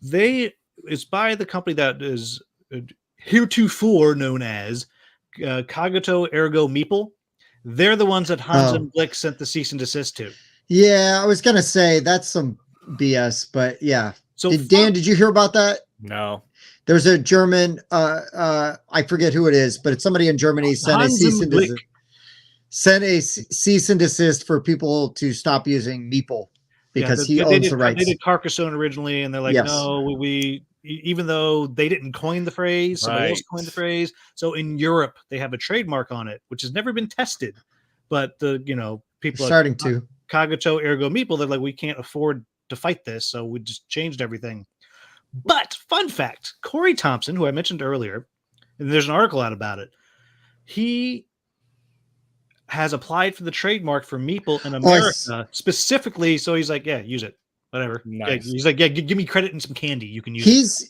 it's by the company that is heretofore known as Cogito Ergo Meeple. They're the ones that Hans and Blick sent the cease and desist to. Yeah, I was gonna say that's some BS, but yeah. So Dan, did you hear about that? No. There's a German, I forget who it is, but it's somebody in Germany sent a cease and desist for people to stop using Meeple because he owns the rights. They did Carcassonne originally, and they're like, no, we even though they didn't coin the phrase, somebody else coined the phrase. So in Europe, they have a trademark on it, which has never been tested. But people starting to Cogito Ergo Meeple, they're like, we can't afford to fight this, so we just changed everything. But fun fact, Corey Thompson, who I mentioned earlier, and there's an article out about it, he has applied for the trademark for Meeple in America specifically. So he's like, yeah, use it, whatever. Nice. Yeah, he's like, yeah, give me credit and some candy. You can use it.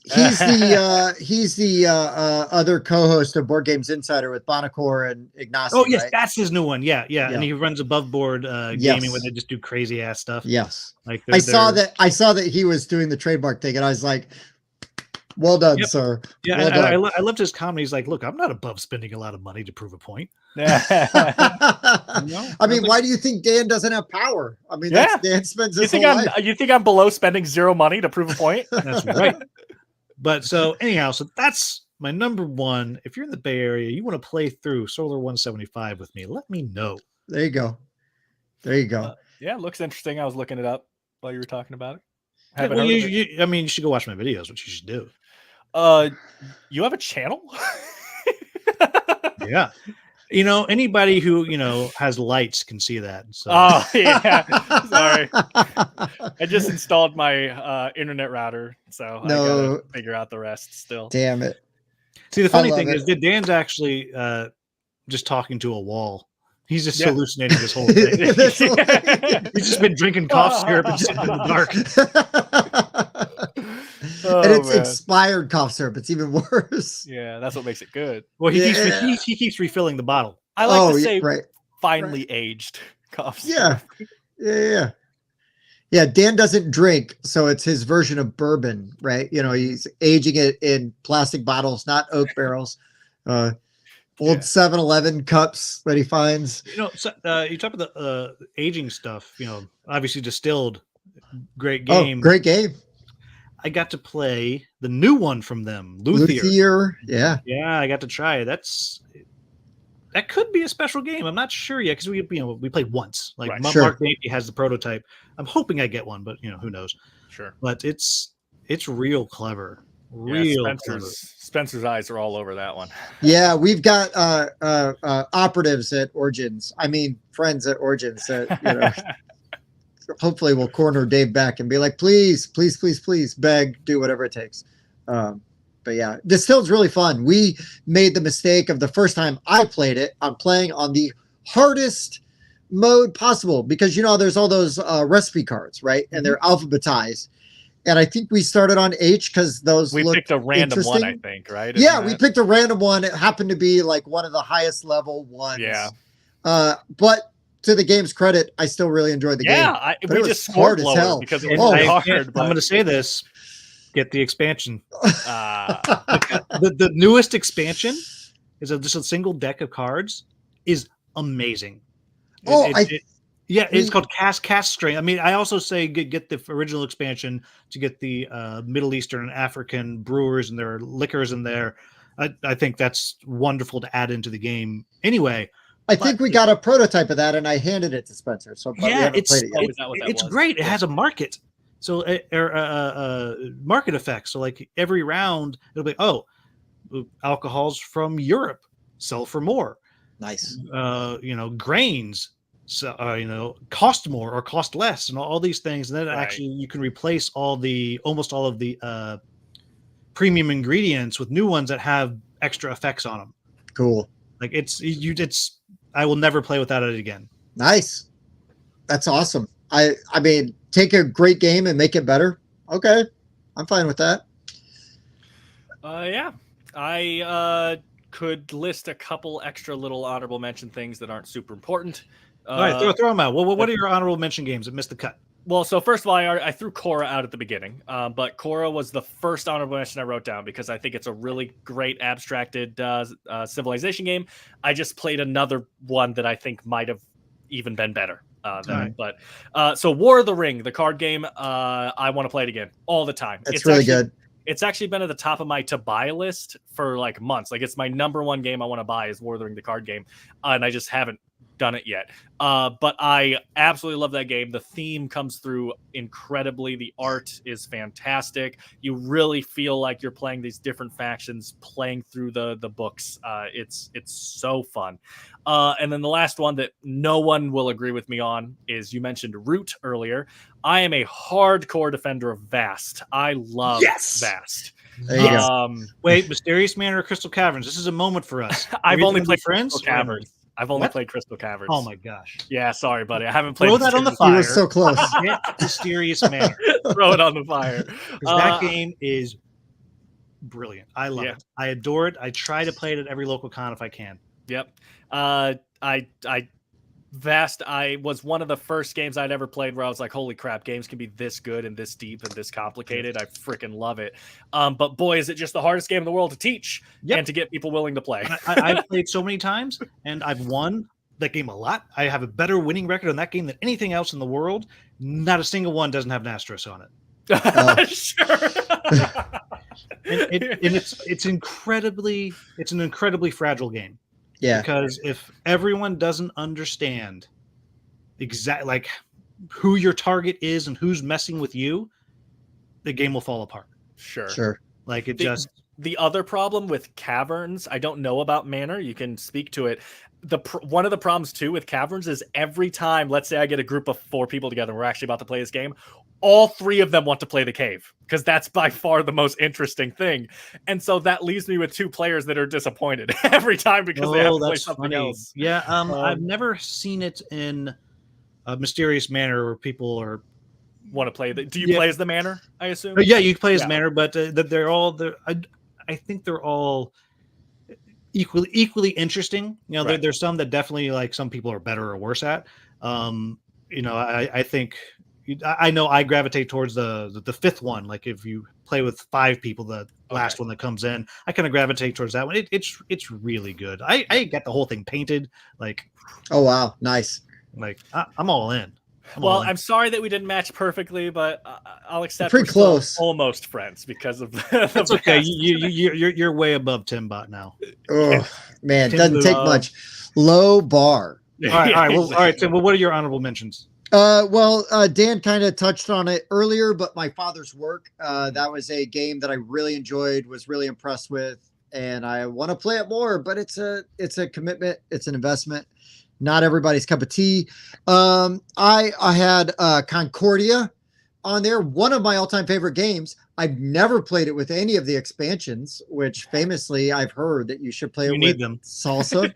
He's the other co-host of Board Games Insider with Bonacore and Ignacio. Oh yes, that's his new one. Yeah. And he runs Above Board Gaming, where they just do crazy ass stuff. Yes, like I saw that he was doing the trademark thing, and I was like, well done, sir. Yeah, well done. I loved his comedy. He's like, look, I'm not above spending a lot of money to prove a point. I mean, why do you think Dan doesn't have power? I mean, Dan spends his whole life. You think I'm below spending zero money to prove a point? That's right. But so anyhow, so that's my number one. If you're in the Bay Area, you want to play through Solar 175 with me, let me know. There you go. Yeah, it looks interesting. I was looking it up while you were talking about it. You should go watch my videos, which you should do. You have a channel? Yeah. Anybody who, has lights can see that. So. Oh, yeah. Sorry. I just installed my internet router, so I gotta figure out the rest still. Damn it. See, the funny thing is that Dan's actually just talking to a wall. He's just hallucinating this whole thing. He's just been drinking cough syrup and sitting in the dark. And it's expired cough syrup. It's even worse. Yeah, that's what makes it good. Well, he keeps refilling the bottle. I like to say finely aged cough syrup. Yeah. Dan doesn't drink, so it's his version of bourbon, right? He's aging it in plastic bottles, not oak barrels. Old 7-Eleven cups that he finds. You talk about the aging stuff. Obviously distilled, great game. Great game. I got to play the new one from them, Luthier. Luthier, yeah. Yeah, I got to try it. That could be a special game. I'm not sure yet because we played once. Like Right. Sure. Mark Davey has the prototype. I'm hoping I get one, but who knows? Sure. But it's real clever. Yeah, Real clever. Spencer's eyes are all over that one. Yeah, we've got operatives at Origins. I mean, friends at Origins that hopefully will corner Dave back and be like, please, please, please, please, beg, do whatever it takes. But yeah, Distilled's really fun. We made the mistake of the first time I played it, I'm playing on the hardest mode possible because there's all those recipe cards, right? And they're alphabetized. And I think we started on H because those we looked picked a random one, I interesting. think, right? Yeah, Isn't we that- picked a random one. It happened to be like one of the highest level ones. Yeah. But to the game's credit, I still really enjoyed the game. Yeah, But we it was just hard scored as lower hell. because it And was Oh, hard. I'm going to say this: get the expansion. uh, The newest expansion is just a single deck of cards. Is amazing. It's called Cast Strain. I mean, I also say get the original expansion to get the Middle Eastern and African brewers and their liquors in there. I think that's wonderful to add into the game. Anyway, I think we got a prototype of that, and I handed it to Spencer. So but we yeah, haven't played it yet. Is that what that it's was? great. It Yeah. has a market, so market effects. So like every round, it'll be alcohols from Europe sell for more. Nice. Grains, so cost more or cost less, and all these things. And then Right. actually you can replace almost all of the premium ingredients with new ones that have extra effects on them. Cool. Like I will never play without it again. Nice. That's awesome. I mean, take a great game and make it better. Okay. I'm fine with that. Yeah, I could list a couple extra little honorable mention things that aren't super important. All right, throw them out. What are your honorable mention games that missed the cut? Well, so first of all, I threw Korra out at the beginning, but Korra was the first honorable mention I wrote down because I think it's a really great abstracted civilization game. I just played another one that I think might have even been better. Right. But so War of the Ring, the card game, I want to play it again all the time. It's really actually good. It's actually been at the top of my to buy list for like months. Like it's my number one game I want to buy is War of the Ring, the card game, and I just haven't done it yet. But I absolutely love that game. The theme comes through incredibly. The art is fantastic. You really feel like you're playing these different factions, playing through the books. It's so fun. And then the last one that no one will agree with me on is you mentioned Root earlier. I am a hardcore defender of Vast. I love Vast. There you go. Wait, Mysterious Manor or Crystal Caverns? This is a moment for us. I've Are we only gonna be played friends. Crystal Caverns. I've only What? played Crystal Caverns. Oh my gosh! Yeah, sorry, buddy. I haven't played. Throw that on the You fire. were so close. Get Mysterious Manor. Throw it on the fire. 'Cause that game is brilliant. I love Yeah. it. I adore it. I try to play it at every local con if I can. Yep. Vast, I was one of the first games I'd ever played where I was like, holy crap, games can be this good and this deep and this complicated. I freaking love it. But boy, is it just the hardest game in the world to teach and to get people willing to play. I've played so many times and I've won that game a lot. I have a better winning record on that game than anything else in the world. Not a single one doesn't have an asterisk on it. Sure. And it's an incredibly fragile game. Yeah. Because if everyone doesn't understand exactly like who your target is and who's messing with you, the game will fall apart. Sure. Like it The- just The other problem with Caverns, I don't know about Manor. You can speak to it. One of the problems too with Caverns is every time, let's say I get a group of 4 people together, we're actually about to play this game. All 3 of them want to play the cave because that's by far the most interesting thing. And so that leaves me with 2 players that are disappointed every time because they have to play something else. Yeah, I've never seen it in a Mysterious Manor where people are. Want to play? Do you play as the Manor? I assume. Yeah, you play as Yeah. Manor, but they're all. I think they're all equally interesting. You know, Right. there's some that definitely like some people are better or worse at. I think. I know I gravitate towards the 5th one. Like if you play with 5 people, the last one that comes in, I kind of gravitate towards that one. It's really good. I got the whole thing painted. Like Oh wow, nice. I'm all in. Well, I'm sorry that we didn't match perfectly, but I'll accept. Pretty we're still close. almost friends because of the. That's okay. You're way above Timbot now. Oh man, Tim doesn't Booth. take much. Low bar. All right. Well, all right, Tim. Well, what are your honorable mentions? Dan kind of touched on it earlier, but My Father's Work, that was a game that I really enjoyed, was really impressed with, and I want to play it more, but it's a commitment, it's an investment. Not everybody's cup of tea. I had Concordia on there, one of my all-time favorite games. I've never played it with any of the expansions, which famously I've heard that you should play it with them. Salsa.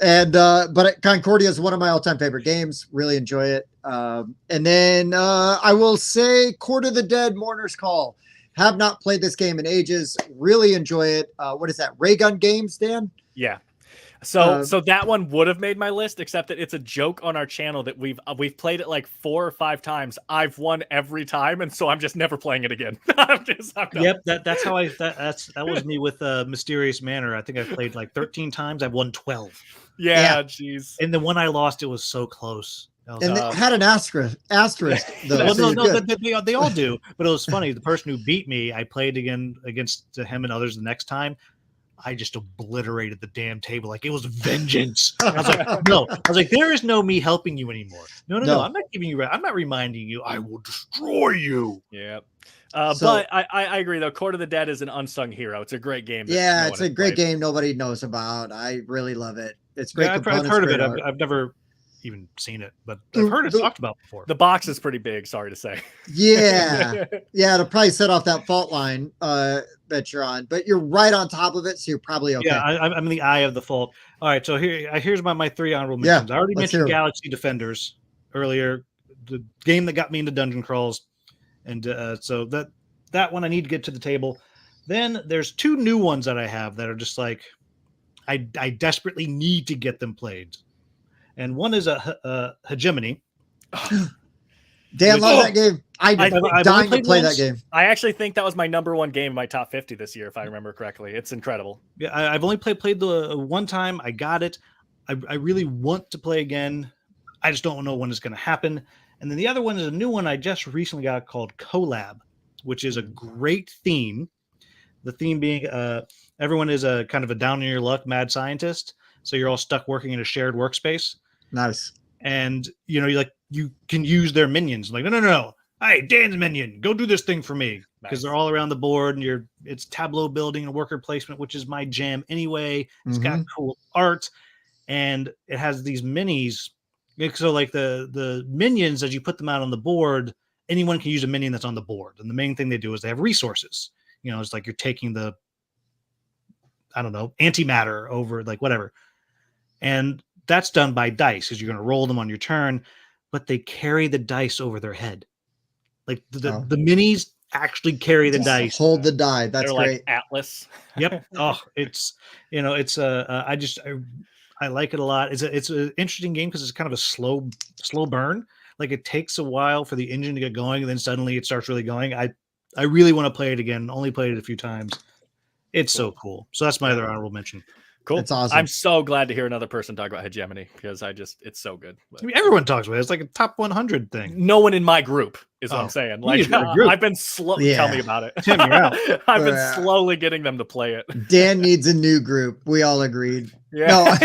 And but Concordia is one of my all-time favorite games. Really enjoy it. And then I will say Court of the Dead, Mourner's Call. Have not played this game in ages. Really enjoy it. What is that? Ray Gun Games, Dan? Yeah. So that one would have made my list, except that it's a joke on our channel that we've played it like 4 or 5 times. I've won every time, and so I'm just never playing it again. I'm done. Yep, that's how that was me with Mysterious Manor. I think I played like 13 times. I've won 12. Yeah, jeez. And the one I lost, it was so close. And it had an asterisk though. Well, so no, they all do. But it was funny. The person who beat me, I played again against him and others the next time. I just obliterated the damn table like it was vengeance. I was like, no. I was like, there is no me helping you anymore. No. I'm not giving you. I'm not reminding you. I will destroy you. Yeah. But I agree though. Court of the Dead is an unsung hero. It's a great game. Yeah, it's a great game nobody knows about. I really love it. It's great. Yeah, I've heard of it. I've never even seen it, but I've heard it talked about before. The box is pretty big. Sorry to say. Yeah, it'll probably set off that fault line that you're on, but you're right on top of it, so you're probably okay. Yeah, I'm in the eye of the fault. All right, so here's my 3 honorable mentions. I already mentioned Galaxy Defenders earlier, the game that got me into dungeon crawls, and so that one I need to get to the table. Then there's 2 new ones that I have that are just like I desperately need to get them played. And one is a Hegemony. Dan loves that game. I'm dying to play that game. I actually think that was my #1 game in my top 50 this year, if I remember correctly. It's incredible. Yeah, I've only played the one time. I got it. I really want to play again. I just don't know when it's going to happen. And then the other one is a new one I just recently got called Collab, which is a great theme. The theme being everyone is a kind of a down on your luck mad scientist. So you're all stuck working in a shared workspace. Nice. And you can use their minions. Like, no. Hey, Dan's minion, go do this thing for me. Because they're all around the board and it's tableau building and worker placement, which is my jam anyway. It's got cool art and it has these minis. So like the minions, as you put them out on the board, anyone can use a minion that's on the board. And the main thing they do is they have resources. It's like you're taking the, I don't know, antimatter over like whatever. And that's done by dice because you're going to roll them on your turn, but they carry the dice over their head. Like the minis actually carry the dice. Hold the die. That's They're great. Like Atlas. Yep. Oh, it's I like it a lot. It's an interesting game because it's kind of a slow burn. Like it takes a while for the engine to get going, and then suddenly it starts really going. I really want to play it again. Only played it a few times. It's so cool. So that's my other honorable mention. Cool. It's awesome. I'm so glad to hear another person talk about Hegemony because it's so good. I mean, everyone talks about it. It's like a top 100 thing. No one in my group is what I'm saying. Like I've been slow. Yeah. Tell me about it. Tim, you're out. I've been slowly getting them to play it. Dan needs a new group. We all agreed. Yeah. No.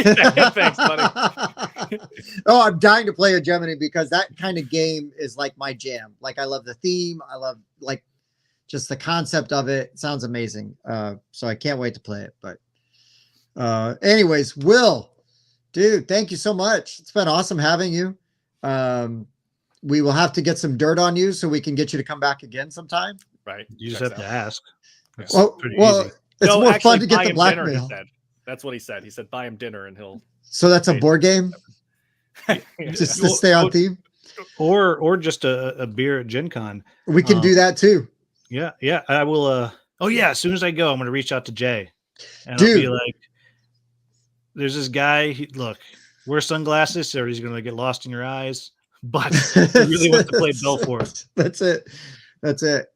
Thanks, buddy. Oh, I'm dying to play Hegemony because that kind of game is like my jam. Like I love the theme. I love like just the concept of it. It sounds amazing. So I can't wait to play it. But anyways, Will, dude, thank you so much. It's been awesome having you. We will have to get some dirt on you so we can get you to come back again sometime. Right. You just have to ask. That's Well, pretty easy. it's No, more actually, fun to buy get the him dinner, blackmail. he said. That's what he said. He said, buy him dinner and he'll. So that's a board game just to stay on theme. Or just a beer at Gen Con. We can do that too. Yeah. I will. Oh yeah. As soon as I go, I'm going to reach out to Jay and Dude. I'll be like, there's this guy. Look, wear sunglasses or he's going to get lost in your eyes. But he really wants to play Belfort. That's it.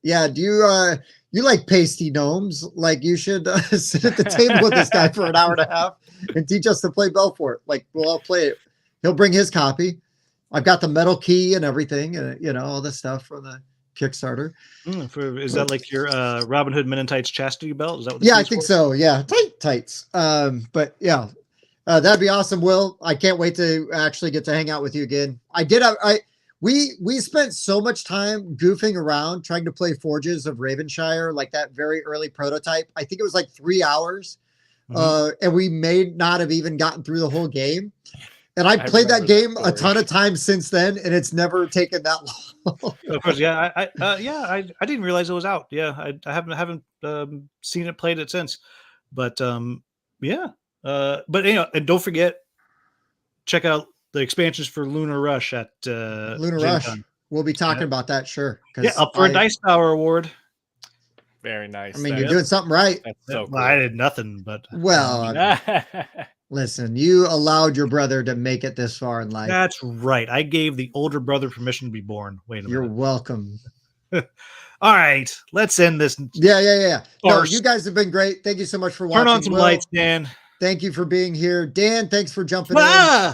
Yeah. Do you like pasty gnomes? Like you should sit at the table with this guy for an hour and a half and teach us to play Belfort. Like we'll all play it. He'll bring his copy I've got the metal key and everything, and all this stuff for the Kickstarter. Is that like your Robin Hood Men in Tights chastity belt? Is that what Yeah, I think so. Yeah, tights. But yeah, that'd be awesome, Will. I can't wait to actually get to hang out with you again. We spent so much time goofing around trying to play Forges of Ravenshire, like that very early prototype. I think it was like 3 hours. And we may not have even gotten through the whole game. And I played that game a ton of times since then, and it's never taken that long. Of course, yeah. I didn't realize it was out. Yeah, I haven't seen it, played it since. But yeah. But and don't forget, check out the expansions for Lunar Rush at Lunar Gen Rush. Con. We'll be talking about that, sure. Yeah, up for a Dice Tower award. Very nice. I mean, you're doing something right. That's so cool. I did nothing, but well, listen, you allowed your brother to make it this far in life. That's right. I gave the older brother permission to be born. Wait a minute. You're welcome. All right, let's end this. Yeah. No, you guys have been great. Thank you so much for watching. Turn on some lights, Dan. Thank you for being here. Dan, thanks for jumping in.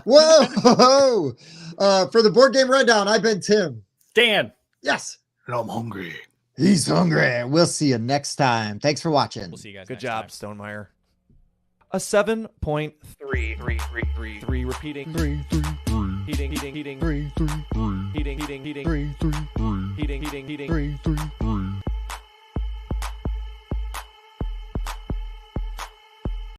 Whoa! For the Board Game Rundown, I've been Tim. Dan. Yes. And I'm hungry. He's hungry. We'll see you next time. Thanks for watching. We'll see you guys. Good next job, time. Stonemeyer. A 7.3 repeating. Heating.